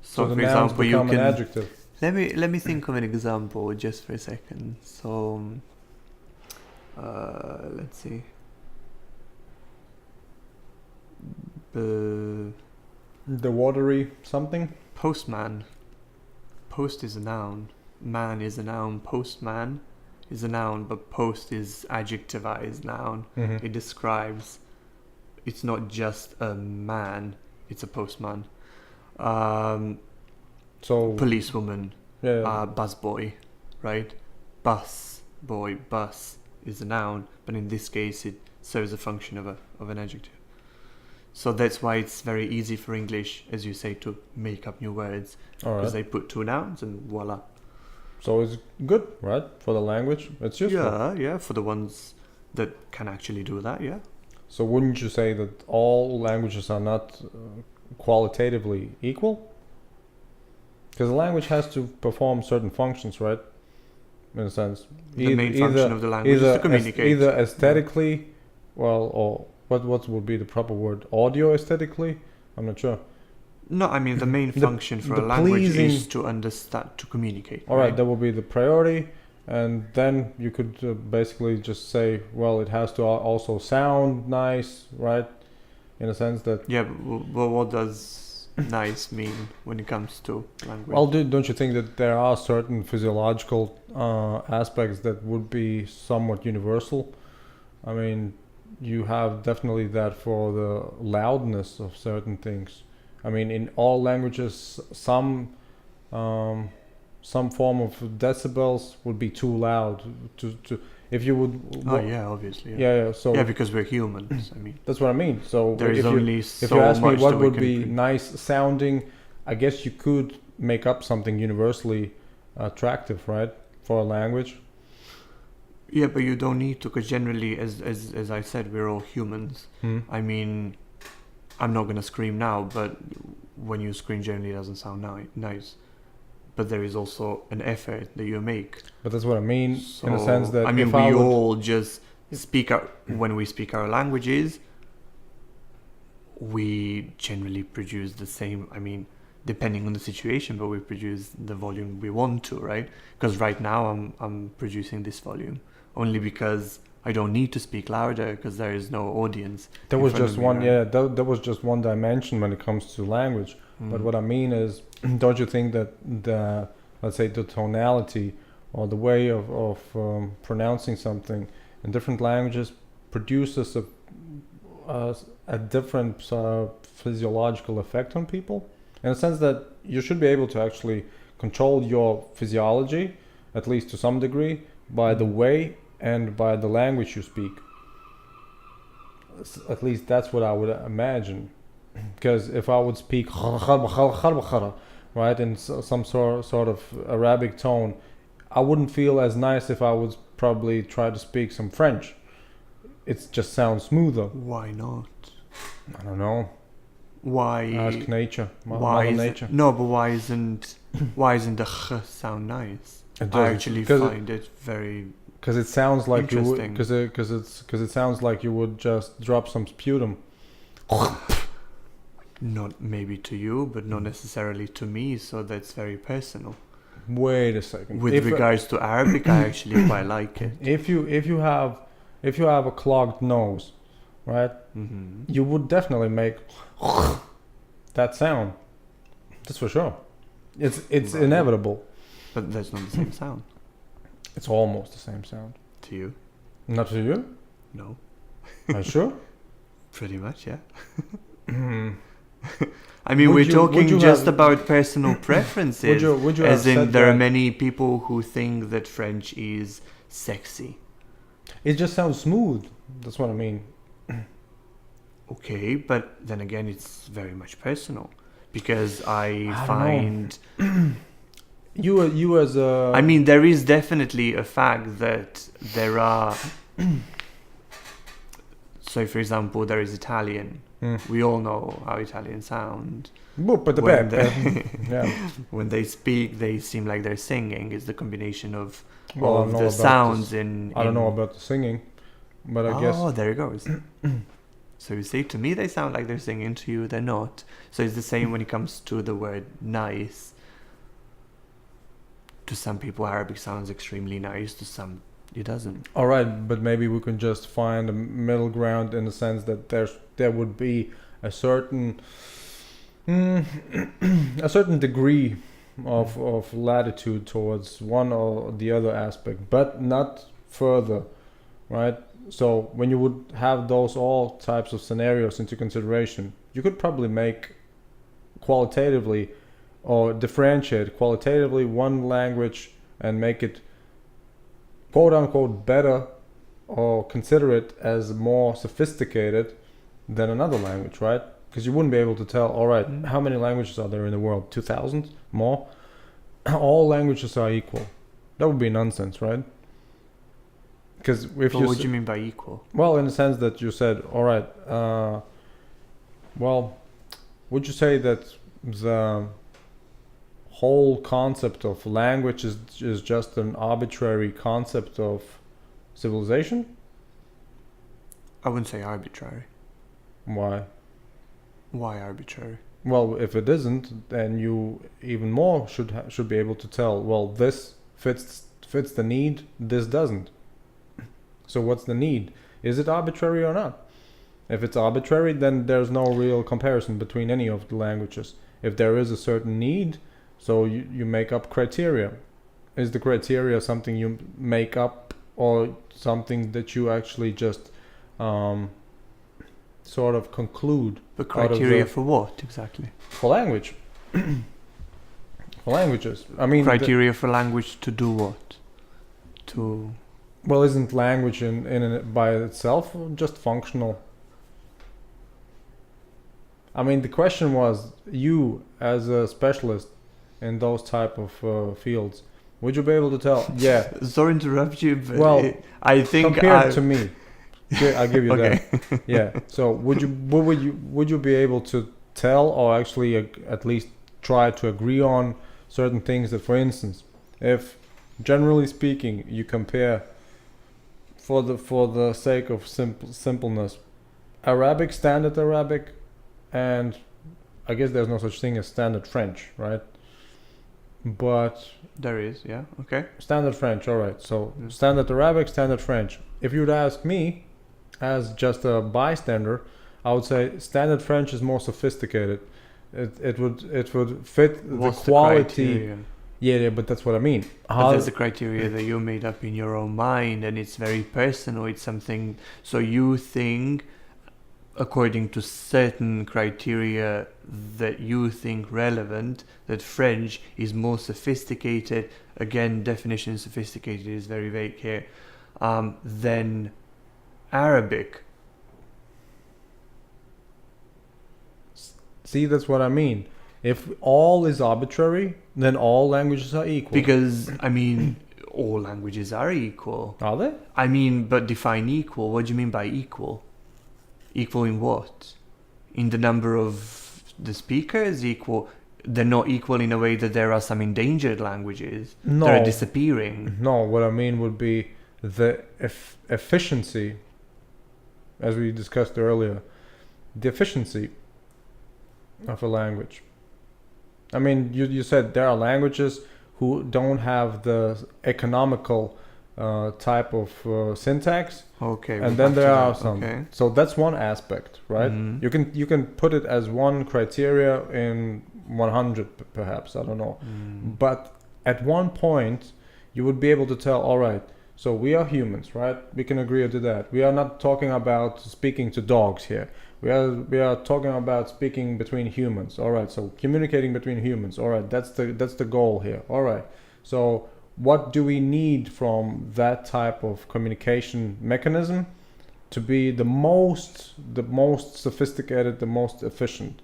A: So the
B: for
A: nouns
B: example,
A: become
B: you can.
A: an adjective.
B: Let me think of an example just for a second. So, let's see.
A: The watery something?
B: Postman. Post is a noun. Man is a noun. Postman is a noun, but post is adjectivized noun. It describes. It's not just a man. It's a postman.
A: So
B: Policewoman.
A: yeah.
B: Busboy, right? Bus boy. Bus is a noun, but in this case, it serves a function of an adjective. So that's why it's very easy for English, as you say, to make up new words,
A: All
B: because
A: right.
B: they put two nouns and voila.
A: So it's good, right, for the language. It's useful.
B: Yeah, for the ones that can actually do that, yeah.
A: So wouldn't you say that all languages are not qualitatively equal? Because a language has to perform certain functions, right? In a sense,
B: The main function of the language is to communicate.
A: Either aesthetically, well, or what would be the proper word? Audio aesthetically? I'm not sure.
B: No, I mean the main function for
A: the
B: a language is
A: pleasing-
B: to understand, to communicate.
A: All right, that would be the priority, and then you could basically just say, well, it has to also sound nice, right? In a sense that.
B: Yeah, but what does nice mean when it comes to language?
A: Well, don't you think that there are certain physiological aspects that would be somewhat universal? I mean, you have definitely that for the loudness of certain things. I mean, in all languages, some form of decibels would be too loud. To if you would.
B: Oh yeah, obviously.
A: Yeah. So
B: yeah, because we're humans. I mean,
A: that's what I mean. So
B: there is
A: if
B: only
A: you,
B: so
A: if you ask me
B: much
A: what
B: that we
A: would
B: can
A: be nice sounding, I guess you could make up something universally attractive, right, for a language.
B: Yeah, but you don't need to, because generally, as I said, we're all humans. I mean, I'm not gonna scream now, but when you scream, generally, it doesn't sound nice. But there is also an effort that you make.
A: But that's what I mean,
B: So,
A: in the sense that
B: I mean,
A: if
B: we
A: I would,
B: all just speak our, when we speak our languages, we generally produce the same. I mean, depending on the situation, but we produce the volume we want to, right? Because right now I'm producing this volume only because I don't need to speak louder because there is no audience.
A: there
B: in
A: was
B: front
A: just
B: of me,
A: one,
B: right?
A: yeah, that was just one dimension when it comes to language. But what I mean is, don't you think that the, let's say, the tonality or the way of pronouncing something in different languages produces a different physiological effect on people? In the sense that you should be able to actually control your physiology, at least to some degree, by the way and by the language you speak. At least that's what I would imagine. Because if I would speak right in some sort of Arabic tone, I wouldn't feel as nice if I would probably try to speak some French. It just sounds smoother.
B: Why not?
A: I don't know.
B: Why?
A: Ask nature,
B: Why
A: Mother
B: is
A: Nature.
B: no, but why isn't the ch sound nice?
A: It
B: I
A: doesn't,
B: actually
A: 'cause
B: find it very.
A: Because it sounds like you would,
B: Interesting.
A: because it sounds like you would just drop some sputum.
B: Not maybe to you, but not necessarily to me. So that's very personal.
A: Wait a second.
B: With regards to Arabic, I actually quite like it.
A: If you have a clogged nose, right, you would definitely make that sound. That's for sure. It's
B: Right.
A: inevitable.
B: But that's not the same sound
A: It's almost the same sound.
B: to you.
A: Not to you?
B: No,
A: Are you sure?
B: pretty much, yeah.
A: Hmm.
B: I mean,
A: Would
B: we're
A: you-
B: talking
A: would you
B: just
A: have-
B: about personal preferences.
A: Would you
B: as
A: have
B: in,
A: said
B: there are
A: that-
B: many people who think that French is sexy.
A: It just sounds smooth. That's what I mean.
B: Okay, but then again, it's very much personal because I
A: don't
B: find.
A: You as a.
B: I mean, there is definitely a fact that there are. So, for example, there is Italian. We all know how Italians sound.
A: Boop at the
B: When
A: back.
B: they-
A: Yeah.
B: When they speak, they seem like they're singing. It's the combination of
A: Well, I
B: of
A: don't know
B: the
A: about
B: sounds
A: this.
B: in.
A: I don't know about the singing, but I
B: Oh,
A: guess.
B: there it goes. So you see, to me, they sound like they're singing. To you, they're not. So it's the same when it comes to the word nice. To some people, Arabic sounds extremely nice. To some, it doesn't.
A: All right, but maybe we can just find a middle ground in the sense that there would be a certain a certain degree of latitude towards one or the other aspect, but not further, right? So when you would have those all types of scenarios into consideration, you could probably make qualitatively or differentiate qualitatively one language and make it quote unquote better or consider it as more sophisticated than another language, right? Because you wouldn't be able to tell, all right, how many languages are there in the world? 2,000? More? All languages are equal. That would be nonsense, right? Because if
B: But what do you mean by equal?
A: well, in the sense that you said, all right, well, would you say that the whole concept of language is just an arbitrary concept of civilization?
B: I wouldn't say arbitrary.
A: Why?
B: Why arbitrary?
A: Well, if it isn't, then you even more should be able to tell. Well, this fits the need. This doesn't. So what's the need? Is it arbitrary or not? If it's arbitrary, then there's no real comparison between any of the languages. If there is a certain need, so you make up criteria. Is the criteria something you make up or something that you actually just sort of conclude?
B: But criteria for what exactly?
A: For language. For languages. I mean,
B: criteria for language to do what? To
A: well, isn't language in by itself just functional? I mean, the question was, you as a specialist in those type of fields, would you be able to tell? Yeah.
B: Sorry to interrupt you, but
A: well,
B: I think
A: compared to me, I'll give you
B: okay.
A: that. Yeah. So would you be able to tell, or actually at least try to agree on certain things? That, for instance, if generally speaking, you compare, for the sake of simpleness, Arabic, standard Arabic, and I guess there's no such thing as standard French, right? But
B: there is, yeah, okay.
A: Standard French, all right. So standard Arabic, standard French. If you would ask me, as just a bystander, I would say standard French is more sophisticated. It would fit
B: What's
A: the quality.
B: The criteria?
A: Yeah, but that's what I mean.
B: But there's a criteria that you made up in your own mind, and it's very personal. It's something. So you think, according to certain criteria that you think relevant, that French is more sophisticated. Again, definition sophisticated is very vague here. Than Arabic.
A: See, that's what I mean. If all is arbitrary, then all languages are equal.
B: Because, I mean, all languages are equal.
A: Are they?
B: I mean, but define equal. What do you mean by equal? Equal in what? In the number of the speakers? Equal? They're not equal in a way that there are some endangered languages that are disappearing.
A: No, what I mean would be the efficiency, as we discussed earlier, the efficiency of a language. I mean, you said there are languages who don't have the economical type of syntax.
B: Okay.
A: And then there are some.
B: Okay.
A: So that's one aspect, right?
B: Mm-hmm.
A: You can put it as one criteria in 100, perhaps. I don't know. But at one point, you would be able to tell, all right, so we are humans, right? We can agree to that. We are not talking about speaking to dogs here. We are talking about speaking between humans. All right, so communicating between humans. All right, that's the goal here. All right, so what do we need from that type of communication mechanism to be the most sophisticated, the most efficient?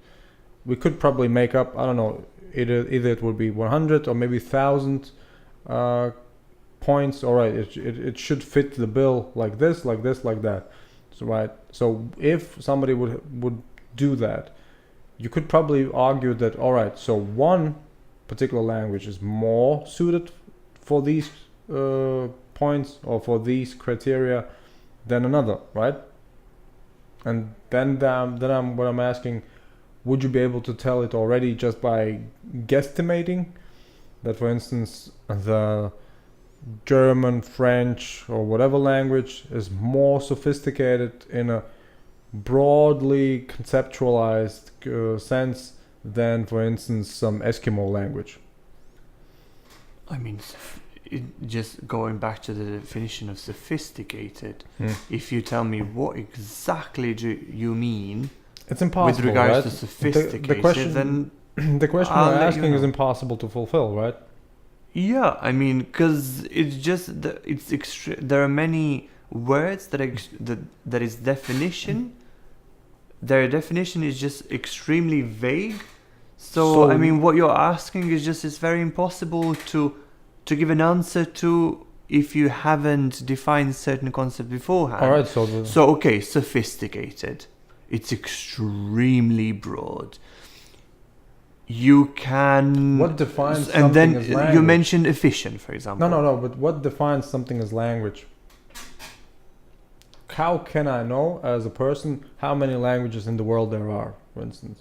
A: We could probably make up, I don't know, either it would be 100 or maybe 1,000 points. All right, it should fit the bill like this, like this, like that. So, right. So if somebody would do that, you could probably argue that, all right, so one particular language is more suited for these points or for these criteria than another, right? And then what I'm asking, would you be able to tell it already just by guesstimating that, for instance, the German, French, or whatever language is more sophisticated in a broadly conceptualized sense than, for instance, some Eskimo language?
B: I mean, just going back to the definition of sophisticated, if you tell me what exactly do you mean,
A: it's impossible,
B: with regards
A: right?
B: to sophisticated,
A: the question,
B: then
A: the question you're asking is impossible to fulfill, right?
B: Yeah, I mean, because it's just there are many words that is definition. Their definition is just extremely vague. So I mean, what you're asking is just it's very impossible to give an answer to if you haven't defined certain concept beforehand.
A: All right.
B: So okay, sophisticated. It's extremely broad. You can.
A: What defines
B: and
A: something
B: then
A: as language?
B: you mentioned efficient, for example.
A: No. But what defines something as language? How can I know as a person how many languages in the world there are, for instance?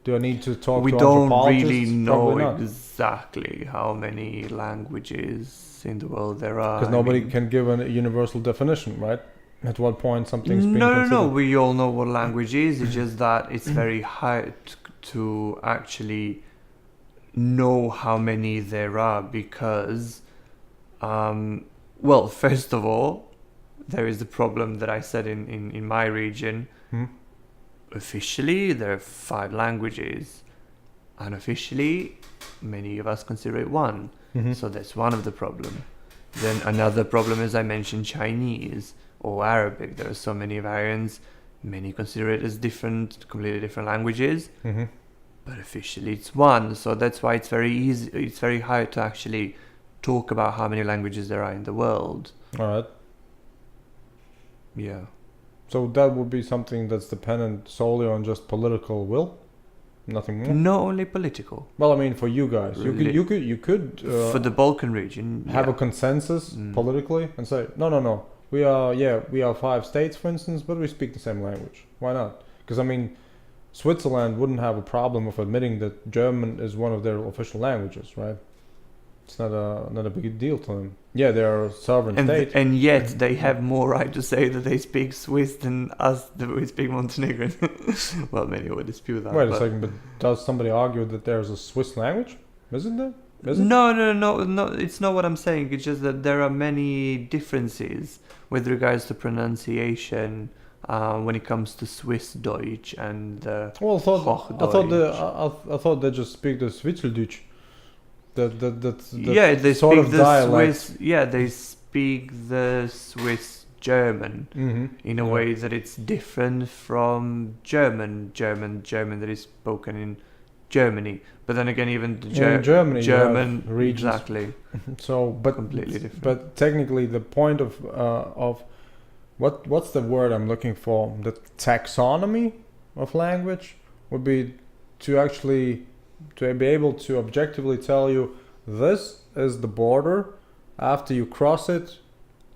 A: Do I need to talk
B: We
A: to
B: don't
A: anthropologists?
B: really
A: Probably
B: know
A: not.
B: exactly how many languages in the world there are.
A: Because nobody can give a universal definition, right? At what point something's being
B: No.
A: considered.
B: We all know what language is. It's just that it's very hard to actually know how many there are because, well, first of all, there is the problem that I said in my region.
A: Hmm?
B: Officially, there are 5 languages. Unofficially, many of us consider it one.
A: Mhm.
B: So that's one of the problem. Then another problem is I mentioned Chinese or Arabic. There are so many variants. Many consider it as different, completely different languages.
A: Mhm.
B: But officially it's one. So that's why it's very easy. It's very hard to actually talk about how many languages there are in the world.
A: All right.
B: Yeah.
A: So that would be something that's dependent solely on just political will, nothing more.
B: Not only political.
A: Well, I mean, for you guys, you could
B: For the Balkan region,
A: have
B: yeah.
A: a consensus
B: Mm.
A: politically and say, no, we are 5 states, for instance, but we speak the same language. Why not? Because I mean, Switzerland wouldn't have a problem of admitting that German is one of their official languages, right? It's not a big deal to them. Yeah, they are a sovereign state.
B: And yet they have more right to say that they speak Swiss than us that we speak Montenegrin. Well, many would dispute that.
A: Wait a second, but does somebody argue that there's a Swiss language? Isn't there? Is it?
B: No. It's not what I'm saying. It's just that there are many differences with regards to pronunciation when it comes to Swiss Deutsch and
A: Well, I thought they just speak the Schweizerdeutsch. That's
B: they
A: sort
B: speak
A: of
B: the
A: dialect.
B: Swiss. Yeah, they speak the Swiss German in a way that it's different from German that is spoken in Germany. But then again, even the
A: In Germany, you
B: German
A: have regions.
B: exactly.
A: So, but
B: Completely different.
A: But technically, the point of what's the word I'm looking for? The taxonomy of language would be to be able to objectively tell you this is the border. After you cross it,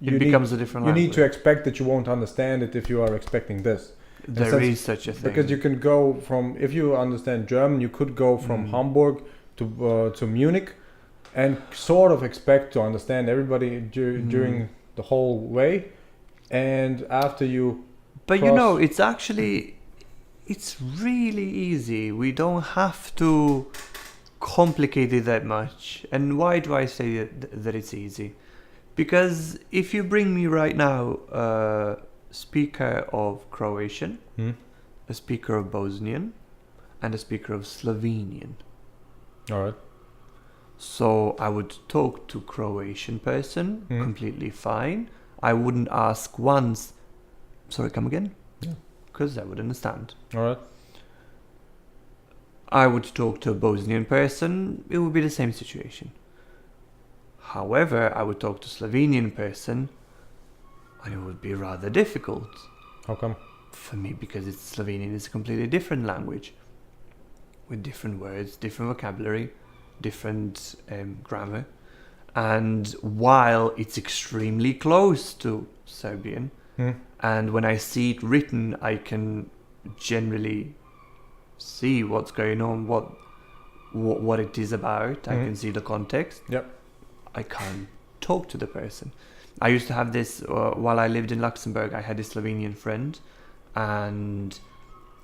B: It becomes a different
A: you
B: language.
A: need to expect that you won't understand it if you are expecting this.
B: There is such a thing.
A: Because you can go from, if you understand German, you could go from Hamburg to Munich and sort of expect to understand everybody during the whole way. And after you
B: But
A: cross-
B: it's really easy. We don't have to complicate it that much. And why do I say that it's easy? Because if you bring me right now a speaker of Croatian, a speaker of Bosnian, and a speaker of Slovenian.
A: All right.
B: So I would talk to Croatian person completely fine. I wouldn't ask once, sorry, come again?
A: Yeah.
B: Because I would understand.
A: All right.
B: I would talk to a Bosnian person, it would be the same situation. However, I would talk to a Slovenian person, and it would be rather difficult
A: How come?
B: for me because Slovenian is a completely different language with different words, different vocabulary, different grammar. And while it's extremely close to Serbian, and when I see it written, I can generally see what's going on, what it is about. I can see the context.
A: Yep.
B: I can't talk to the person. I used to have this while I lived in Luxembourg. I had a Slovenian friend, and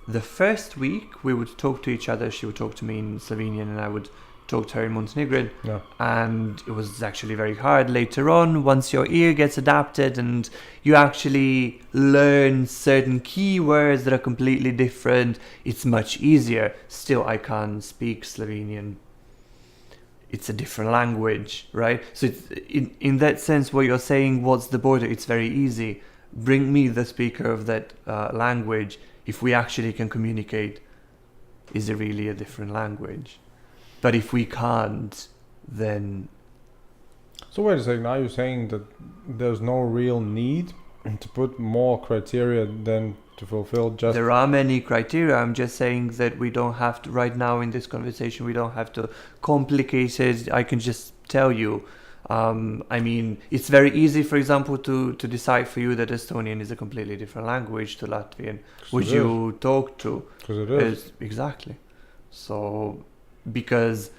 B: the first week we would talk to each other. She would talk to me in Slovenian, and I would talk to her in Montenegrin.
A: Yeah.
B: And it was actually very hard later on. Once your ear gets adapted and you actually learn certain keywords that are completely different, it's much easier. Still, I can't speak Slovenian. it's a different language, right? So it's, in that sense, what you're saying, what's the border? It's very easy. Bring me the speaker of that language. If we actually can communicate, is it really a different language? But if we can't, then...
A: So wait a second, are you saying that there's no real need to put more criteria than to fulfill just...
B: There are many criteria. I'm just saying that we don't have to, right now in this conversation, we don't have to complicate it. I can just tell you. I mean, it's very easy, for example, to decide for you that Estonian is a completely different language to Latvian, which you talk to.
A: Because it is.
B: Exactly. So, because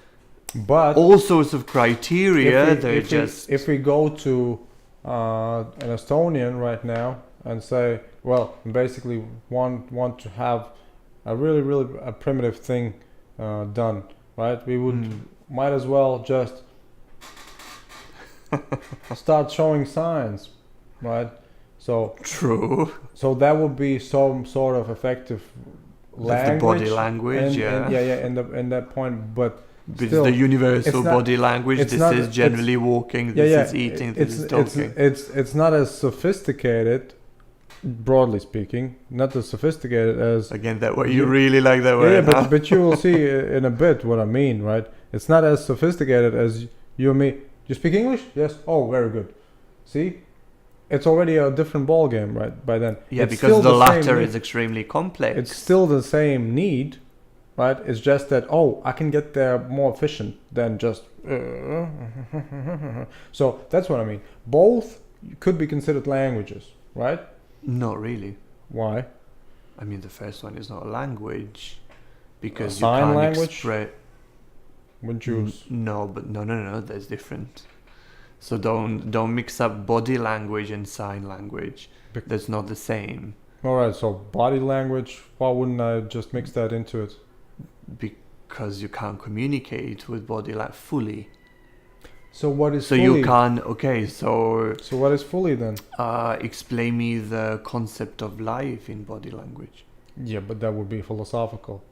A: but
B: all sorts of criteria,
A: if we go to an Estonian right now and say, well, basically want to have a really a primitive thing done, right? We would might as well just start showing signs, right? So
B: true.
A: So that would be some sort of effective language.
B: The body language,
A: in that point, but
B: it's
A: still,
B: the universal
A: not,
B: body language. This is generally walking. This is eating. This is talking.
A: It's not as sophisticated, broadly speaking, not as sophisticated as...
B: Again, that word, you really like that word.
A: Yeah, but you will see in a bit what I mean, right? It's not as sophisticated as you and me. You speak English? Yes. Oh, very good. See? It's already a different ball game, right? By then.
B: Yeah,
A: it's
B: because the latter is extremely complex.
A: It's still the same need, right? It's just that, I can get there more efficient than just... So that's what I mean. Both could be considered languages, right?
B: Not really.
A: Why?
B: I mean, the first one is not a language because
A: sign
B: you can't
A: language?
B: express.
A: Wouldn't you?
B: No, but no. That's different. So don't mix up body language and sign language. That's not the same.
A: All right. So body language. Why wouldn't I just mix that into it?
B: Because you can't communicate with body language fully.
A: So what is
B: so
A: fully?
B: You can't. Okay. So
A: what is fully then?
B: Explain me the concept of life in body language.
A: Yeah, but that would be philosophical.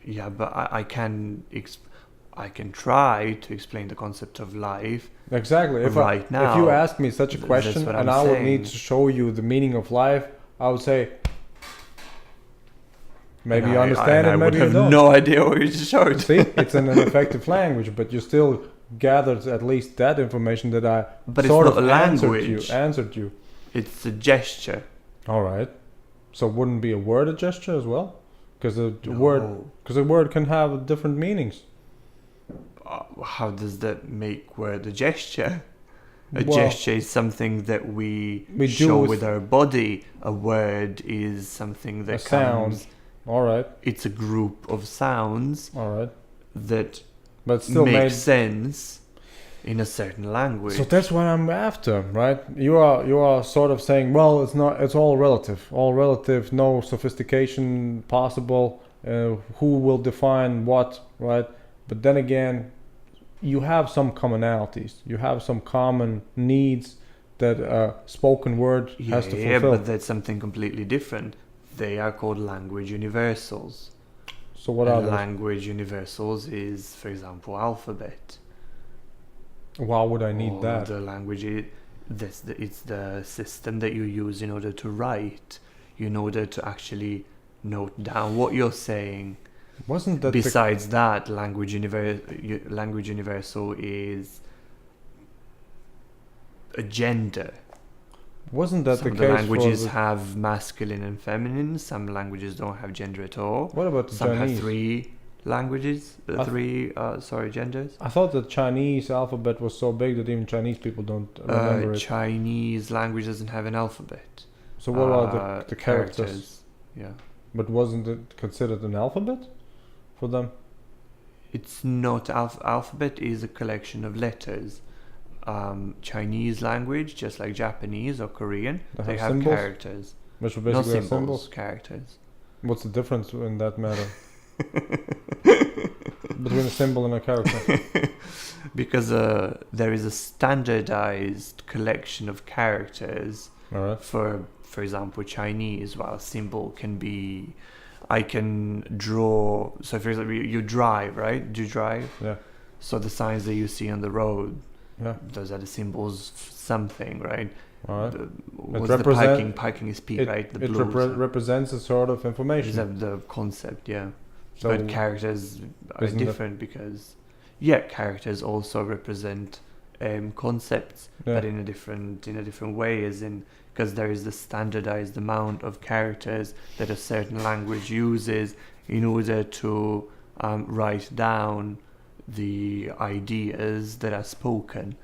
B: Yeah, but I can try to explain the concept of life.
A: Exactly. If you ask me such a question and I would need to show you the meaning of life, I would say, maybe you understand it, maybe you don't.
B: I would have no idea what you just showed.
A: See, it's an effective language, but you still gathered at least that information that I sort of answered you.
B: It's a gesture.
A: All right. So wouldn't be a word a gesture as well? Because a word can have different meanings.
B: How does that make word a gesture? A gesture is something that we show with our body. A word is something that
A: sound. All right.
B: It's a group of sounds.
A: All right.
B: That
A: but still
B: make sense in a certain language.
A: So that's what I'm after, right? You are sort of saying, well, it's all relative, no sophistication possible, who will define what, right? But then again, you have some commonalities, you have some common needs that a spoken word has to fulfill.
B: Yeah, but that's something completely different. They are called language universals.
A: So what are
B: language universals is, for example, alphabet.
A: Why would I need that?
B: The language, it's the system that you use in order to write, in order to actually note down what you're saying.
A: Wasn't that
B: besides that, language universal is a gender.
A: Wasn't that the case?
B: Some languages have masculine and feminine. Some languages don't have gender at all.
A: What about the
B: Some
A: Chinese?
B: have three languages, genders.
A: I thought the Chinese alphabet was so big that even Chinese people don't remember it.
B: Chinese language doesn't have an alphabet.
A: So what are the characters?
B: Yeah.
A: But wasn't it considered an alphabet for them?
B: It's not. Alphabet is a collection of letters. Chinese language, just like Japanese or Korean, they have characters.
A: Which are basically
B: not
A: symbols?
B: Characters.
A: What's the difference in that matter? Between a symbol and a character?
B: Because there is a standardized collection of characters.
A: All right.
B: For example, Chinese, while a symbol can be I can draw. So for example, you drive, right? Do you drive?
A: Yeah.
B: So the signs that you see on the road,
A: Yeah.
B: those are the symbols for something, right?
A: All right.
B: What's the parking? Parking is P, right? The blue.
A: Represents a sort of information.
B: Is that the concept? Yeah.
A: So
B: But characters are different because, characters also represent concepts, but in a different way, as in because there is the standardized amount of characters that a certain language uses in order to write down the ideas that are spoken,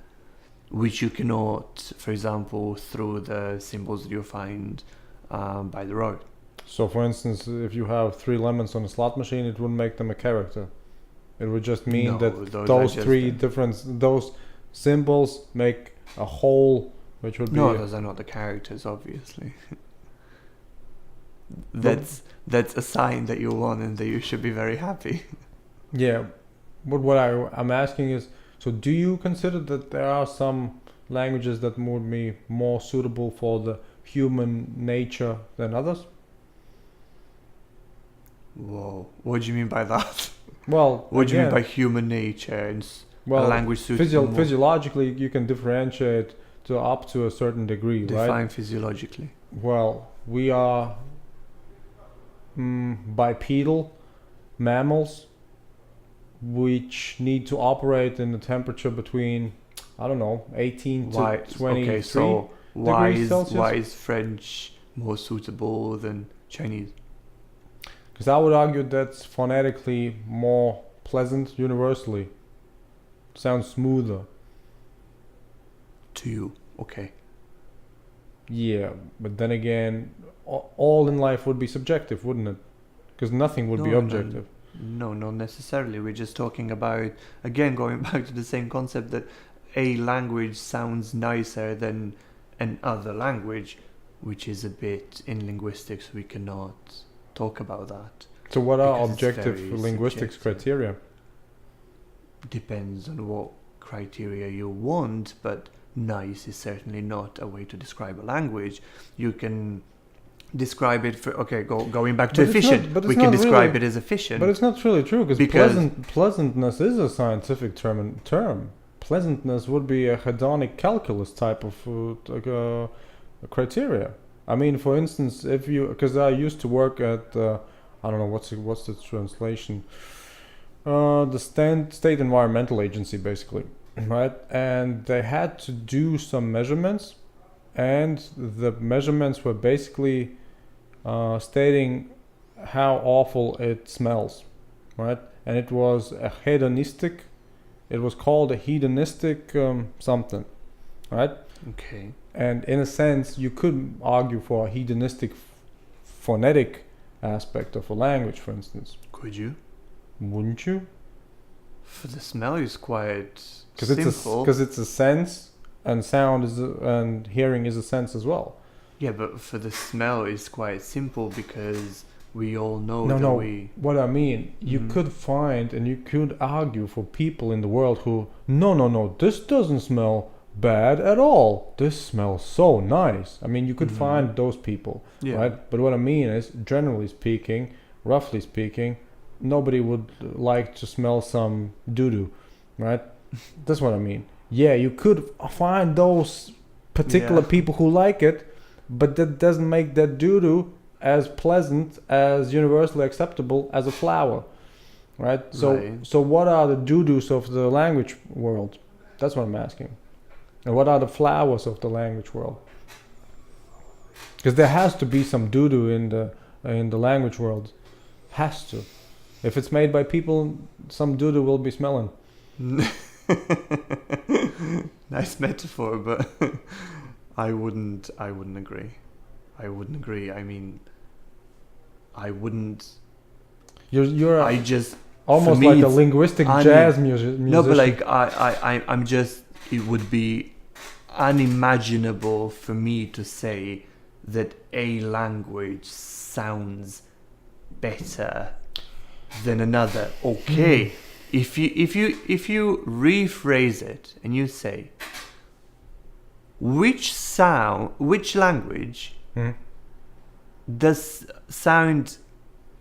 B: which you cannot, for example, through the symbols that you find by the road.
A: So, for instance, if you have 3 lemons on a slot machine, it wouldn't make them a character. It would just mean that those symbols make a whole, which would be...
B: No, those are not the characters, obviously. That's a sign that you won and that you should be very happy.
A: Yeah, but what I'm asking is, so do you consider that there are some languages that would be more suitable for the human nature than others?
B: Whoa, what do you mean by that?
A: Well,
B: what do you mean by human nature and a language suitable?
A: Physiologically, you can differentiate to up to a certain degree, right?
B: Define physiologically.
A: Well, we are bipedal mammals, which need to operate in a temperature between, I don't know, 18 to 23
B: okay, so
A: degrees Celsius.
B: Why is French more suitable than Chinese?
A: Because I would argue that's phonetically more pleasant universally. Sounds smoother.
B: To you, okay.
A: Yeah, but then again, all in life would be subjective, wouldn't it? Because nothing would be objective.
B: No, not necessarily. We're just talking about, again, going back to the same concept that a language sounds nicer than another language, which is a bit in linguistics. We cannot talk about that.
A: So what are objective linguistics criteria?
B: Depends on what criteria you want, but nice is certainly not a way to describe a language. You can describe it going back to efficient. We can describe it as efficient.
A: But it's not really true because pleasantness is a scientific term. Pleasantness would be a hedonic calculus type of criteria. I mean, for instance, because I used to work at I don't know what's the translation, the State Environmental Agency, basically, right? And they had to do some measurements, and the measurements were basically stating how awful it smells, right? And it was a hedonistic. It was called a hedonistic something, right?
B: Okay.
A: And in a sense, you could argue for a hedonistic phonetic aspect of a language, for instance.
B: Could you?
A: Wouldn't you?
B: For the smell is quite simple.
A: Because it's a sense, and sound and hearing is a sense as well.
B: Yeah, but for the smell is quite simple because we all know
A: What I mean, you could find and you could argue for people in the world who, no, this doesn't smell bad at all. This smells so nice. I mean, you could find those people, right? But what I mean is, generally speaking, roughly speaking, nobody would like to smell some doo-doo, right? That's what I mean. Yeah, you could find those particular people who like it, but that doesn't make that doo-doo as pleasant, as universally acceptable as a flower, right? So what are the doo-doos of the language world? That's what I'm asking. And what are the flowers of the language world? Because there has to be some doo-doo in the language world. Has to. If it's made by people, some doo-doo will be smelling.
B: Nice metaphor, but I wouldn't agree. I mean, I wouldn't.
A: You're
B: just
A: almost like a linguistic jazz musician.
B: No, but like I'm just. It would be unimaginable for me to say that a language sounds better than another. Okay, if you rephrase it and you say which language does sound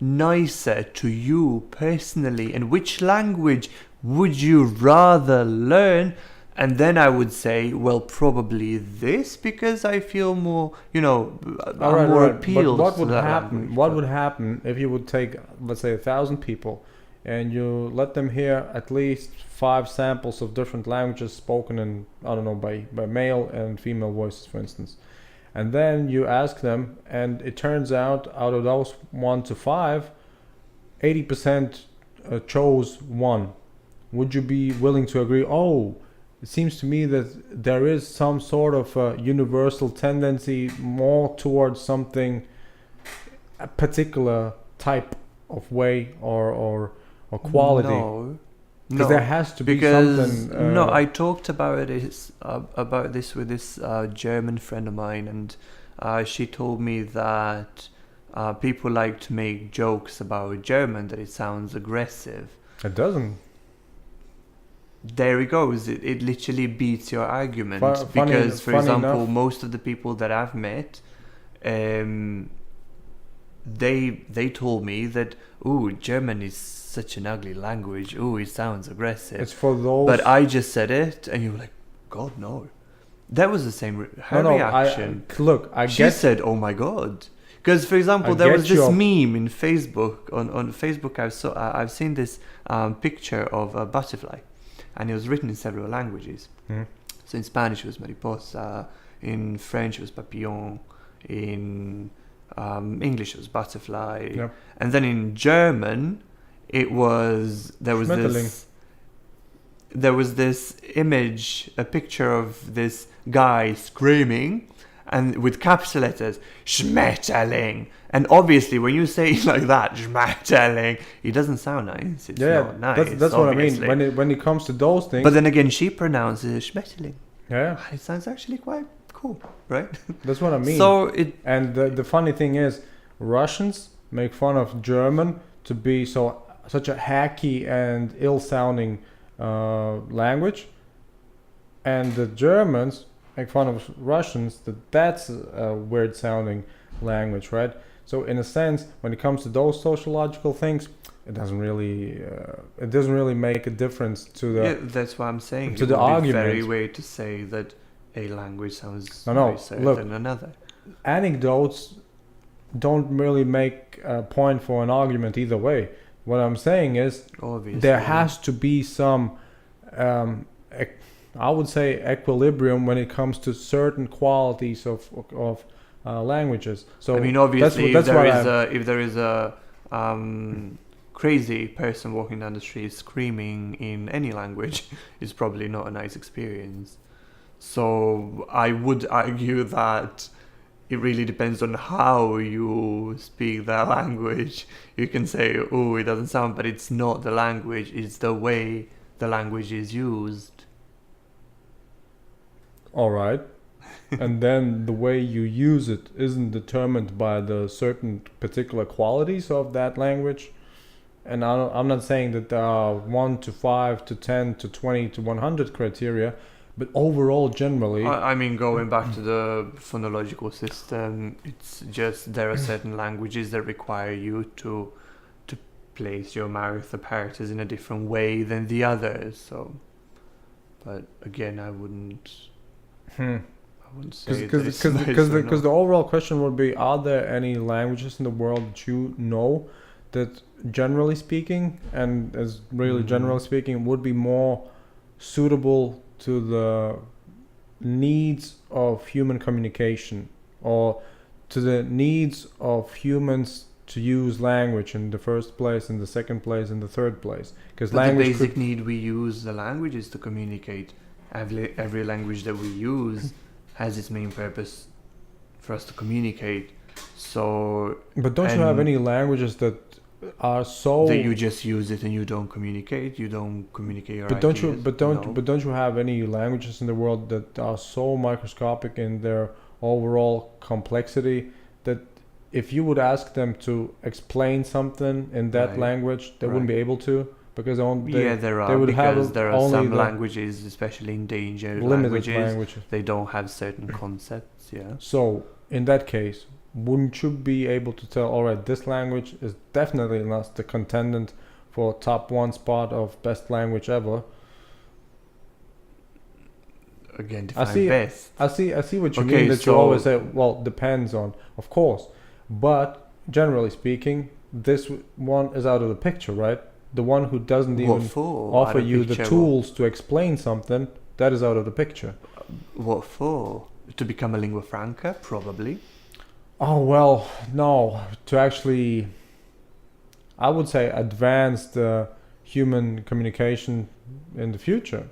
B: nicer to you personally, and which language would you rather learn? And then I would say, well, probably this, because I feel more, I'm more appealed
A: But what
B: to
A: would
B: that
A: happen?
B: language.
A: What
B: But
A: would happen if you would take, let's say, 1,000 people, and you let them hear at least 5 samples of different languages spoken in, I don't know, by male and female voices, for instance, and then you ask them, and it turns out of those 1 to 5, 80% chose one. Would you be willing to agree? Oh, it seems to me that there is some sort of universal tendency more towards something, a particular type of way or quality.
B: no,
A: Because there has to be
B: because
A: something.
B: no, I talked about this with this German friend of mine, and she told me that people like to make jokes about German, that it sounds aggressive.
A: It doesn't.
B: There it goes. It literally beats your argument.
A: Funny
B: Because, for example,
A: enough,
B: most of the people that I've met, they told me that, ooh, German is such an ugly language. Ooh, it sounds aggressive.
A: it's for those.
B: But I just said it, and you were like, God, no. That was the same. Her reaction.
A: I
B: She
A: get.
B: said, "Oh my God." Because, for example,
A: I
B: there
A: get
B: was this
A: your-
B: meme in Facebook. On Facebook, I've seen this picture of a butterfly, and it was written in several languages.
A: Mhm.
B: So in Spanish it was mariposa, in French it was papillon, in English it was butterfly,
A: Yep.
B: and then in German there was
A: Schmetterling.
B: this image, a picture of this guy screaming, and with capital letters, Schmetterling. And obviously, when you say it like that, Schmetterling, it doesn't sound nice. It's not nice.
A: That's what I mean.
B: obviously.
A: When it comes to those things.
B: But then again, she pronounces Schmetterling.
A: Yeah,
B: It sounds actually quite cool, right?
A: that's what I mean.
B: So it
A: And the funny thing is, Russians make fun of German to be such a hacky and ill-sounding language, and the Germans make fun of Russians that's a weird-sounding language, right? So in a sense, when it comes to those sociological things, it doesn't really make a difference to the.
B: yeah, that's what I'm saying.
A: To
B: It
A: the
B: would be
A: argument.
B: very weird to say that a language sounds
A: No,
B: nicer
A: look.
B: than another.
A: Anecdotes don't really make a point for an argument either way. What I'm saying is
B: Obviously,
A: there has to be some, I would say, equilibrium when it comes to certain qualities of languages. So
B: I mean, obviously,
A: that's what
B: if there is a crazy person walking down the street screaming in any language, it's probably not a nice experience. So I would argue that it really depends on how you speak that language. You can say, "Oh, it doesn't sound," but it's not the language; it's the way the language is used.
A: all right. And then the way you use it isn't determined by the certain particular qualities of that language. And I'm not saying that there are 1 to 5 to 10 to 20 to 100 criteria, but overall, generally,
B: I mean, going back to the phonological system, it's just there are certain languages that require you to place your mouth apart in a different way than the others. So, but again, I wouldn't say that it's nice or not.
A: because the overall question would be: are there any languages in the world that you know that, generally speaking, and as really generally speaking, would be more suitable to the needs of human communication, or to the needs of humans to use language in the first place, in the second place, in the third place? Because
B: But the
A: language
B: basic need we use the language is to communicate. Every language that we use has its main purpose for us to communicate. So
A: But don't you have any languages that are so
B: that you just use it and you don't communicate. You don't communicate your
A: but don't you
B: ideas.
A: but don't
B: No.
A: but don't you have any languages in the world that are so microscopic in their overall complexity that if you would ask them to explain something in that
B: Right.
A: language, they wouldn't
B: Right.
A: be able to, because
B: Yeah, there
A: they
B: are,
A: would have
B: because there are
A: only
B: some
A: the
B: languages, especially endangered
A: limited
B: languages,
A: languages.
B: they don't have certain concepts. Yeah.
A: So in that case, wouldn't you be able to tell, all right, this language is definitely not the contendant for top one spot of best language ever?
B: Again,
A: I
B: define
A: see,
B: best.
A: I see what you
B: Okay,
A: mean. That you
B: so-
A: always say, well, depends on, of course, but generally speaking, this one is out of the picture, right? The one who doesn't
B: What
A: even
B: for?
A: offer
B: Out of
A: you the
B: picture,
A: tools to explain something, that is out of the picture.
B: What for? To become a lingua franca, probably.
A: Oh well, no. To actually, I would say, advance the human communication in the future.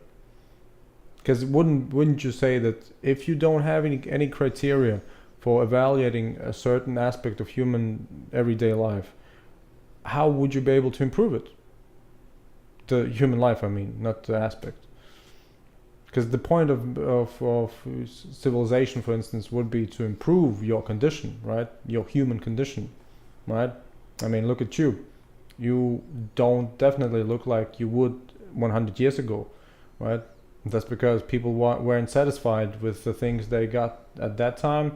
A: Because wouldn't you say that if you don't have any criteria for evaluating a certain aspect of human everyday life, how would you be able to improve it? The human life, I mean, not the aspect. Because the point of civilization, for instance, would be to improve your condition, right? Your human condition, right? I mean, look at you. You don't definitely look like you would 100 years ago, right? That's because people weren't satisfied with the things they got at that time.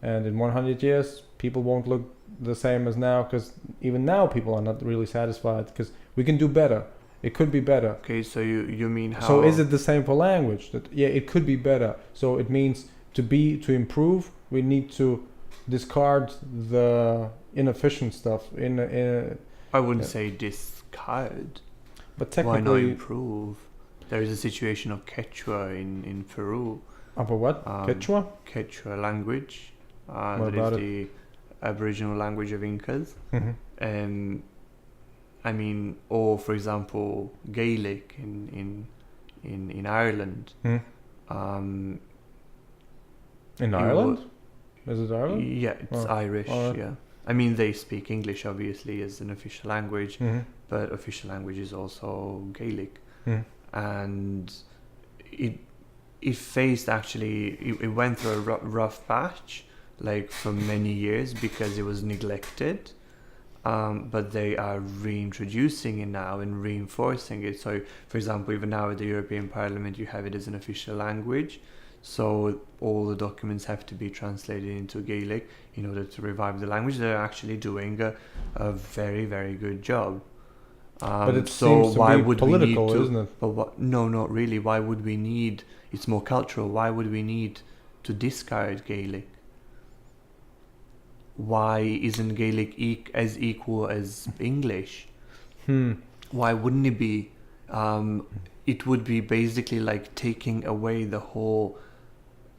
A: And in 100 years, people won't look the same as now, because even now people are not really satisfied, because we can do better. It could be better.
B: Okay, so you mean how?
A: So is it the same for language? That yeah, it could be better. So it means to improve, we need to discard the inefficient stuff.
B: I wouldn't
A: yeah.
B: say discard.
A: But
B: Why not
A: technically,
B: improve? There is a situation of Quechua in Peru.
A: about what? Quechua?
B: Quechua language.
A: What
B: That
A: about
B: is the Aboriginal language of Incas.
A: Mm-hmm.
B: I mean, or for example, Gaelic in Ireland.
A: In
B: it
A: Ireland? Is it Ireland?
B: Yeah, it's
A: Oh,
B: Irish.
A: alright.
B: Yeah, I mean they speak English obviously as an official language,
A: Mm-hmm.
B: but official language is also Gaelic,
A: Mm-hmm.
B: and it faced actually it went through a rough patch like for many years because it was neglected. But they are reintroducing it now and reinforcing it. So, for example, even now at the European Parliament, you have it as an official language. So all the documents have to be translated into Gaelic in order to revive the language. They're actually doing a very, very good job.
A: But it
B: so
A: seems to
B: why
A: be
B: would
A: political,
B: we need to,
A: isn't it?
B: But what, no, not really. Why would we need? It's more cultural. Why would we need to discard Gaelic? Why isn't Gaelic as equal as English? Why wouldn't it be? It would be basically like taking away the whole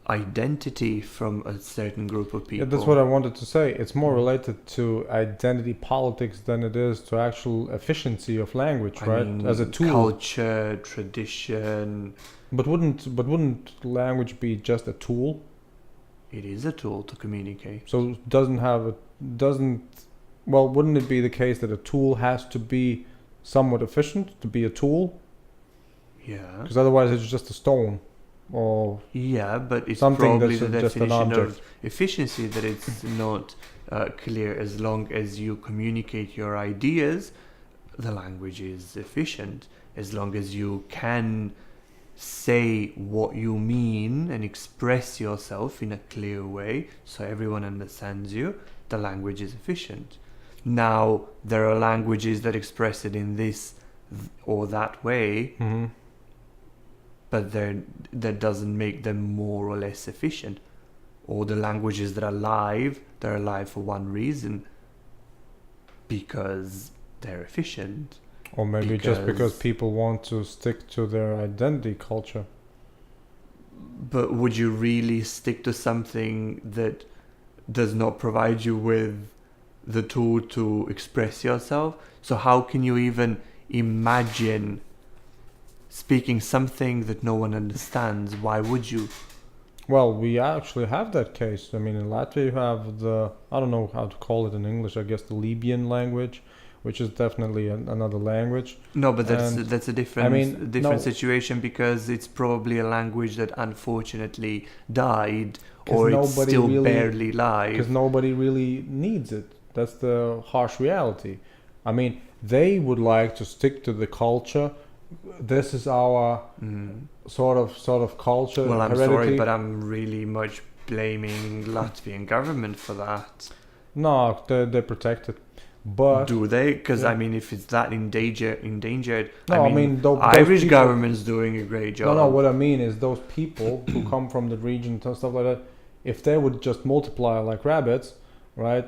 B: identity from a certain group of people.
A: Yeah, that's what I wanted to say. It's more related to identity politics than it is to actual efficiency of language,
B: I
A: right?
B: mean,
A: As a tool.
B: culture, tradition.
A: But wouldn't language be just a tool?
B: It is a tool to communicate.
A: So wouldn't it be the case that a tool has to be somewhat efficient to be a tool?
B: Yeah.
A: Because otherwise it's just a stone or
B: Yeah, but it's
A: something
B: probably
A: that's
B: the
A: just an
B: definition
A: object.
B: of efficiency that it's not clear. As long as you communicate your ideas, the language is efficient. As long as you can say what you mean and express yourself in a clear way so everyone understands you, the language is efficient. Now, there are languages that express it in this or that way,
A: Mm-hmm.
B: but that doesn't make them more or less efficient. Or the languages that are live, they're alive for one reason, because they're efficient.
A: Or maybe just because people want to stick to their identity culture.
B: But would you really stick to something that does not provide you with the tool to express yourself? So how can you even imagine speaking something that no one understands? Why would you?
A: Well, we actually have that case. I mean, in Latvia you have I don't know how to call it in English, I guess the Libyan language, which is definitely another language.
B: No, but that's a different
A: no,
B: situation, because it's probably a language that unfortunately died, or it's still barely live.
A: Because nobody really needs it. That's the harsh reality. I mean, they would like to stick to the culture. This is our sort of culture.
B: Well, I'm
A: heredity.
B: sorry, but I'm really much blaming Latvian government for that.
A: No, they protect it. But
B: Do they? Because
A: yeah.
B: I mean, if it's that endangered,
A: No, I mean, those
B: Irish
A: people-
B: government's doing a great job.
A: No, what I mean is those people who come from the region and stuff like that, if they would just multiply like rabbits, right?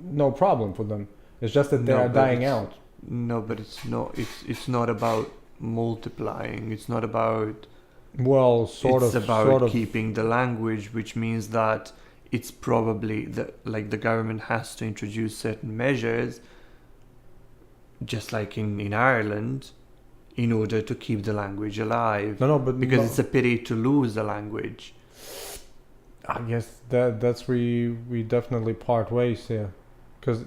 A: No problem for them. It's just that they
B: No,
A: are
B: but
A: dying
B: it's-
A: out.
B: No, but it's not. It's not about multiplying. It's not about.
A: Well,
B: It's about
A: sort of.
B: keeping the language, which means that it's probably the government has to introduce certain measures, just like in Ireland, in order to keep the language alive.
A: No, but
B: Because
A: no,
B: it's a pity to lose the language.
A: I guess that's we definitely part ways here, because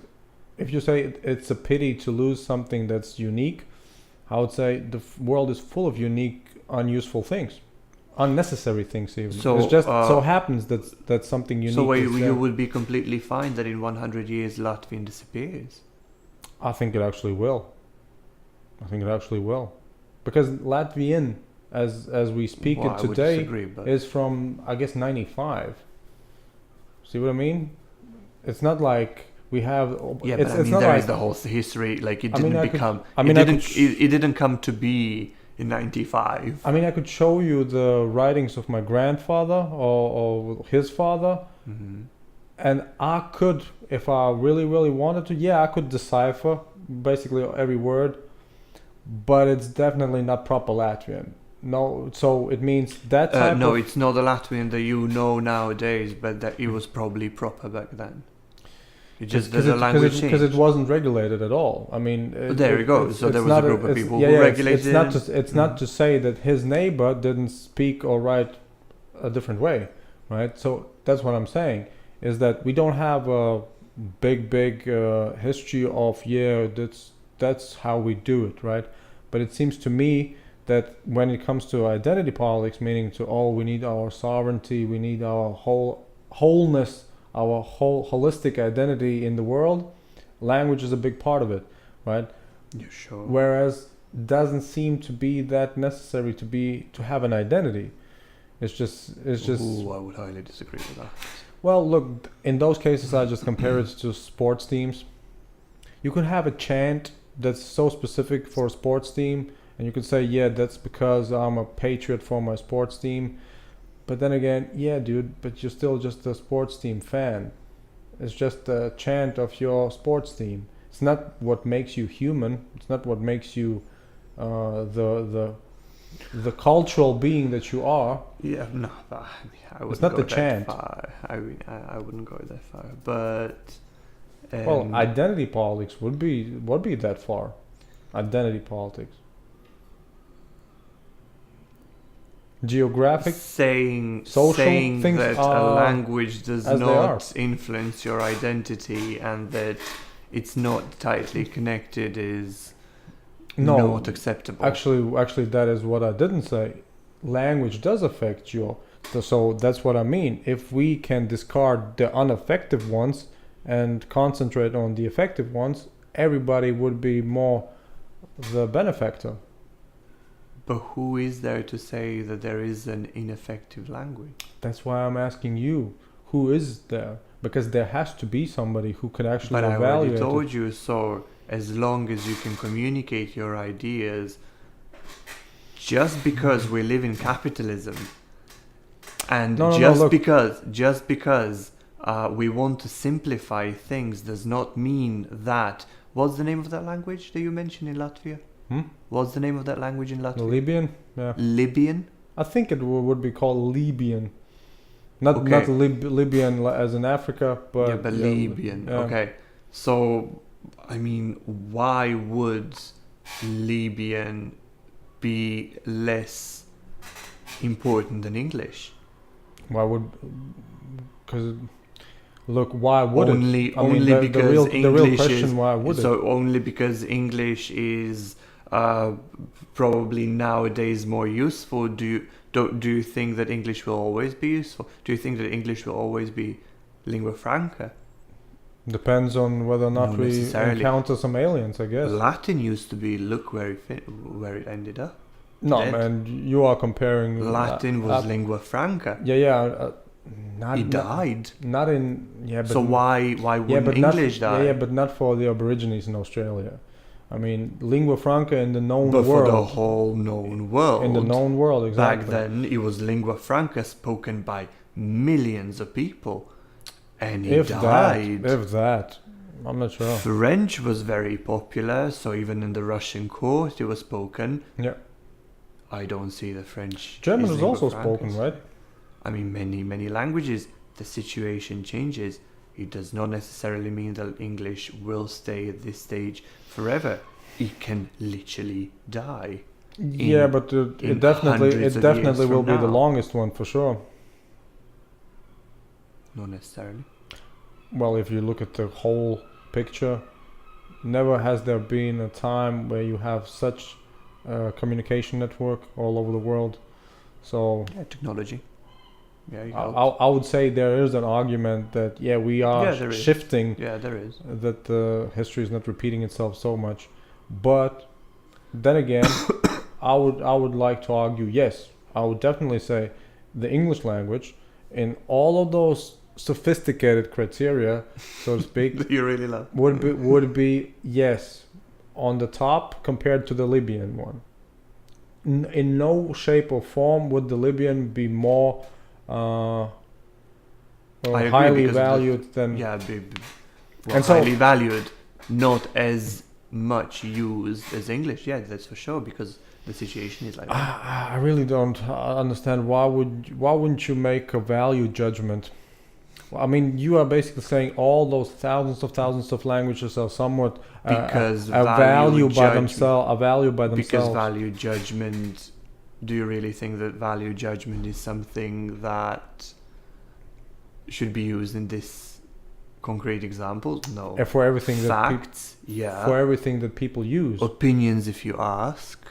A: if you say it's a pity to lose something that's unique, I would say the world is full of unique, unuseful things, unnecessary things even.
B: So,
A: it's just so happens that something unique.
B: So
A: is
B: you
A: there.
B: would be completely fine that in 100 years Latvian disappears.
A: I think it actually will. Because Latvian, as we speak
B: Well,
A: it
B: I would
A: today,
B: disagree, but
A: is from I guess 95. See what I mean? It's not like we have.
B: yeah,
A: it's,
B: but I
A: it's
B: mean
A: not
B: there
A: like,
B: is the whole history. Like it
A: I mean,
B: didn't
A: I could-
B: become.
A: I mean,
B: it
A: I
B: didn't.
A: could
B: It didn't come to be in 95.
A: I mean, I could show you the writings of my grandfather or his father,
B: Mm-hmm.
A: and I could, if I really, really wanted to, yeah, I could decipher basically every word, but it's definitely not proper Latvian. No, so it means that type
B: No,
A: of...
B: it's not the Latvian that you know nowadays, but that it was probably proper back then. It just the language
A: because it
B: changed.
A: wasn't regulated at all. I mean,
B: There you go. So there was a group of people who regulated
A: It's not
B: it.
A: it's not to say that his neighbor didn't speak or write a different way, right? So that's what I'm saying is that we don't have a big history of that's how we do it, right? But it seems to me that when it comes to identity politics, meaning to we need our sovereignty, we need our wholeness, our whole holistic identity in the world, language is a big part of it, right?
B: You sure?
A: Whereas doesn't seem to be that necessary to have an identity. It's just
B: Ooh, I would highly disagree with that.
A: well, look, in those cases I just compare it to sports teams. You could have a chant that's so specific for a sports team, and you could say, yeah, that's because I'm a patriot for my sports team. But then again, yeah, dude, but you're still just a sports team fan. It's just a chant of your sports team. It's not what makes you human. It's not what makes you the cultural being that you are.
B: Yeah, no, but I wouldn't
A: It's not
B: go
A: the
B: that
A: chant.
B: far. I wouldn't go that far, but
A: Well, identity politics would be that far. Identity politics. Geographic. social
B: saying
A: things
B: that a
A: are
B: language does
A: as they are.
B: not influence your identity and that it's not tightly connected is
A: No,
B: not acceptable.
A: Actually, that is what I didn't say. Language does affect you. So that's what I mean. If we can discard the ineffective ones and concentrate on the effective ones, everybody would be more the benefactor.
B: But who is there to say that there is an ineffective language?
A: That's why I'm asking you, who is there? Because there has to be somebody who can actually
B: But I already
A: evaluate it.
B: told you, so as long as you can communicate your ideas, just because we live in capitalism, and
A: look.
B: just because we want to simplify things does not mean that. What's the name of that language that you mentioned in Latvia? What's the name of that language in Latvia?
A: Libyan? Yeah.
B: Libyan?
A: I think it would be called Libyan. Not
B: Okay.
A: not Libyan as in Africa, but
B: yeah, but Libyan.
A: yeah.
B: Okay. So, I mean, why would Libyan be less important than English?
A: Why would? Because look, why would
B: only
A: it? I mean,
B: because
A: the
B: English
A: real question,
B: is
A: why would
B: so
A: it?
B: only because English is probably nowadays more useful. Do you think that English will always be useful? Do you think that English will always be lingua franca?
A: Depends on whether or not
B: Not
A: we
B: necessarily.
A: encounter some aliens, I guess.
B: Latin used to be. Look where it ended up.
A: No,
B: dead.
A: man, you are comparing
B: Latin was lingua franca.
A: Yeah, Not
B: He
A: not,
B: died.
A: not in yeah, but
B: So why
A: yeah,
B: wouldn't
A: but
B: English
A: not,
B: die?
A: yeah, but not for the Aborigines in Australia. I mean, lingua franca in the known
B: But for the
A: world.
B: whole known
A: In the
B: world,
A: known world, exactly.
B: back then it was lingua franca spoken by millions of people, and he died.
A: If that, I'm not sure.
B: French was very popular, so even in the Russian court it was spoken.
A: Yeah.
B: I don't see the French.
A: German
B: is
A: is
B: lingua
A: also
B: francas.
A: spoken, right?
B: I mean, many languages. The situation changes. It does not necessarily mean that English will stay at this stage forever. It can literally die.
A: Yeah, but
B: in
A: it definitely
B: hundreds of
A: will
B: years from
A: be the
B: now.
A: longest one for sure.
B: Not necessarily.
A: Well, if you look at the whole picture, never has there been a time where you have such a communication network all over the world. So
B: Yeah, technology. Yeah, you
A: I would say there is an argument that we are
B: Yeah, there is.
A: shifting,
B: Yeah, there is.
A: that history is not repeating itself so much. But then again, I would like to argue, yes, I would definitely say the English language in all of those sophisticated criteria, so to speak,
B: You really love.
A: would be yes on the top compared to the Libyan one. In no shape or form would the Libyan be more
B: I agree,
A: highly
B: because of the-
A: valued than
B: Yeah,
A: And so-
B: highly valued, not as much used as English. Yeah, that's for sure, because the situation is like that.
A: I really don't understand why wouldn't you make a value judgment? I mean, you are basically saying all those thousands of languages are somewhat
B: Because
A: a value by
B: judgment-
A: themselves. A value by
B: Because
A: themselves.
B: value judgment. Do you really think that value judgment is something that should be used in this concrete example? No.
A: And for everything that
B: Facts, yeah.
A: for everything that people use.
B: Opinions, if you ask,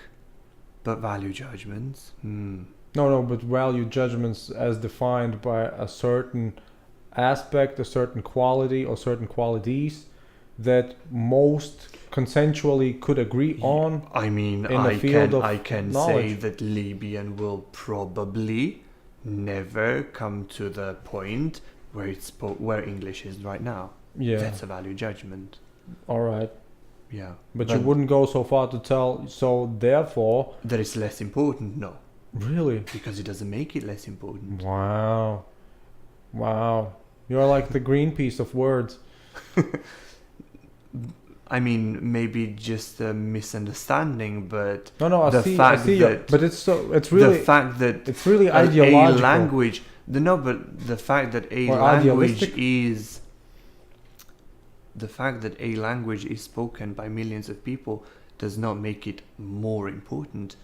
B: but value judgments.
A: No, but value judgments as defined by a certain aspect, a certain quality, or certain qualities that most consensually could agree on.
B: I mean,
A: in the field of
B: I can say
A: knowledge.
B: that Libyan will probably never come to the point where where English is right now.
A: Yeah,
B: That's a value judgment.
A: all right.
B: Yeah.
A: But you wouldn't go so far to tell. So therefore,
B: That it's less important? No,
A: really,
B: because it doesn't make it less important.
A: wow, you're like the Greenpeace of words.
B: I mean, maybe just a misunderstanding, but
A: No, I
B: The
A: see. I
B: fact
A: see. You,
B: that-
A: but it's really
B: the fact that
A: it's really
B: a
A: ideological.
B: language, but the fact that a
A: Or
B: language
A: idealistic?
B: is the fact that a language is spoken by millions of people does not make it more important,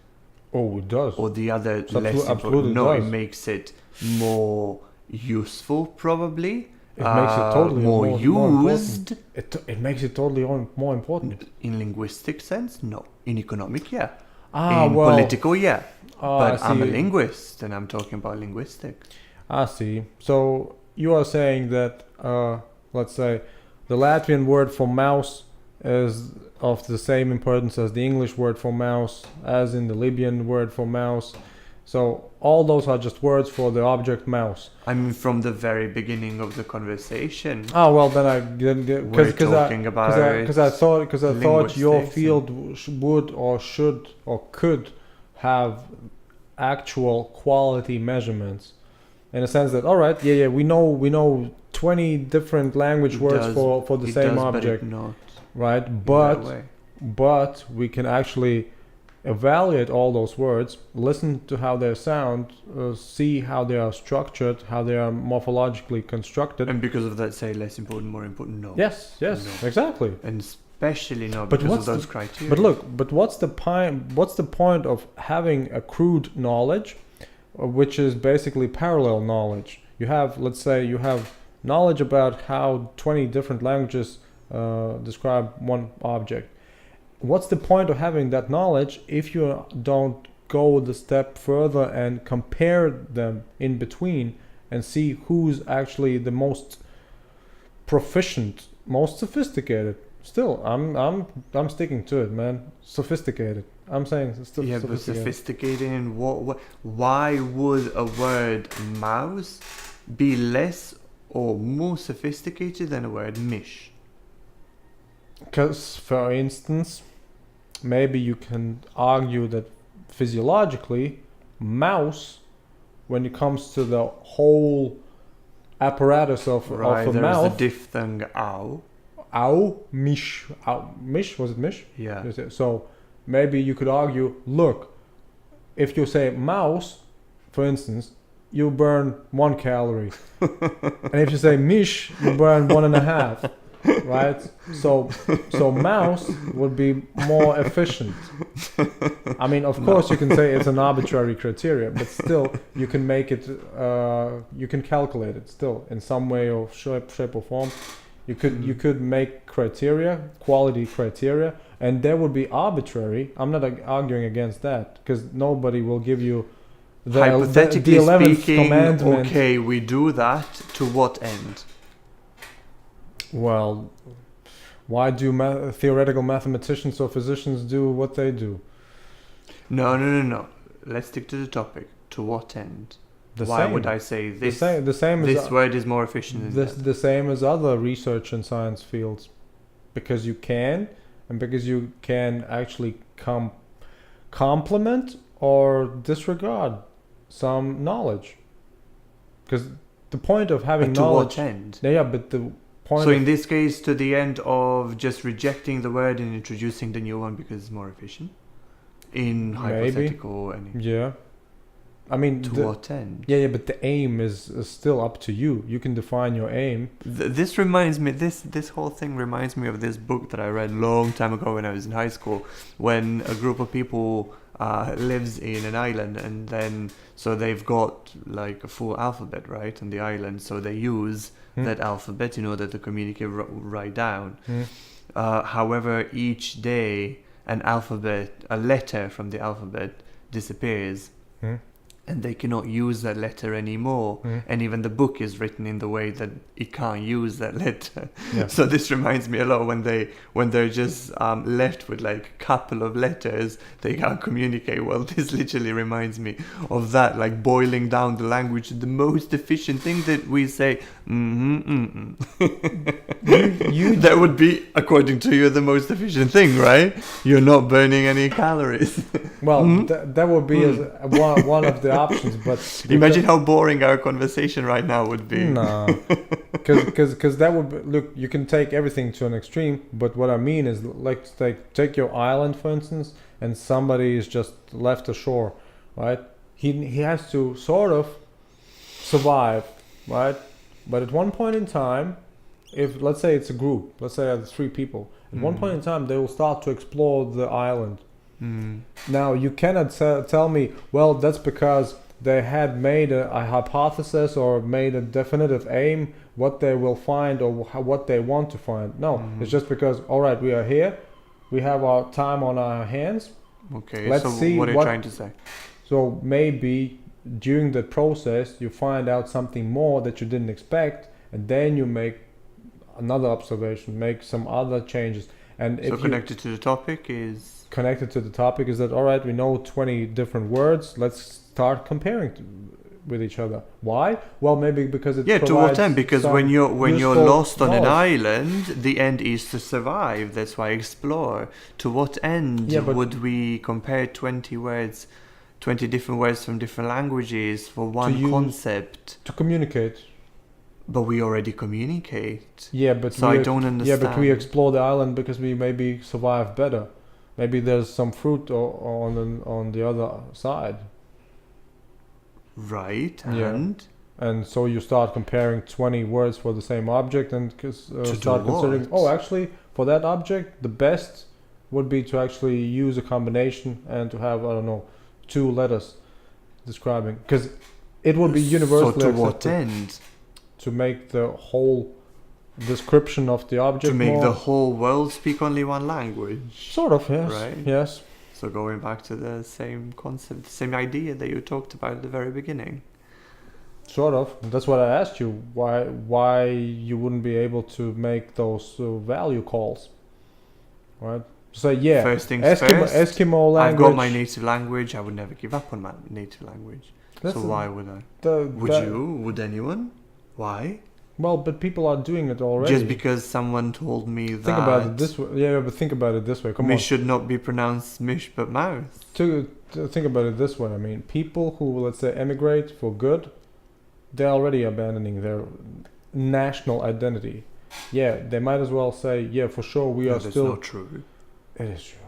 A: Oh, it does.
B: or the other
A: It's
B: less important.
A: absolutely
B: No,
A: does.
B: it makes it more useful, probably.
A: It makes it totally
B: more
A: important.
B: used.
A: It makes it totally more important.
B: In linguistic sense, no. In economic, yeah.
A: Ah,
B: In
A: well.
B: political, yeah. But
A: I
B: I'm a
A: see.
B: linguist, and I'm talking about linguistic.
A: I see. So you are saying that, let's say, the Latvian word for mouse is of the same importance as the English word for mouse, as in the Libyan word for mouse. So all those are just words for the object mouse.
B: I mean, from the very beginning of the conversation,
A: Oh well, then
B: we're talking about
A: because I thought your
B: linguistics
A: field would or should or could have actual quality measurements, in a sense that all right, we know 20 different language words for the
B: it
A: same
B: does,
A: object,
B: but not
A: right?
B: in that
A: But
B: way.
A: but we can actually evaluate all those words, listen to how they sound, see how they are structured, how they are morphologically constructed.
B: And because of that, say less important, more important, no.
A: Yes,
B: No.
A: exactly.
B: And especially not
A: But
B: because
A: what's
B: of those criteria.
A: But look, what's the point of having accrued knowledge, which is basically parallel knowledge? You have, let's say, knowledge about how 20 different languages describe one object. What's the point of having that knowledge if you don't go the step further and compare them in between and see who's actually the most proficient, most sophisticated? Still, I'm sticking to it, man. Sophisticated. I'm saying it's still
B: but
A: sophisticated.
B: sophisticated in what? Why would a word mouse be less or more sophisticated than the word mish?
A: Because, for instance, maybe you can argue that physiologically, mouse, when it comes to the whole apparatus of a
B: There is a
A: mouth,
B: diphthong ow.
A: mish, was it mish?
B: Yeah.
A: So maybe you could argue, look, if you say mouse, for instance, you burn 1 calorie, and if you say mish, you burn 1.5. Right, so mouse would be more efficient. I mean, of course, you can say it's an arbitrary criteria, but still, you can make it. You can calculate it still in some way or shape or form. You could make criteria, quality criteria, and that would be arbitrary. I'm not arguing against that because nobody will give you the
B: Hypothetically
A: 11th
B: speaking,
A: commandment.
B: okay, we do that. To what end?
A: Well, why do theoretical mathematicians or physicians do what they do?
B: No. Let's stick to the topic. To what end?
A: The
B: Why
A: same.
B: would I say this?
A: The same
B: This
A: as
B: word is more efficient than that.
A: the same as other research and science fields, because you can, and because you can actually complement or disregard some knowledge. Because the point of having
B: But to
A: knowledge.
B: what end?
A: Yeah, but the point.
B: So in this case, to the end of just rejecting the word and introducing the new one because it's more efficient? In hypothetical
A: Yeah. I mean,
B: to what end?
A: Yeah, but the aim is still up to you. You can define your aim.
B: This reminds me. This whole thing reminds me of this book that I read a long time ago when I was in high school. When a group of people lives in an island, and then so they've got like a full alphabet, right, on the island. So they use that alphabet in order to communicate right down. However, each day a letter from the alphabet disappears. And they cannot use that letter anymore. And even the book is written in the way that it can't use that letter.
A: Yeah.
B: So this reminds me a lot when they're just left with like a couple of letters, they can't communicate well. This literally reminds me of that, like boiling down the language, the most efficient thing that we say. That would be, according to you, the most efficient thing, right? You're not burning any calories.
A: Well, that would be as one of the options, but
B: imagine how boring our conversation right now would be.
A: No, because that would be, look. You can take everything to an extreme, but what I mean is, like, take your island for instance, and somebody is just left ashore, right? He has to sort of survive, right? But at one point in time, if let's say it's a group, let's say it's 3 people, at one point in time they will start to explore the island. Now you cannot tell me, well, that's because they had made a hypothesis or made a definitive aim what they will find or what they want to find. No, it's just because, all right, we are here, we have our time on our hands.
B: Okay,
A: let's
B: so
A: see
B: what are you trying to say?
A: So maybe during the process you find out something more that you didn't expect, and then you make another observation, make some other changes. And
B: so connected to the topic is
A: that, all right, we know 20 different words, let's start comparing with each other. Why? Well, maybe because it
B: to what end? Because when you're lost on an island, the end is to survive. That's why explore. To what end would we compare 20 different words from different languages for one concept?
A: To communicate.
B: But we already communicate.
A: Yeah, but
B: I don't understand.
A: Yeah, but we explore the island because we maybe survive better. Maybe there's some fruit on the other side.
B: Right,
A: and so you start comparing 20 words for the same object and start considering, actually, for that object, the best would be to actually use a combination and to have, 2 letters describing. Because it would be universally accepted.
B: So to what end?
A: To make the whole description of the object
B: to make the whole world speak only one language.
A: Sort of, yes.
B: Right?
A: Yes.
B: So going back to the same concept, the same idea that you talked about at the very beginning.
A: Sort of. That's what I asked you. Why you wouldn't be able to make those value calls, right? So
B: First things
A: Eskimo language.
B: I've got my native language. I would never give up on my native language.
A: That's
B: So
A: a-
B: why would I?
A: the,
B: Would
A: that-
B: you? Would anyone? Why?
A: Well, but people are doing it already.
B: Just because someone told me that
A: Think about it this way. Yeah, but think about it this way. Come on.
B: mish should not be pronounced mish but mouth.
A: To think about it this way. I mean, people who, let's say, emigrate for good, they're already abandoning their national identity. Yeah, they might as well say, yeah, for sure, we
B: No,
A: are
B: that's
A: still.
B: not true.
A: It is true.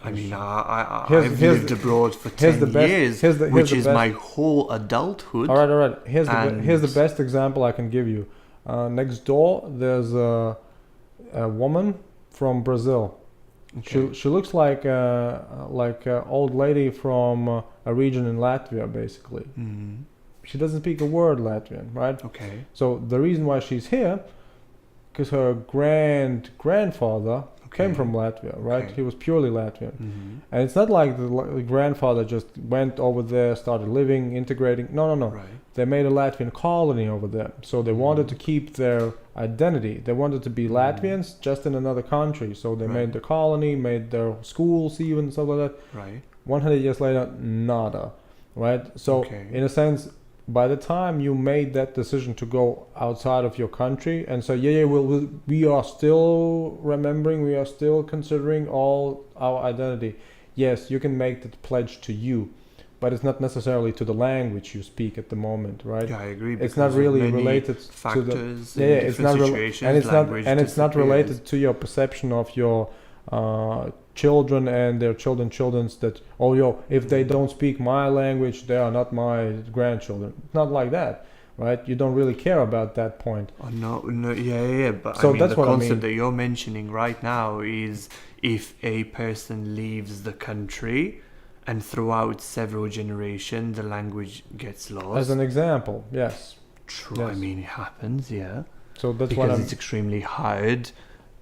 B: I
A: It is
B: mean,
A: true.
B: I've
A: Here's
B: lived
A: the-
B: abroad for
A: here's
B: 10
A: the best-
B: years,
A: here's the
B: which is
A: best-
B: my whole adulthood.
A: All right. Here's the
B: And-
A: best example I can give you. Next door, there's a woman from Brazil.
B: Okay.
A: She looks like a old lady from a region in Latvia, basically.
B: Mhm.
A: She doesn't speak a word Latvian, right?
B: Okay.
A: So the reason why she's here, because her grandfather came
B: Okay.
A: from Latvia, right?
B: Okay.
A: He was purely Latvian.
B: Mhm.
A: And it's not like the grandfather just went over there, started living, integrating. No.
B: Right.
A: They made a Latvian colony over there. So they wanted to keep their identity. They wanted to be Latvians just in another country. So they
B: Right.
A: made the colony, made their schools even, stuff like that.
B: Right.
A: 100 years later, nada. Right? So,
B: Okay.
A: in a sense, by the time you made that decision to go outside of your country and say, we are still remembering, we are still considering all our identity. Yes, you can make that pledge to you, but it's not necessarily to the language you speak at the moment, right?
B: Yeah, I agree.
A: It's not
B: because of
A: really
B: many
A: related to the
B: factors.
A: yeah,
B: in
A: it's
B: different
A: not
B: situations,
A: and it's not
B: language
A: and it's not
B: disappears.
A: related to your perception of your children and their children's that if they don't speak my language they are not my grandchildren. It's not like that, right? You don't really care about that point.
B: Oh, no, yeah. But
A: So
B: I mean,
A: that's
B: the
A: what I
B: concept
A: mean.
B: that you're mentioning right now is if a person leaves the country and throughout several generations the language gets lost.
A: As an example, yes.
B: True. I
A: yes.
B: mean, it happens, yeah.
A: So that's what
B: Because
A: I'm
B: it's extremely hard.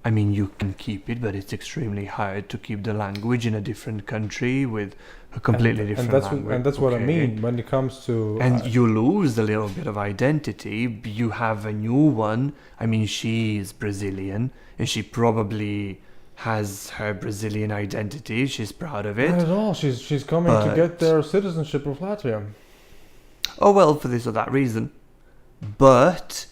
B: I mean, you can keep it, but it's extremely hard to keep the language in a different country with a completely different language.
A: and that's what I
B: Okay.
A: mean when it comes to
B: And you lose a little bit of identity. You have a new one. I mean, she is Brazilian, and she probably has her Brazilian identity. She's proud of
A: not
B: it.
A: at all. She's coming to
B: But-
A: get their citizenship of Latvia.
B: Oh well, for this or that reason. But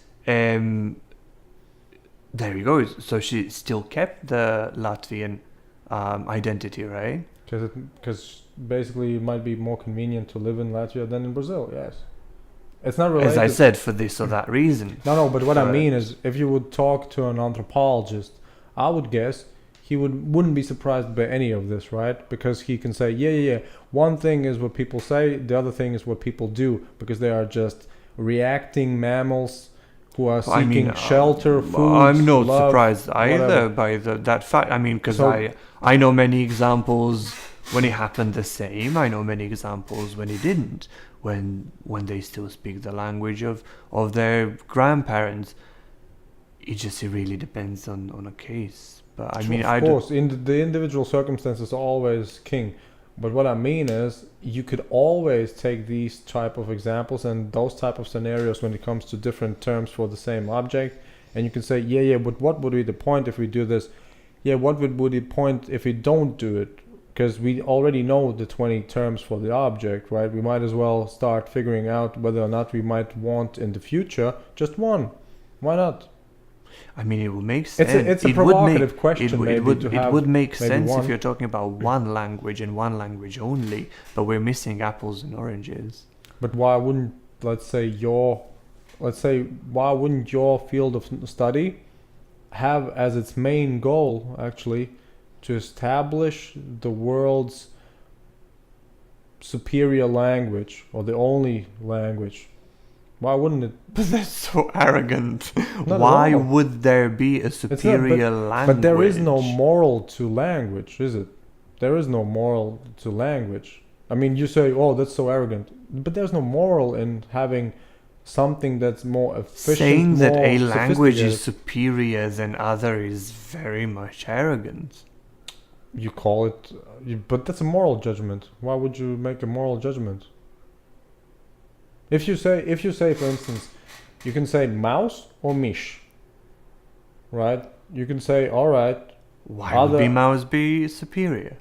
B: there you go. So she still kept the Latvian identity, right?
A: Because basically it might be more convenient to live in Latvia than in Brazil. Yes, it's not related.
B: As I said, for this or that reason.
A: No, but what I
B: But-
A: mean is, if you would talk to an anthropologist, I would guess he wouldn't be surprised by any of this, right? Because he can say, yeah. One thing is what people say, the other thing is what people do, because they are just reacting mammals who are
B: I
A: seeking
B: mean,
A: shelter, food.
B: I'm not
A: love,
B: surprised either
A: whatever.
B: by that fact. I mean, because
A: So-
B: I know many examples when it happened the same. I know many examples when it didn't. When they still speak the language of their grandparents. It really depends on a case. But I mean,
A: of course, the individual circumstances are always king. But what I mean is, you could always take these type of examples and those type of scenarios when it comes to different terms for the same object, and you can say, but what would be the point if we do this? Yeah, what would be the point if we don't do it? Because we already know the 20 terms for the object, right? We might as well start figuring out whether or not we might want in the future just one. Why not?
B: I mean, it would make
A: It's
B: sense.
A: a
B: It would
A: provocative
B: make-
A: question,
B: It, would-
A: maybe,
B: it would
A: to
B: it
A: have
B: would make
A: maybe
B: sense
A: one.
B: if you're talking about one language and one language only, but we're missing apples and oranges.
A: But why wouldn't why wouldn't your field of study have as its main goal actually to establish the world's superior language or the only language? Why wouldn't it?
B: But that's so arrogant.
A: Not at
B: Why
A: all.
B: would there be a superior language?
A: But there is no moral to language, is it? There is no moral to language. I mean, you say, "Oh, that's so arrogant," but there's no moral in having something that's more efficient.
B: Saying that
A: more
B: a language is
A: sophisticated.
B: superior than other is very much arrogant.
A: You call it, but that's a moral judgment. Why would you make a moral judgment? If you say, for instance, you can say mouse or mish, right? You can say, all right,
B: Why would mouse be superior?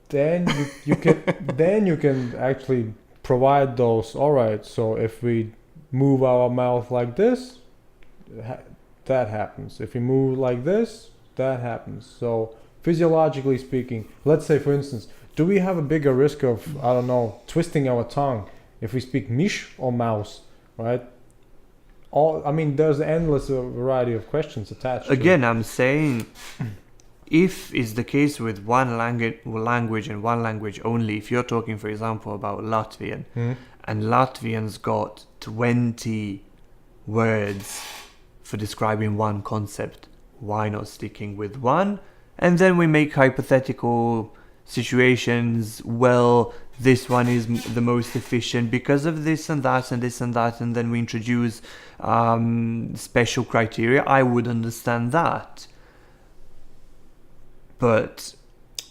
A: then you can then you can actually provide those. All right, so if we move our mouth like this, that happens. If we move like this, that happens. So physiologically speaking, let's say for instance, do we have a bigger risk of, I don't know, twisting our tongue if we speak mish or mouse, right? I mean, there's an endless variety of questions attached.
B: Again, I'm saying, if it's the case with one language and one language only, if you're talking, for example, about Latvian, and Latvians got 20 words for describing one concept, why not sticking with one? And then we make hypothetical situations, well, this one is the most efficient because of this and that and this and that, and then we introduce special criteria. I would understand that. But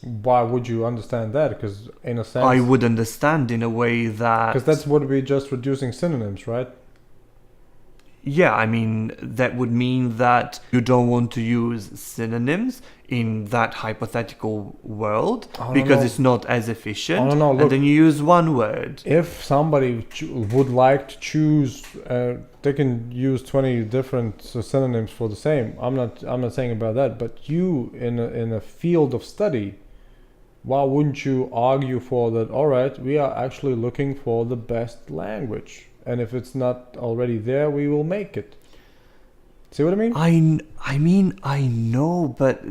A: why would you understand that? Because in a sense,
B: I would understand in a way that...
A: Because that's what we're just reducing synonyms, right?
B: Yeah, I mean, that would mean that you don't want to use synonyms in that hypothetical world because it's not as efficient.
A: Look,
B: and then you use one word.
A: If somebody would like to choose, they can use 20 different synonyms for the same. I'm not saying about that. But you, in a field of study, why wouldn't you argue for that? All right, we are actually looking for the best language. And if it's not already there, we will make it. See what I mean?
B: I know, but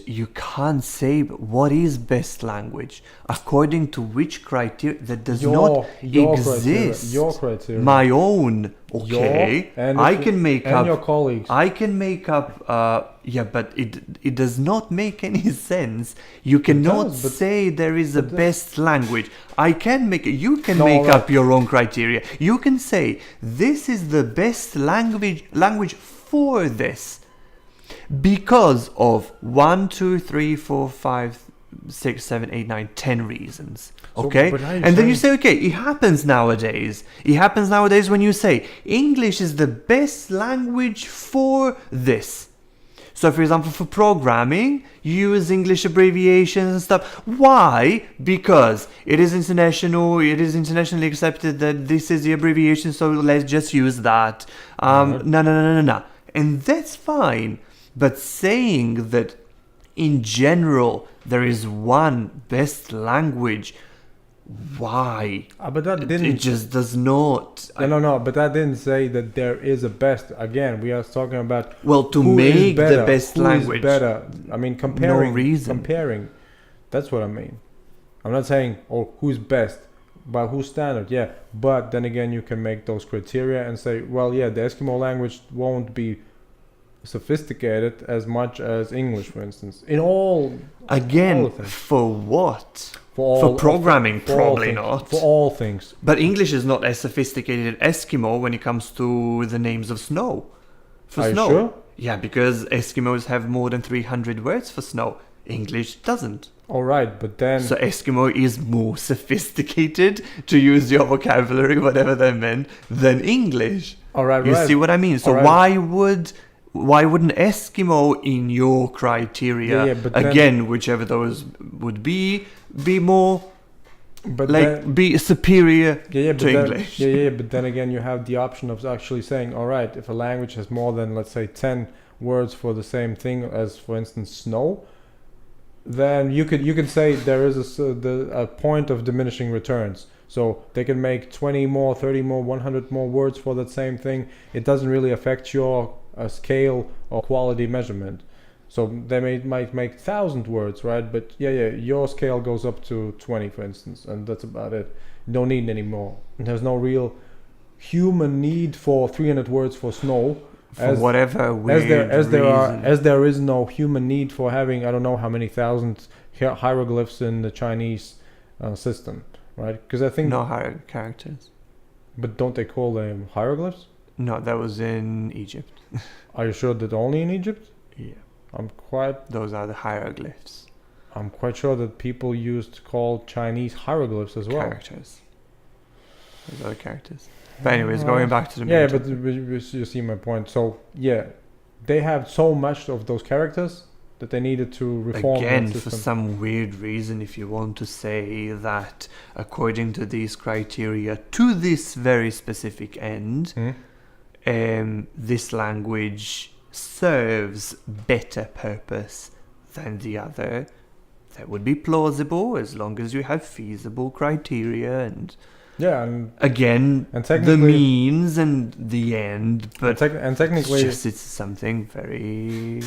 B: you can't say what is best language according to which criteria that does not exist.
A: Your criteria.
B: My own. Okay, I can make up.
A: And your colleagues.
B: I can make up. Yeah, but it does not make any sense. You cannot say there is a best language. I can make it. You can make up your own criteria. You can say this is the best language for this because of 1, 2, 3, 4, 5, 6, 7, 8, 9, 10 reasons. Okay, and then you say, okay, it happens nowadays. It happens nowadays when you say English is the best language for this. So, for example, for programming, you use English abbreviations and stuff. Why? Because it is international. It is internationally accepted that this is the abbreviation. So let's just use that. No. And that's fine. But saying that in general there is one best language, why?
A: But that didn't.
B: It just does not.
A: No. But that didn't say that there is a best. Again, we are talking about.
B: Well, to make the best language.
A: Who is better? I mean, comparing.
B: No reason.
A: Comparing. That's what I mean. I'm not saying, who's best, but who's standard. Yeah, but then again, you can make those criteria and say, well, yeah, the Eskimo language won't be sophisticated as much as English, for instance. In all.
B: Again, for what? For programming, probably not.
A: For all things.
B: But English is not as sophisticated as Eskimo when it comes to the names of snow. For
A: Are
B: snow.
A: You sure?
B: Yeah, because Eskimos have more than 300 words for snow. English doesn't.
A: All right, but then...
B: So Eskimo is more sophisticated, to use your vocabulary, whatever that meant, than English.
A: All right,
B: You see what I mean? So why wouldn't Eskimo in your criteria, again, whichever those would be more, be superior to English?
A: But then again, you have the option of actually saying, all right, if a language has more than, let's say, 10 words for the same thing as, for instance, snow, then you could say there is a point of diminishing returns. So they can make 20 more, 30 more, 100 more words for that same thing. It doesn't really affect your scale or quality measurement. So they might make 1,000 words, right? But your scale goes up to 20, for instance, and that's about it. You don't need any more. And there's no real human need for 300 words for snow.
B: For whatever weird
A: as there is no human need for having, I don't know how many thousand hieroglyphs in the Chinese system, right? Because I think
B: no characters.
A: But don't they call them hieroglyphs?
B: No, that was in Egypt.
A: Are you sure that only in Egypt?
B: Yeah.
A: Those
B: are the hieroglyphs.
A: I'm quite sure that people used to call Chinese hieroglyphs as well.
B: Characters. Those are the characters. But anyways, going back to the main
A: topic. You see my point. So, yeah, they have so much of those characters that they needed to reform
B: Again,
A: that
B: for
A: system.
B: some weird reason, if you want to say that according to these criteria, to this very specific end, this language serves better purpose than the other, that would be plausible as long as you have feasible criteria and
A: Yeah, and
B: again
A: and
B: the
A: technically,
B: means and the end, but
A: and technically,
B: it's something very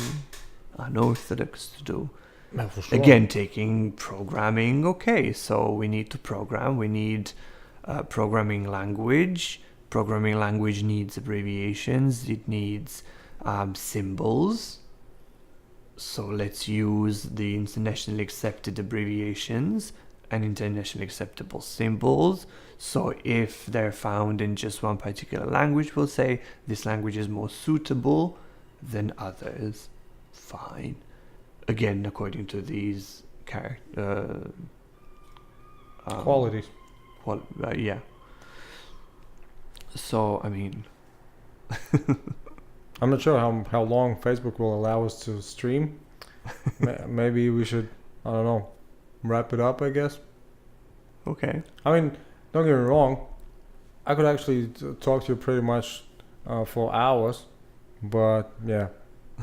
B: unorthodox to do.
A: yeah, for sure.
B: Again, taking programming, okay, so we need to program, we need programming language. Programming language needs abbreviations, it needs symbols. So let's use the internationally accepted abbreviations and internationally acceptable symbols. So if they're found in just one particular language, we'll say this language is more suitable than others. Fine. Again, according to these
A: Qualities.
B: yeah. So, I mean,
A: I'm not sure how long Facebook will allow us to stream. Maybe we should, I don't know, wrap it up, I guess.
B: okay.
A: I mean, don't get me wrong. I could actually talk to you pretty much for hours, but yeah,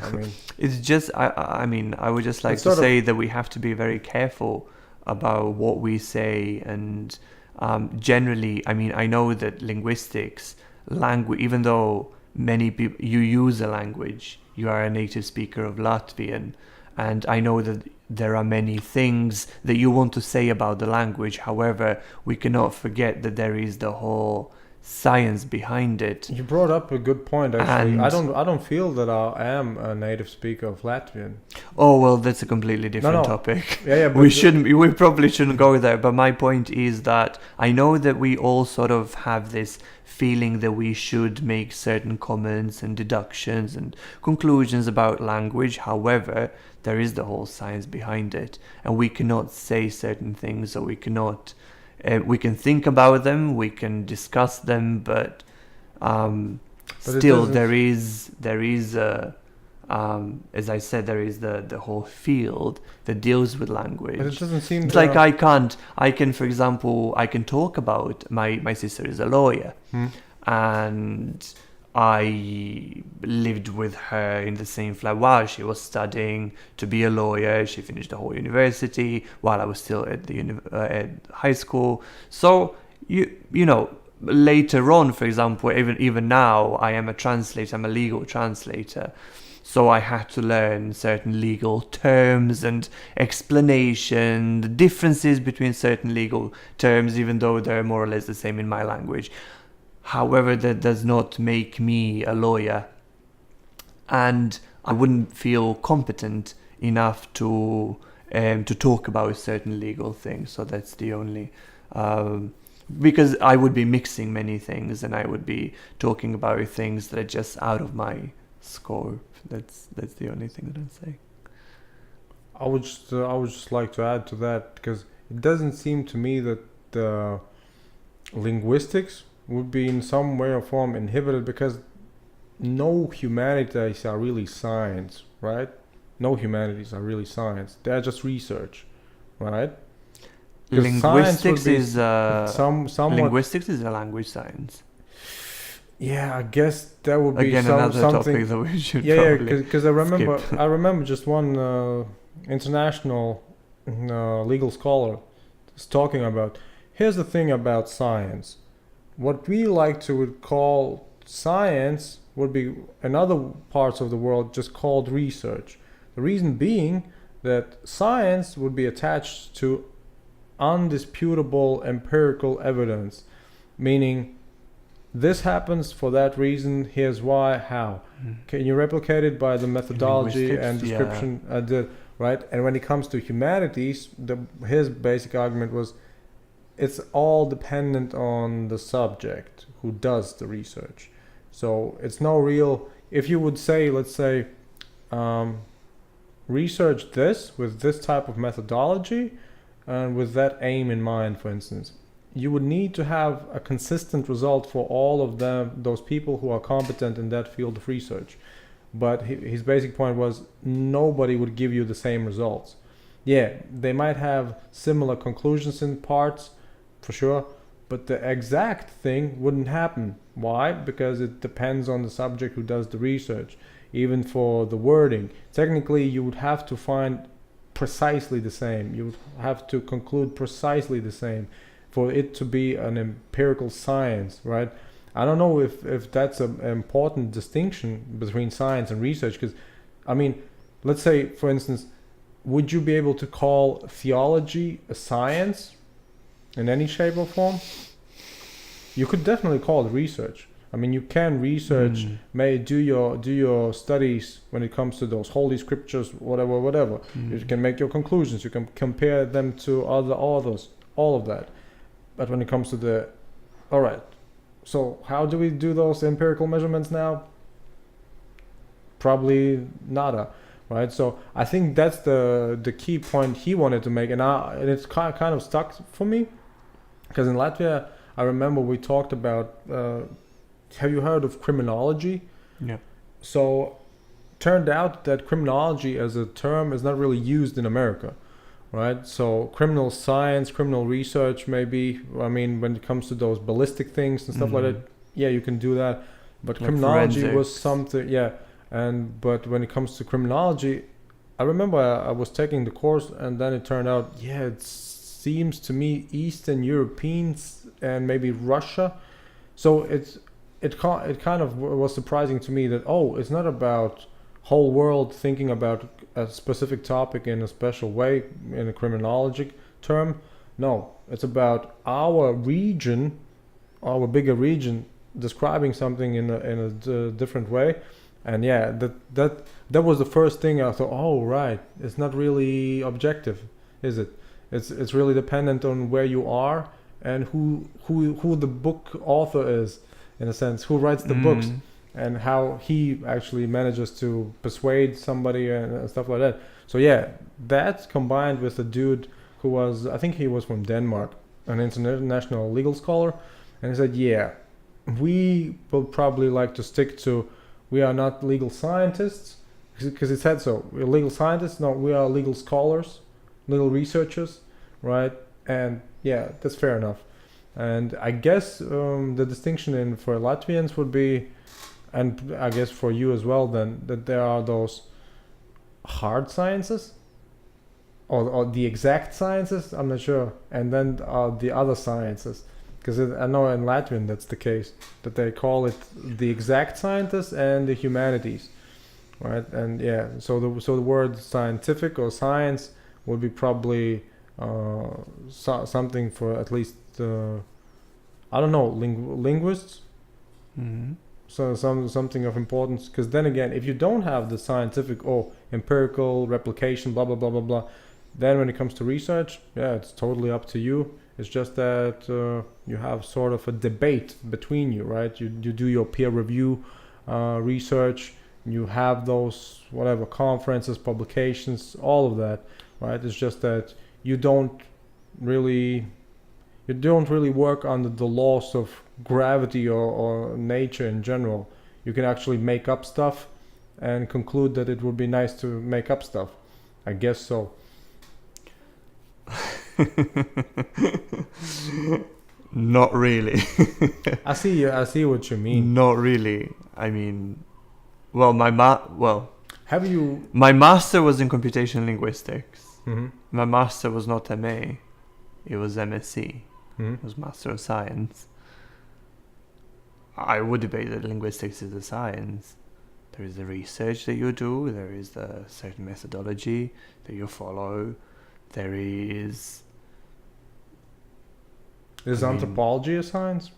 A: I mean,
B: It's just, I mean, I would just like
A: It's
B: to
A: sort of-
B: say that we have to be very careful about what we say. And generally, I mean, I know that linguistics, even though many people, you use a language, you are a native speaker of Latvian, and I know that there are many things that you want to say about the language. However, we cannot forget that there is the whole science behind it.
A: you brought up a good point. Actually,
B: And-
A: I don't feel that I am a native speaker of Latvian.
B: Oh, well, that's a completely different
A: no.
B: topic.
A: Yeah, but
B: We probably shouldn't go there. But my point is that I know that we all sort of have this feeling that we should make certain comments and deductions and conclusions about language. However, there is the whole science behind it, and we cannot say certain things, or we cannot. We can think about them, we can discuss them, but
A: it
B: still
A: doesn't-
B: there is a as I said, there is the whole field that deals with language.
A: But it doesn't seem
B: It's
A: there
B: like
A: are-
B: I can, for example, I can talk about my sister is a lawyer, and I lived with her in the same flat while she was studying to be a lawyer. She finished the whole university while I was still at at high school. So you know, later on, for example, even now, I am a translator. I'm a legal translator. So I had to learn certain legal terms and explanation, the differences between certain legal terms, even though they're more or less the same in my language. However, that does not make me a lawyer, and I wouldn't feel competent enough to talk about certain legal things. So that's the only because I would be mixing many things, and I would be talking about things that are just out of my scope. That's the only thing that I'd say.
A: I would just like to add to that, because it doesn't seem to me that the linguistics would be in some way or form inhibited, because no humanities are really science, right? No humanities are really science. They're just research, right? 'Cause science would
B: Linguistics
A: be
B: is
A: somewhat.
B: linguistics is a language science.
A: Yeah, I guess that would be
B: Again, another
A: something.
B: topic that we should
A: Yeah,
B: probably
A: because I
B: skip.
A: remember just one international legal scholar is talking about. Here's the thing about science. What we like to would call science would be in other parts of the world just called research. The reason being that science would be attached to undisputable empirical evidence, meaning this happens for that reason, here's why, how. Can you replicate it by the methodology and
B: Linguistics, yeah.
A: description, right? And when it comes to humanities, his basic argument was it's all dependent on the subject who does the research. So it's no real, if you would say, let's say, research this with this type of methodology and with that aim in mind, for instance, you would need to have a consistent result for all of those people who are competent in that field of research. but his basic point was nobody would give you the same results. Yeah, they might have similar conclusions in parts, for sure, but the exact thing wouldn't happen. Why? Because it depends on the subject who does the research. Even for the wording, technically you would have to find precisely the same. You would have to conclude precisely the same for it to be an empirical science, right? I don't know if that's an important distinction between science and research, because, I mean, let's say, for instance, would you be able to call theology a science in any shape or form? You could definitely call it research. I mean, you can research, may do your studies when it comes to those holy scriptures, whatever. You can make your conclusions. You can compare them to other authors, all of that. But when it comes to all right, so how do we do those empirical measurements now? Probably nada, right? So I think that's the key point he wanted to make, and it's kind of stuck for me, because in Latvia, I remember we talked about. Have you heard of criminology?
B: Yeah.
A: So, turned out that criminology as a term is not really used in America, right? So, criminal science, criminal research, maybe. I mean, when it comes to those ballistic things and stuff like that, yeah, you can do that. But like criminology forensics was something, yeah. But when it comes to criminology, I remember I was taking the course, and then it turned out, yeah, it seems to me Eastern Europeans and maybe Russia. So it kind of was surprising to me that, it's not about whole world thinking about a specific topic in a special way in a criminology term. No, it's about our region, our bigger region, describing something in a different way. And yeah, that was the first thing I thought. Oh right, it's not really objective, is it? It's really dependent on where you are and who the book author is. In a sense, who writes the books and how he actually manages to persuade somebody and stuff like that. So yeah, that combined with a dude who was, I think he was from Denmark, an international legal scholar, and he said, yeah, we will probably like to stick to, we are not legal scientists, because he said so. We're legal scientists, no, we are legal scholars, legal researchers, right? And yeah, that's fair enough. And I guess the distinction for Latvians would be, and I guess for you as well, then, that there are those hard sciences or the exact sciences, I'm not sure, and then the other sciences, because I know in Latvian that's the case, that they call it the exact sciences and the humanities, right? And yeah, so the word scientific or science would be probably something for at least I don't know, linguists. So something of importance, because then again, if you don't have the scientific or empirical replication, blah blah blah blah blah, then when it comes to research, yeah, it's totally up to you. It's just that you have sort of a debate between you, right? You do your peer review research. You have those whatever conferences, publications, all of that, right? It's just that you don't really work under the laws of gravity or nature in general. You can actually make up stuff and conclude that it would be nice to make up stuff. I guess so.
B: Not really.
A: I see what you mean.
B: Not really. I mean, well,
A: have you?
B: My master was in computational linguistics.
A: Mm-hmm.
B: My master was not MA. It was MSc.
A: Mm-hmm.
B: It was Master of Science. I would debate that linguistics is a science. There is the research that you do. There is the certain methodology that you follow. There is...
A: Is anthropology a science?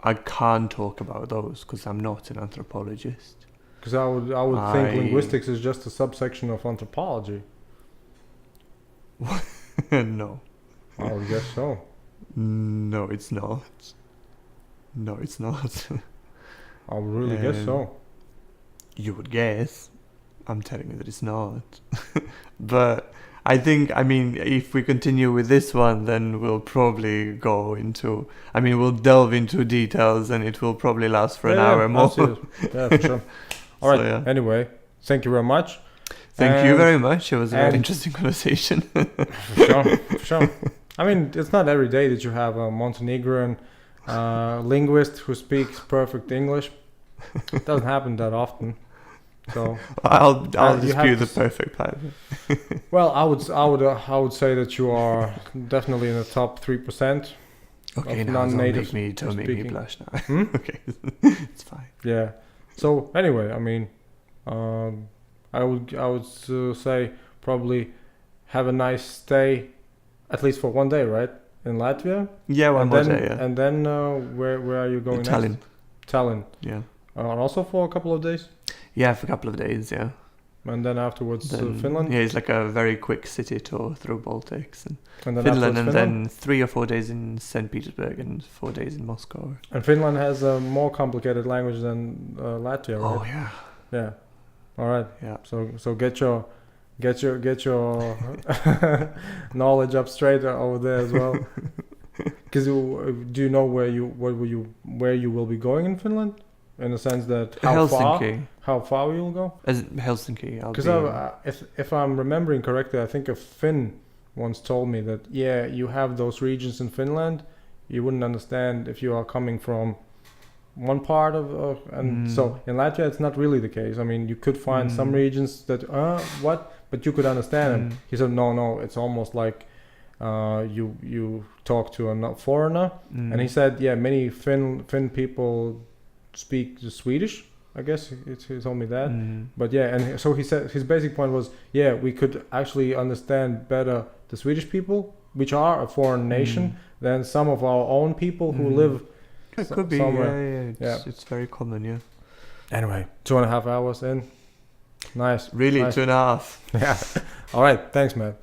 B: I can't talk about those because I'm not an anthropologist.
A: Because I would think linguistics is just a subsection of anthropology.
B: No.
A: I would guess so.
B: No, it's not. No, it's not.
A: I would really guess so.
B: You would guess. I'm telling you that it's not. But I think, I mean, if we continue with this one, then we'll probably go into, I mean, we'll delve into details and it will probably last for an hour more.
A: Absolutely. Yeah, for sure. All right.
B: So, yeah.
A: Anyway, thank you very much.
B: Thank you very much. It was a very interesting conversation.
A: For sure. For sure. I mean, it's not every day that you have a Montenegrin linguist who speaks perfect English. It doesn't happen that often. So
B: I'll dispute the perfect part.
A: Well, I would say that you are definitely in the top 3%.
B: Okay, now don't make me blush now. Okay, it's fine.
A: Yeah. So anyway, I mean, I would say probably have a nice stay, at least for one day, right, in Latvia.
B: Yeah, one more day. Yeah.
A: And then where are you going
B: Tallinn.
A: next? Tallinn.
B: Yeah.
A: And also for a couple of days.
B: Yeah, for a couple of days. Yeah.
A: And then afterwards Finland.
B: Yeah, it's like a very quick city tour through Baltics and
A: then
B: Finland, and then 3 or 4 days in St. Petersburg and 4 days in Moscow.
A: And Finland has a more complicated language than Latvia, right?
B: Oh yeah.
A: Yeah. All right.
B: Yeah.
A: So get your knowledge up straight over there as well. Because do you know where you will be going in Finland? In the sense that how far you will go?
B: As Helsinki,
A: Because if I'm remembering correctly, I think a Finn once told me that you have those regions in Finland you wouldn't understand if you are coming from one part of so in Latvia it's not really the case. I mean, you could find some regions that but you could understand them. He said no, it's almost like you talk to a foreigner, and he said many Finn people speak the Swedish, I guess he told me that. But and so he said his basic point was we could actually understand better the Swedish people, which are a foreign nation, than some of our own people who live
B: could be
A: somewhere.
B: It's very common.
A: Anyway, 2.5 hours in. Nice.
B: Really,
A: nice.
B: 2.5.
A: Yeah. All right, thanks, man.